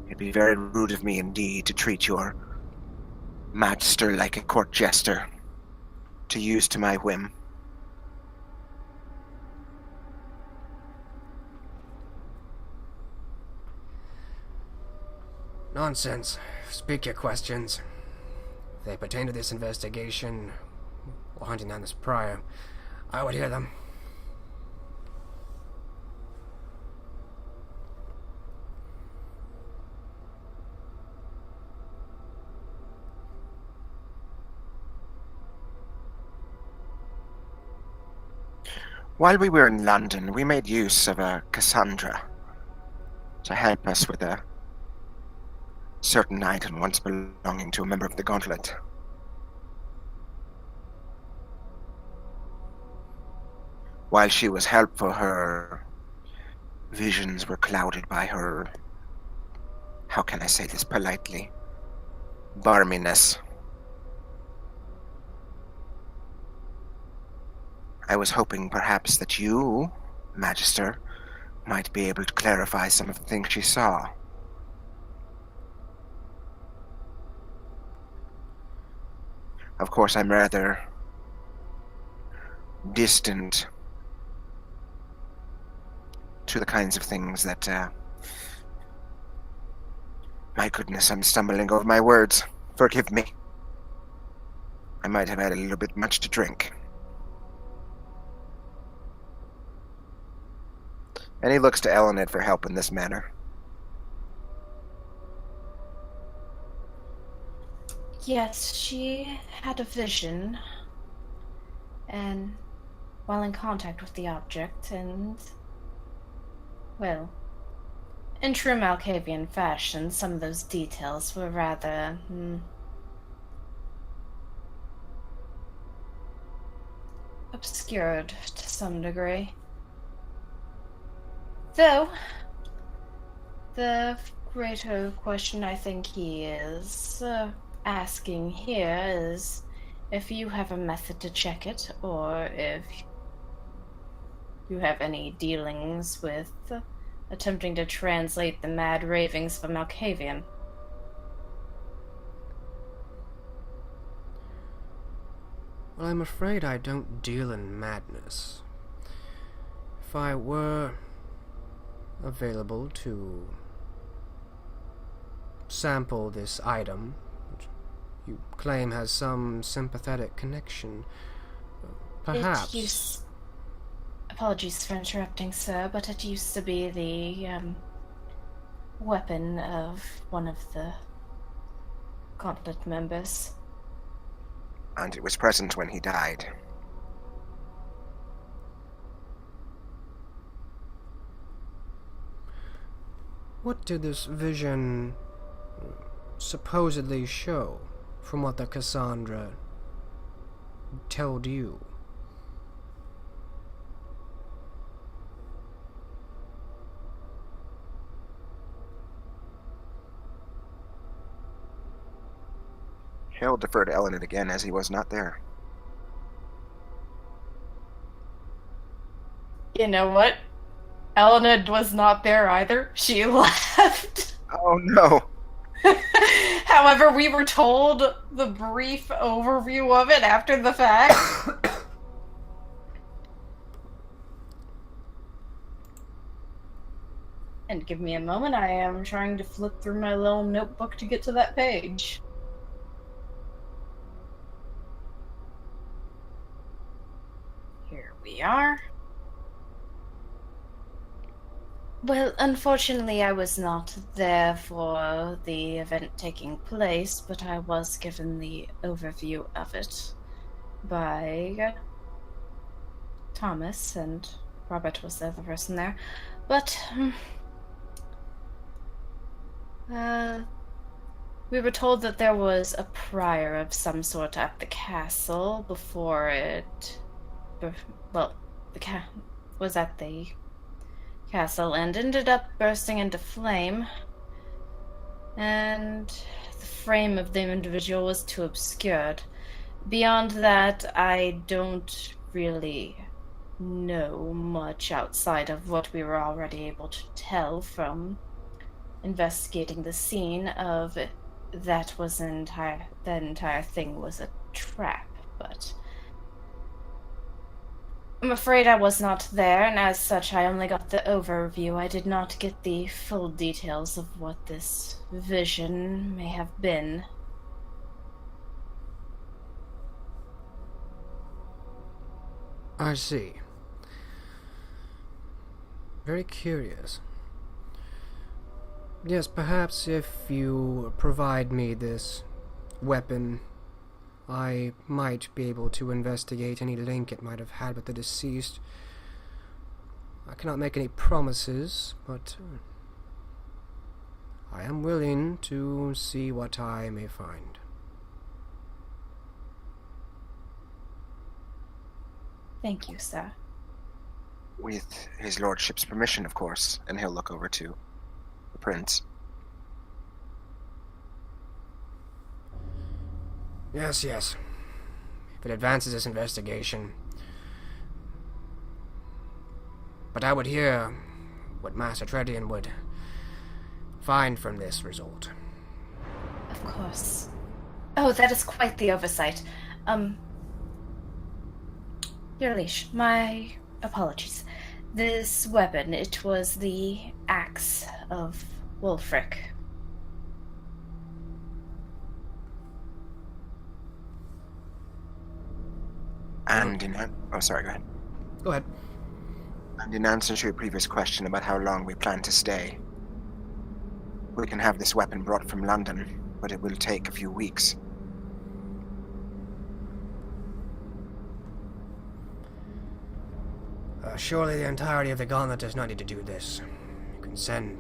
It'd be very rude of me indeed to treat your Magister like a court jester, to use to my whim. Nonsense. Speak your questions. If they pertain to this investigation, or hunting down this prior, I would hear them. While we were in London, we made use of a Cassandra to help us with a certain item once belonging to a member of the Gauntlet. While she was helpful, her visions were clouded by her, how can I say this politely, barminess. I was hoping perhaps that you, Magister, might be able to clarify some of the things she saw. Of course, I'm rather distant to the kinds of things that, my goodness, I'm stumbling over my words. Forgive me. I might have had a little bit much to drink. And he looks to Eloned for help in this manner. Yes, she had a vision, and while in contact with the object, and, well, in true Malkavian fashion, some of those details were rather, obscured to some degree. Though, the greater question I think he is asking here is if you have a method to check it, or if you have any dealings with attempting to translate the mad ravings of Malkavian. Well, I'm afraid I don't deal in madness. If I were available to sample this item, which you claim has some sympathetic connection, perhaps... Apologies for interrupting, sir, but it used to be the weapon of one of the Gauntlet members. And it was present when he died. What did this vision supposedly show from what the Cassandra told you? He'll defer to Elenid again, as he was not there. You know what? Elenid was not there either. She left. Oh no! However, we were told the brief overview of it after the fact. And give me a moment, I am trying to flip through my little notebook to get to that page. Here we are. Well, unfortunately, I was not there for the event taking place, but I was given the overview of it by Thomas, and Robert was the other person there. But we were told that there was a prior of some sort at the castle before it. Well, was at the castle and ended up bursting into flame, and the frame of the individual was too obscured. Beyond that, I don't really know much outside of what we were already able to tell from investigating the scene of that was the entire thing was a trap, but I'm afraid I was not there, and as such I only got the overview. I did not get the full details of what this vision may have been. I see. Very curious. Yes, perhaps if you provide me this weapon, I might be able to investigate any link it might have had with the deceased. I cannot make any promises, but I am willing to see what I may find. Thank you, sir. With his lordship's permission, of course, and he'll look over to the prince. Yes. If it advances this investigation. But I would hear what Master Tredian would find from this result. Of course. Oh, that is quite the oversight. Your leash, my apologies. This weapon, it was the axe of Wulfric. And sorry, go ahead. Go ahead. And in answer to your previous question about how long we plan to stay, we can have this weapon brought from London, but it will take a few weeks. Surely the entirety of the Gauntlet does not need to do this. You can send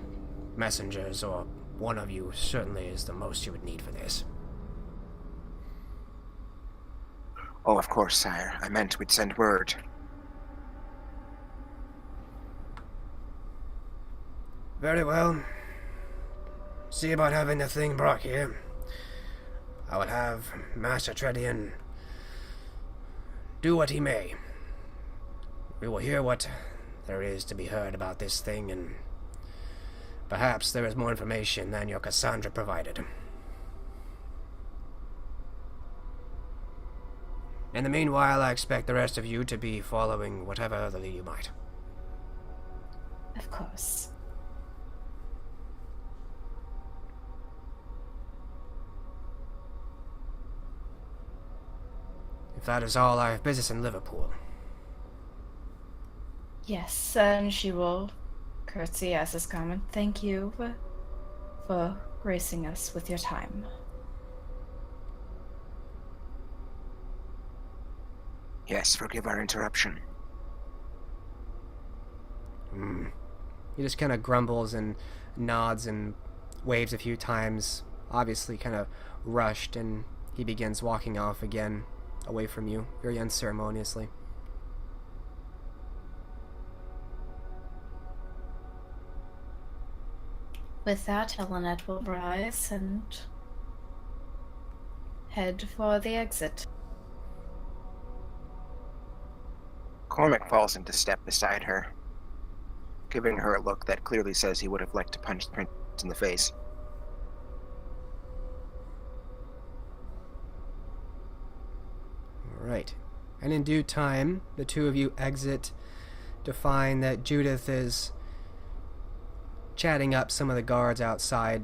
messengers, or one of you certainly is the most you would need for this. Oh, of course, sire. I meant we'd send word. Very well. See about having the thing brought here. I will have Master Tredian do what he may. We will hear what there is to be heard about this thing, and perhaps there is more information than your Cassandra provided. In the meanwhile, I expect the rest of you to be following whatever otherly you might. Of course. If that is all, I have business in Liverpool. Yes, and she will curtsy as is common. Thank you for gracing us with your time. Yes, forgive our interruption. He just kind of grumbles and nods and waves a few times, obviously kind of rushed, and he begins walking off again, away from you, very unceremoniously. With that, Helenet will rise and head for the exit. Cormac falls into step beside her, giving her a look that clearly says he would have liked to punch the prince in the face. Right. And in due time, the two of you exit to find that Judith is chatting up some of the guards outside.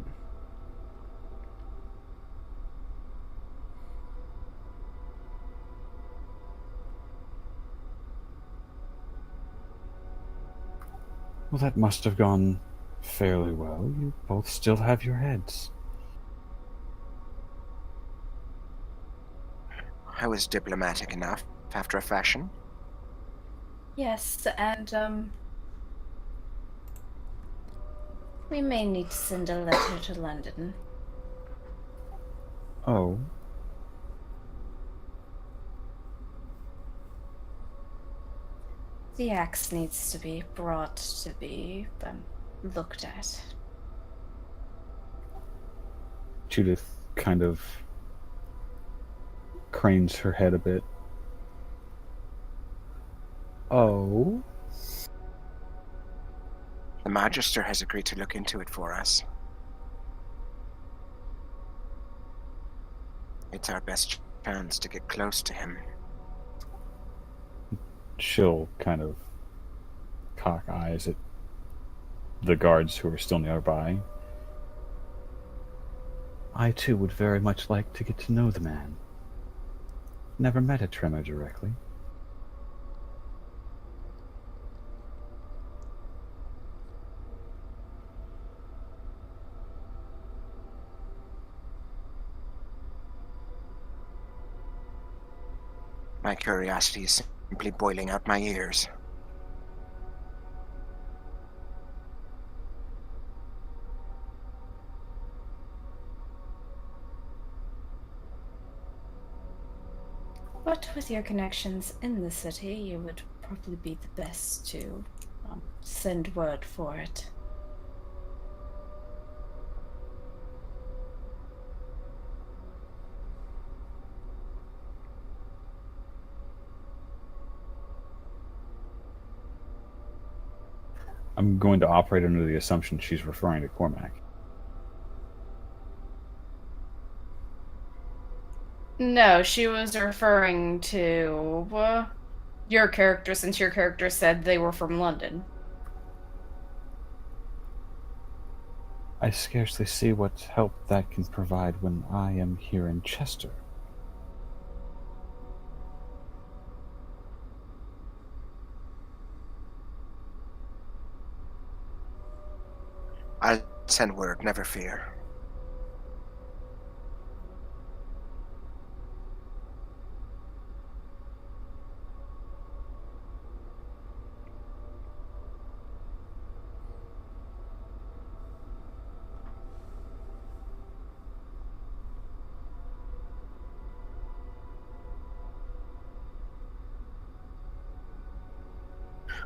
Well, that must have gone fairly well. You both still have your heads. I was diplomatic enough, after a fashion. Yes, and we may need to send a letter to London. Oh. The axe needs to be brought to be looked at. Judith kind of cranes her head a bit. Oh? The Magister has agreed to look into it for us. It's our best chance to get close to him. She'll kind of cock eyes at the guards who are still nearby. I too would very much like to get to know the man. Never met a Tremor directly. My curiosity is simply boiling out my ears. But with your connections in the city, you would probably be the best to send word for it. I'm going to operate under the assumption she's referring to Cormac. No, she was referring to your character, since your character said they were from London. I scarcely see what help that can provide when I am here in Chester. I'll send word, never fear.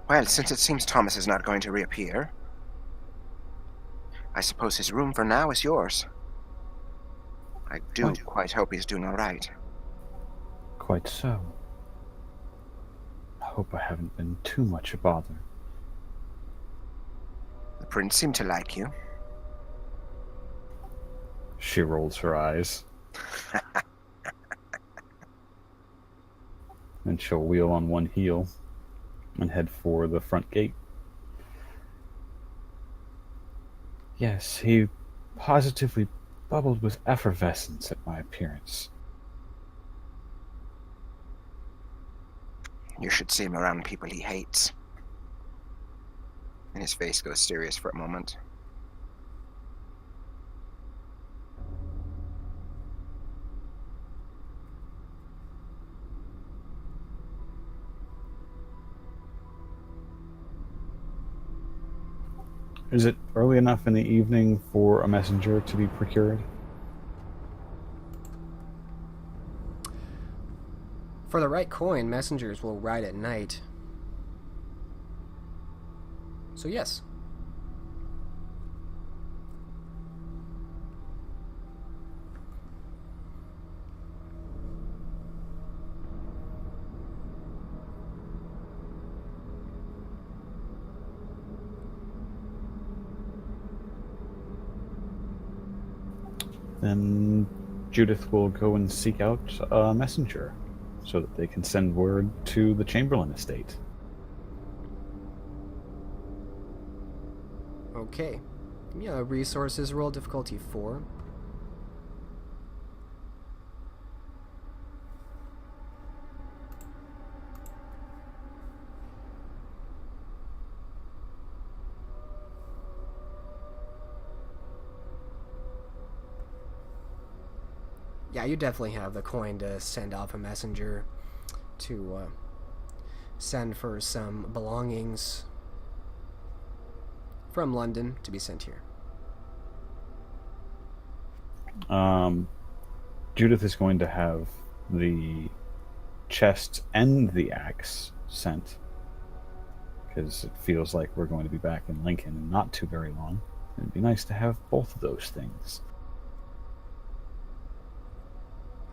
Well, since it seems Thomas is not going to reappear, I suppose his room for now is yours. I do quite hope he's doing all right. Quite so. I hope I haven't been too much a bother. The prince seemed to like you. She rolls her eyes. And she'll wheel on one heel and head for the front gate. Yes, he positively bubbled with effervescence at my appearance. You should see him around people he hates. And his face goes serious for a moment. Is it early enough in the evening for a messenger to be procured? For the right coin, messengers will ride at night. So yes. Then Judith will go and seek out a messenger so that they can send word to the Chamberlain estate. Okay. Yeah, resources roll difficulty 4. Yeah, you definitely have the coin to send off a messenger to send for some belongings from London to be sent here. Judith is going to have the chest and the axe sent because it feels like we're going to be back in Lincoln in not too very long. It'd be nice to have both of those things.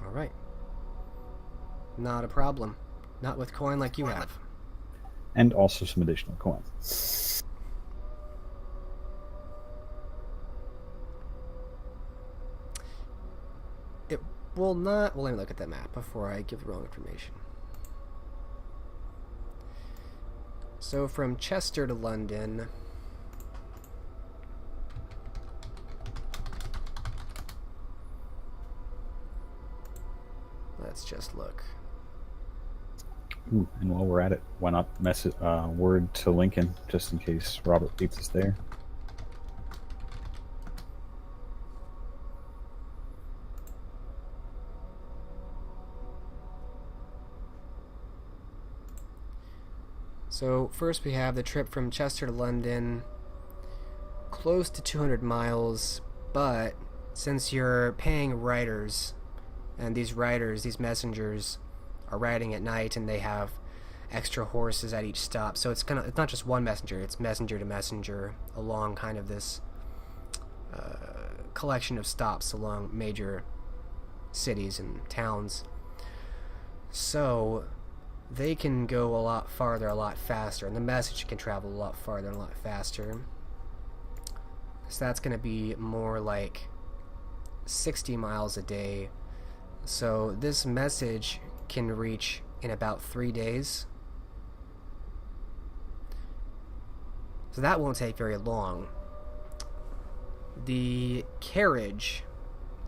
All right. Not a problem. Not with coin like you have. And also some additional coin. It will not... Well, let me look at that map before I give the wrong information. So from Chester to London... Let's just look. Ooh, and while we're at it, why not word to Lincoln, just in case Robert beats us there? So first we have the trip from Chester to London, close to 200 miles, but since you're paying riders, and these riders, these messengers, are riding at night and they have extra horses at each stop, so it's not just one messenger, it's messenger to messenger along kind of this collection of stops along major cities and towns. So they can go a lot farther, a lot faster, and the message can travel a lot farther and a lot faster. So that's going to be more like 60 miles a day. So this message can reach in about 3 days. So that won't take very long. The carriage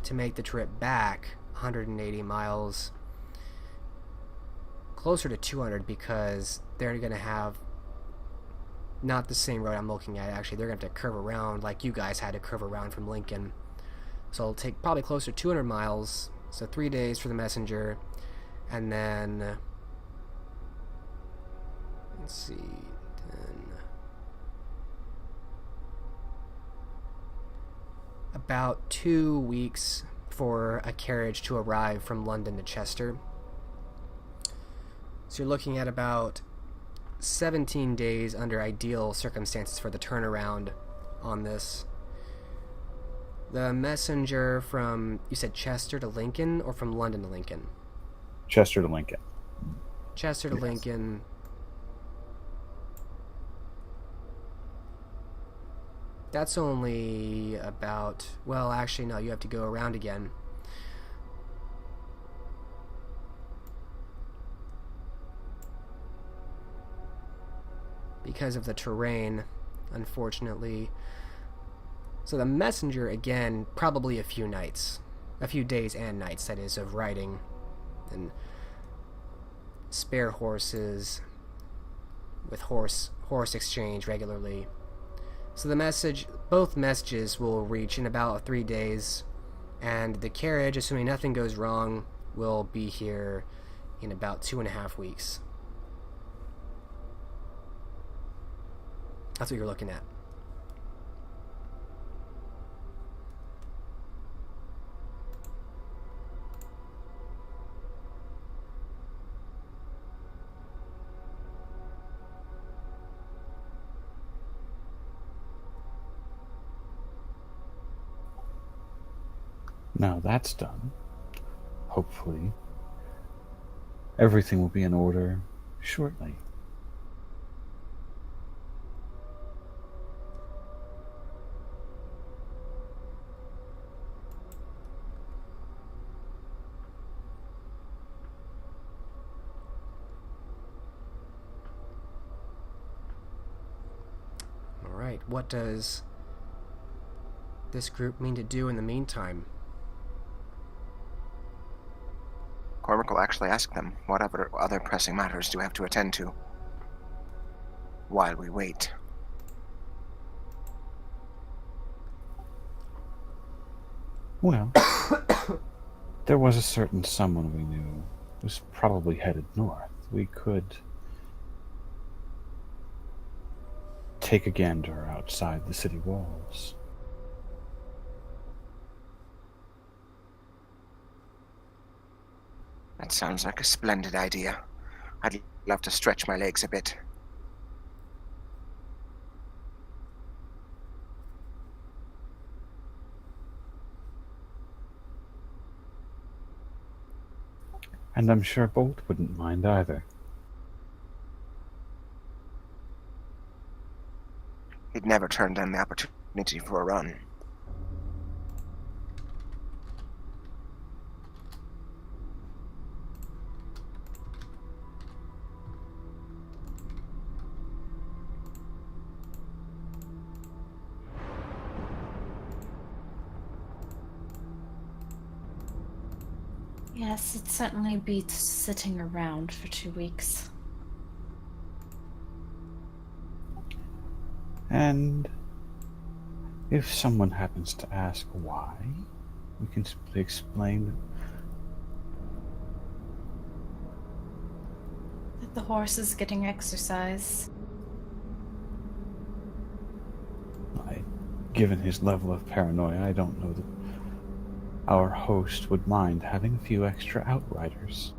to make the trip back 180 miles, closer to 200, because they're going to have not the same road I'm looking at. Actually, they're going to have to curve around like you guys had to curve around from Lincoln. So it'll take probably closer to 200 miles. So 3 days for the messenger, and then let's see, 10, about 2 weeks for a carriage to arrive from London to Chester. So you're looking at about 17 days under ideal circumstances for the turnaround on this. The messenger from, you said Chester to Lincoln, or from London to Lincoln? Chester to Lincoln. Chester to Lincoln. That's only about, well, actually, no, you have to go around again. Because of the terrain, unfortunately. So the messenger, again, probably a few nights. A few days and nights, that is, of riding. And spare horses with horse exchange regularly. So the message, both messages will reach in about 3 days. And the carriage, assuming nothing goes wrong, will be here in about 2.5 weeks. That's what you're looking at. Now that's done, hopefully, everything will be in order shortly. Alright, what does this group mean to do in the meantime? Cormac will actually ask them what other pressing matters do we have to attend to while we wait. Well, there was a certain someone we knew who was probably headed north. We could take a gander outside the city walls. That sounds like a splendid idea. I'd love to stretch my legs a bit. And I'm sure Bolt wouldn't mind either. He'd never turn down the opportunity for a run. Yes, it certainly beats sitting around for 2 weeks. And if someone happens to ask why, we can simply explain That the horse is getting exercise. Given his level of paranoia, I don't know that our host would mind having a few extra outriders.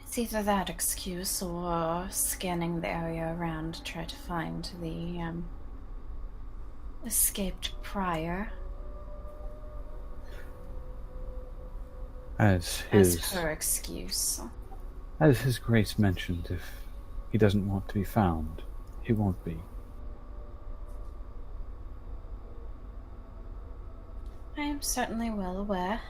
It's either that excuse or scanning the area around to try to find the escaped prior. As her excuse. As His Grace mentioned, if he doesn't want to be found, he won't be. I am certainly well aware.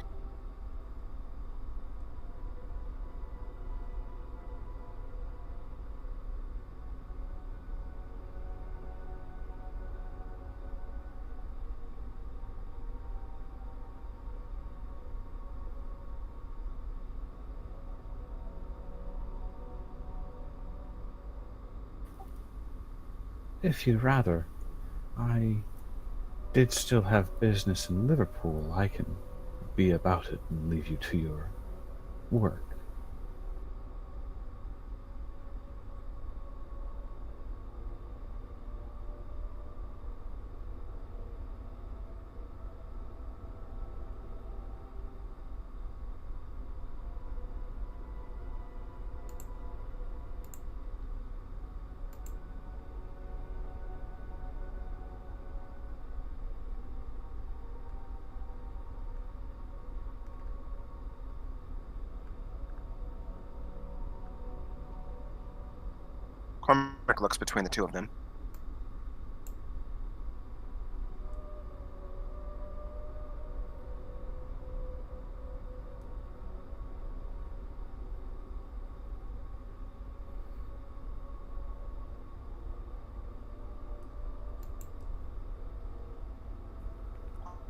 If you'd rather, I did still have business in Liverpool. I can be about it and leave you to your work. Cormac looks between the two of them.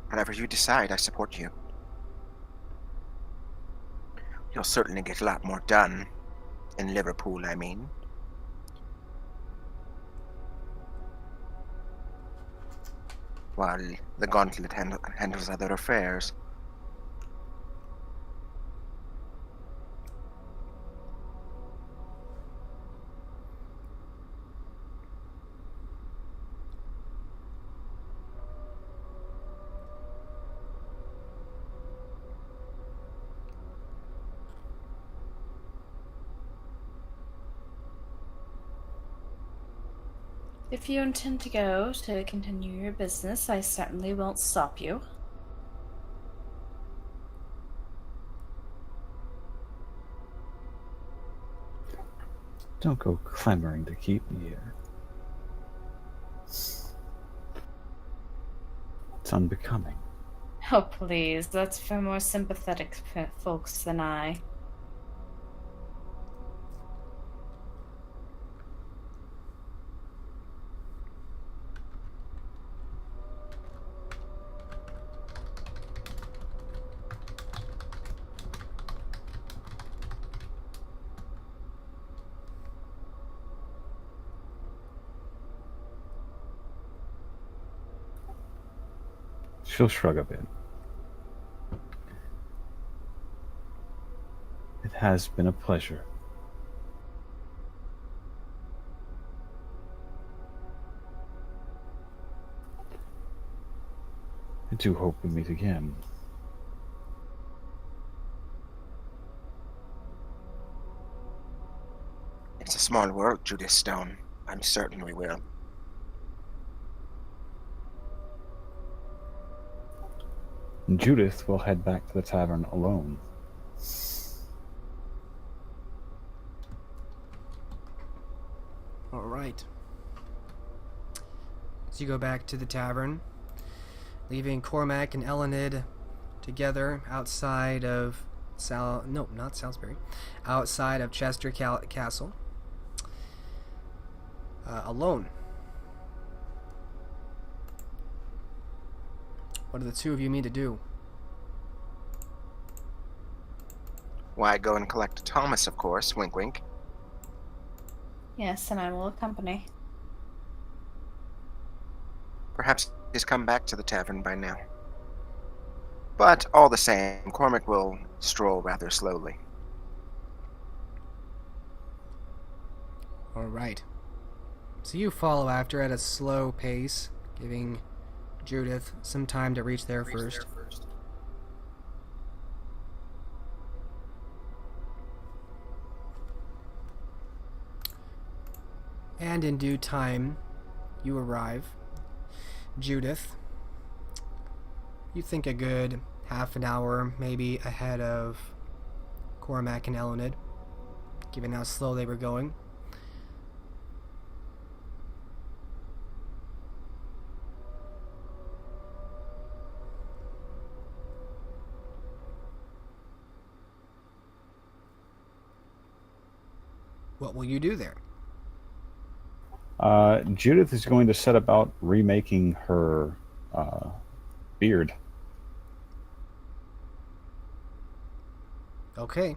Whatever you decide, I support you. You'll certainly get a lot more done. In Liverpool, I mean. While the Gauntlet handles other affairs. If you intend to go to continue your business, I certainly won't stop you. Don't go clamoring to keep me here. It's unbecoming. Oh, please, that's for more sympathetic folks than I. She'll shrug a bit. It has been a pleasure. I do hope we meet again. It's a small world, Judith Stone. I'm certain we will. Judith will head back to the tavern alone. All right. So you go back to the tavern, leaving Cormac and Elenid together outside of not Salisbury, outside of Chester Castle, alone. What do the two of you mean to do? Why, go and collect Thomas, of course. Wink, wink. Yes, and I will accompany. Perhaps he's come back to the tavern by now. But all the same, Cormac will stroll rather slowly. All right. So you follow after at a slow pace, giving Judith some time to reach there first. And in due time, you arrive. Judith, you think a good half an hour, maybe ahead of Cormac and Elenid, given how slow they were going. What will you do there? Judith is going to set about remaking her beard. Okay.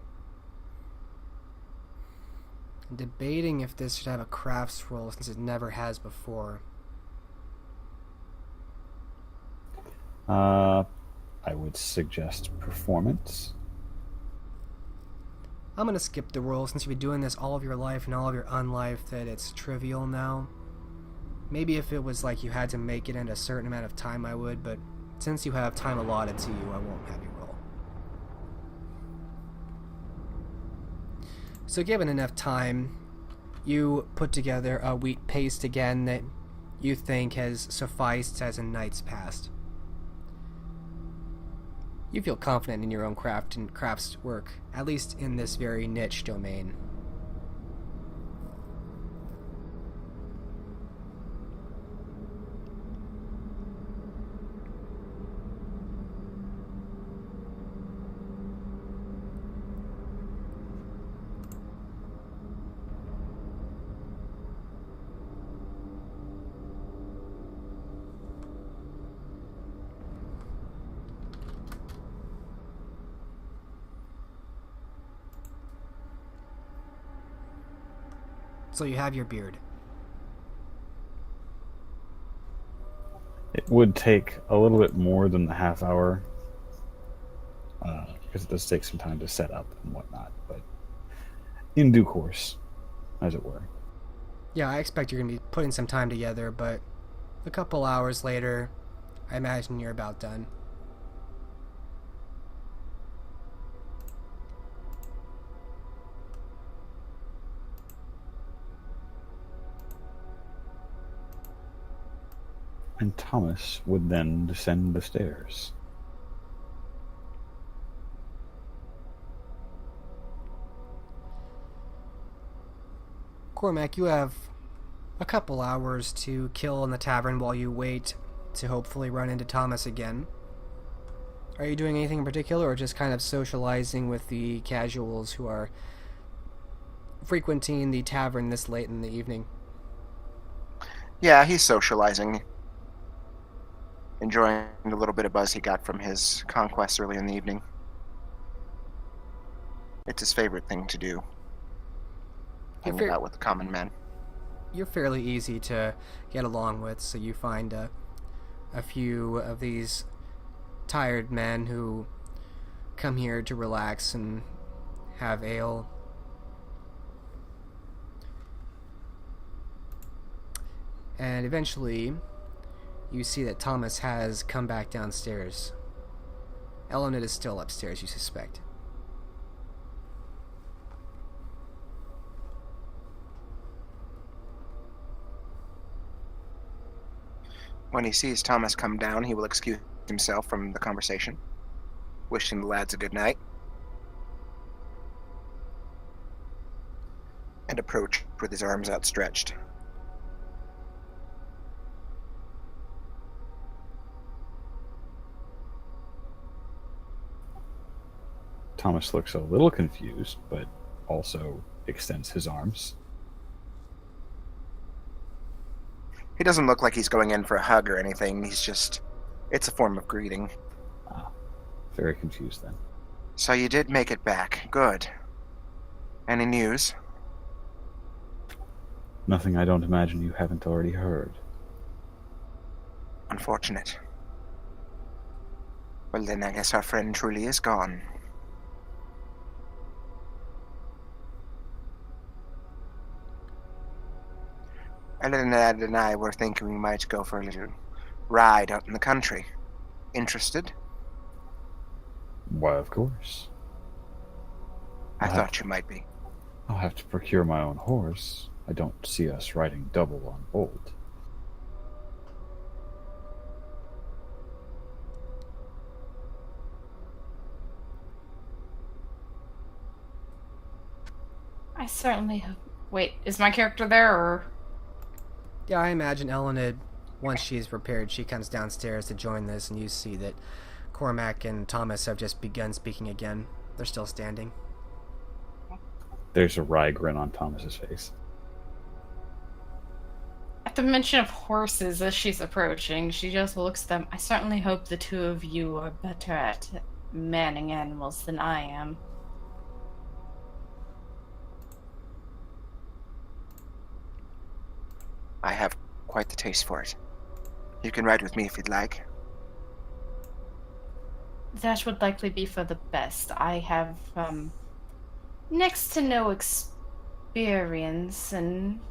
I'm debating if this should have a crafts roll since it never has before. I would suggest performance. I'm gonna skip the roll since you've been doing this all of your life and all of your unlife that it's trivial now. Maybe if it was like you had to make it in a certain amount of time I would, but since you have time allotted to you, I won't have you roll. So given enough time, you put together a wheat paste again that you think has sufficed as a night's past. You feel confident in your own craft and crafts work, at least in this very niche domain. So you have your beard. It would take a little bit more than the half hour, because it does take some time to set up and whatnot, but in due course, as it were. Yeah, I expect you're going to be putting some time together, but a couple hours later, I imagine you're about done. and Thomas would then descend the stairs. Cormac, you have a couple hours to kill in the tavern while you wait to hopefully run into Thomas again. Are you doing anything in particular, or just kind of socializing with the casuals who are frequenting the tavern this late in the evening? Yeah, he's socializing. Enjoying the little bit of buzz he got from his conquests early in the evening. It's his favorite thing to do. Hang about with the common man. You're fairly easy to get along with, so you find a few of these tired men who come here to relax and have ale. And eventually, you see that Thomas has come back downstairs. Eleanor is still upstairs, you suspect. When he sees Thomas come down, he will excuse himself from the conversation, wishing the lads a good night, and approach with his arms outstretched. Thomas looks a little confused, but also extends his arms. He doesn't look like he's going in for a hug or anything. It's a form of greeting. Ah, very confused then. So you did make it back. Good. Any news? Nothing I don't imagine you haven't already heard. Unfortunate. Well, then I guess our friend truly is gone. Ellen and I were thinking we might go for a little ride out in the country. Interested? Why, of course. I thought you might be. I'll have to procure my own horse. I don't see us riding double on Bolt. I certainly hope. Wait, is my character there, or? Yeah, I imagine Eleanor, once she's prepared, she comes downstairs to join this, and you see that Cormac and Thomas have just begun speaking again. They're still standing. There's a wry grin on Thomas's face. At the mention of horses as she's approaching, she just looks at them. I certainly hope the two of you are better at manning animals than I am. I have quite the taste for it. You can ride with me if you'd like. That would likely be for the best. I have, next to no experience in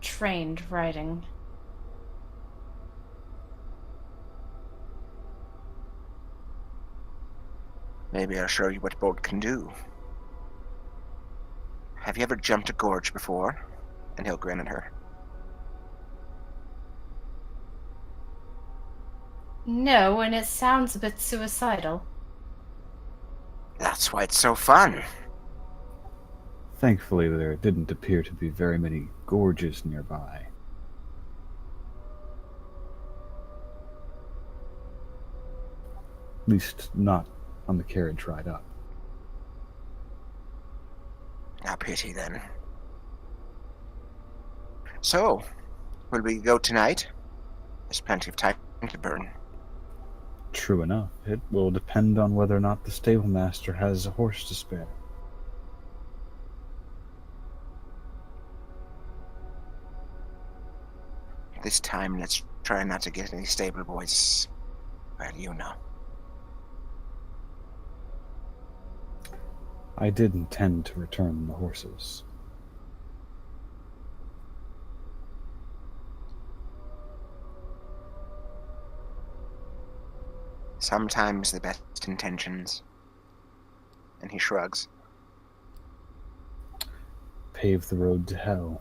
trained riding. Maybe I'll show you what Bolt can do. Have you ever jumped a gorge before? And he'll grin at her. No, and it sounds a bit suicidal. That's why it's so fun. Thankfully, there didn't appear to be very many gorges nearby. At least not on the carriage ride up. A pity, then. So, will we go tonight? There's plenty of time to burn. True enough. It will depend on whether or not the stable master has a horse to spare. This time, let's try not to get any stable boys. Well, you know. I did intend to return the horses. Sometimes the best intentions. And he shrugs. Pave the road to hell.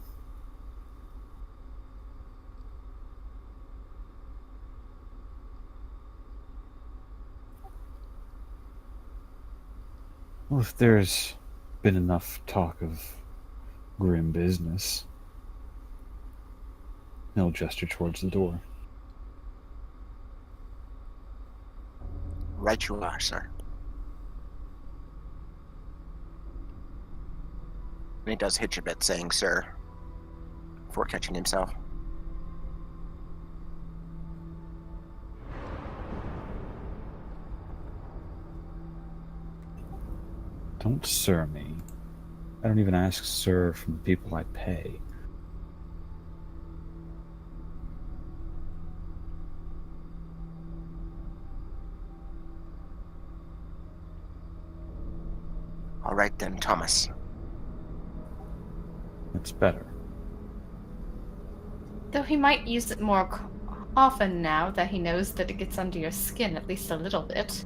Well, if there's been enough talk of grim business, he'll gesture towards the door. Right you are, sir. And he does hitch a bit, saying, sir, before catching himself. Don't sir me. I don't even ask sir from the people I pay. All right then, Thomas. It's better. Though he might use it more often now that he knows that it gets under your skin at least a little bit.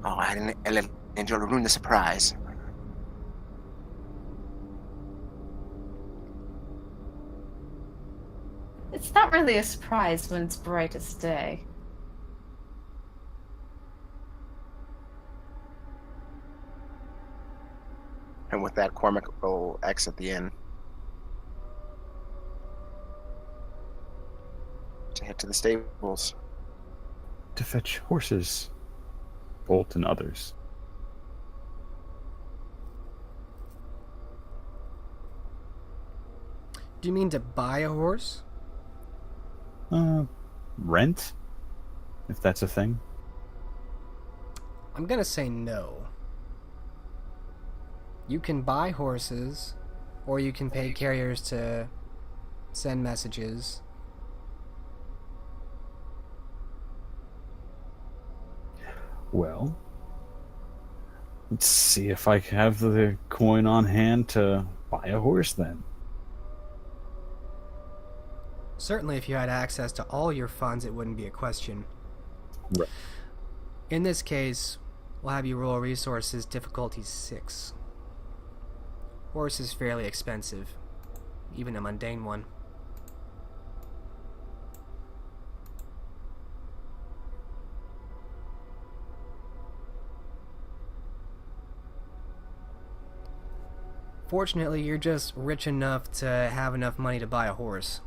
Oh, I didn't enjoy to ruin the surprise. It's not really a surprise when it's bright as day. And with that, Cormac will exit the inn to head to the stables. To fetch horses. Bolt and others. Do you mean to buy a horse? Rent? If that's a thing. I'm gonna say no. You can buy horses, or you can pay carriers to send messages. Well, let's see if I have the coin on hand to buy a horse then. Certainly, if you had access to all your funds, it wouldn't be a question. Right. In this case, we'll have you roll resources difficulty 6. Horse is fairly expensive, even a mundane one. Fortunately, you're just rich enough to have enough money to buy a horse.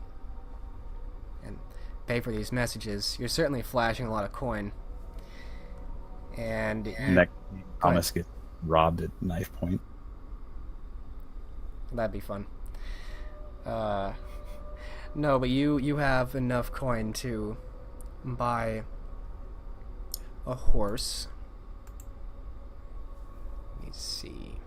And pay for these messages. You're certainly flashing a lot of coin. And Thomas gets robbed at knife point. That'd be fun. No, but you have enough coin to buy a horse. Let me see.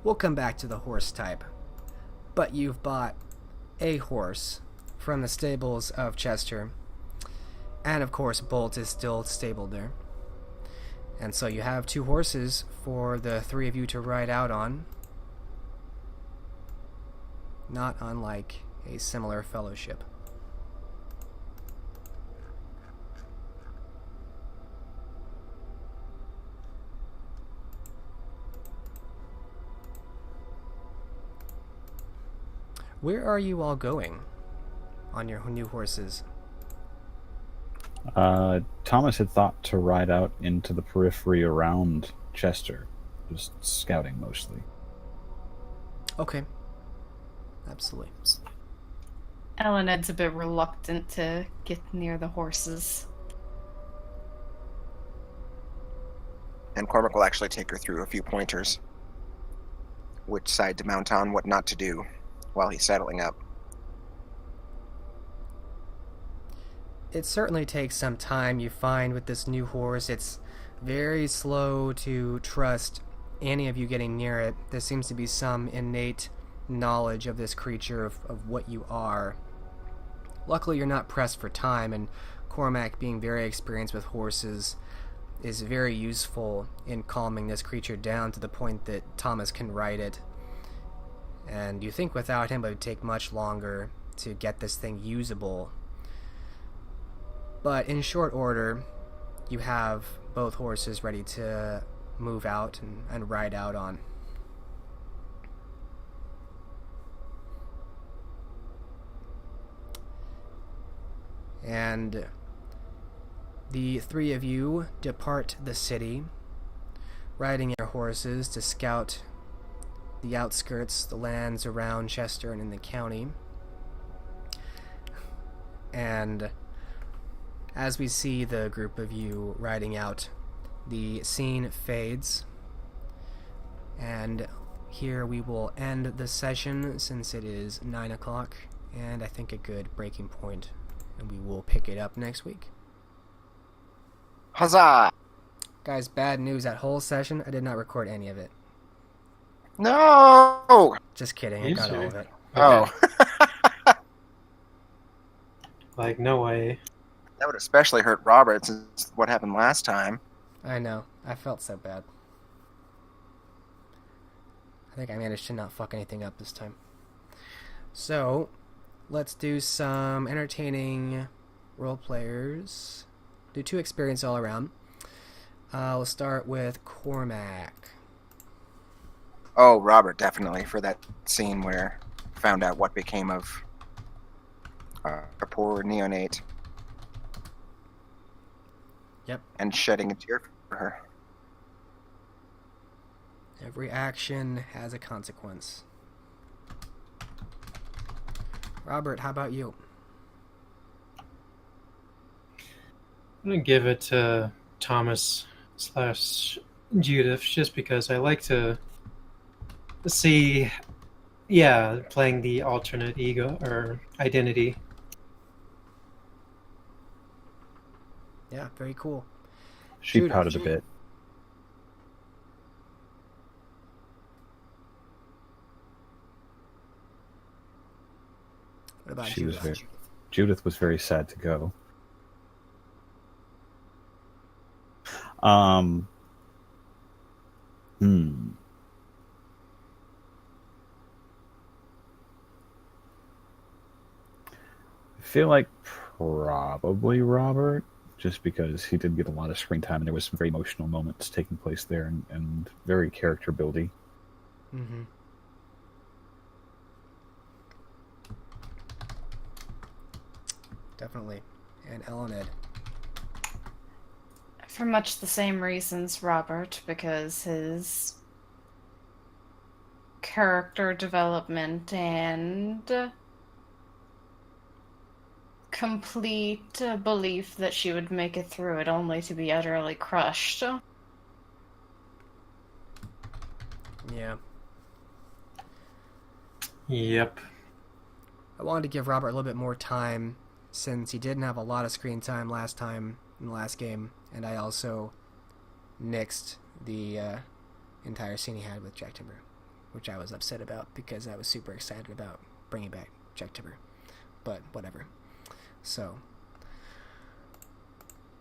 We'll come back to the horse type. But you've bought a horse from the stables of Chester. And of course, Bolt is still stabled there. And so you have 2 horses for the 3 of you to ride out on. Not unlike a similar fellowship. Where are you all going on your new horses? Thomas had thought to ride out into the periphery around Chester, just scouting mostly. Okay. Absolutely. Elened's a bit reluctant to get near the horses. And Cormac will actually take her through a few pointers. Which side to mount on, what not to do, while he's settling up. It certainly takes some time. You find with this new horse, it's very slow to trust any of you getting near it. There seems to be some innate knowledge of this creature, of what you are. Luckily, you're not pressed for time, and Cormac, being very experienced with horses, is very useful in calming this creature down to the point that Thomas can ride it. And you think without him it would take much longer to get this thing usable. But in short order, you have both horses ready to move out and ride out on. And the three of you depart the city, riding your horses to scout the outskirts, the lands around Chester and in the county. And as we see the group of you riding out, the scene fades. And here we will end the session since it is 9 o'clock, and I think a good breaking point, and we will pick it up next week. Huzzah! Guys, bad news, that whole session, I did not record any of it. No! Just kidding, I got all of it. Oh. Like, no way. That would especially hurt Robert since what happened last time. I know, I felt so bad. I think I managed to not fuck anything up this time. So, let's do some entertaining role players. Do 2 experience all around. We'll start with Cormac. Oh, Robert, definitely, for that scene where found out what became of our poor neonate. Yep. And shedding a tear for her. Every action has a consequence. Robert, how about you? I'm going to give it to Thomas / Judith just because I like to see, playing the alternate ego or identity. Yeah, very cool. She Judith. pouted a bit. What about She was Judith? Judith was very sad to go. I feel like probably Robert, just because he did get a lot of screen time and there was some very emotional moments taking place there and very character buildy. Mm-hmm. Definitely. And Eloned. For much the same reasons, Robert, because his character development and complete belief that she would make it through it only to be utterly crushed. Yeah. Yep. I wanted to give Robert a little bit more time since he didn't have a lot of screen time last time in the last game, and I also nixed the entire scene he had with Jack Timber, which I was upset about because I was super excited about bringing back Jack Timber. But whatever. So,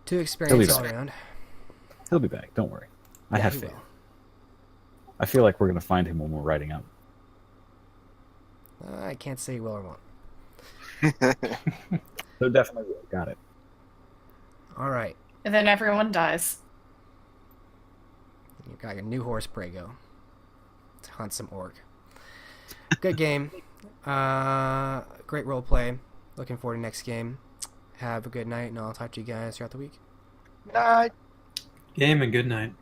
2 experience all around. He'll be back, don't worry. I Yeah, have he faith. will. I feel like we're going to find him when we're writing out. I can't say he will or won't. So definitely will. Got it. Alright. And then everyone dies. You got your new horse, Brago. To hunt some orc. Good game. Great roleplay. Looking forward to next game. Have a good night, and I'll talk to you guys throughout the week. Night. Game and good night.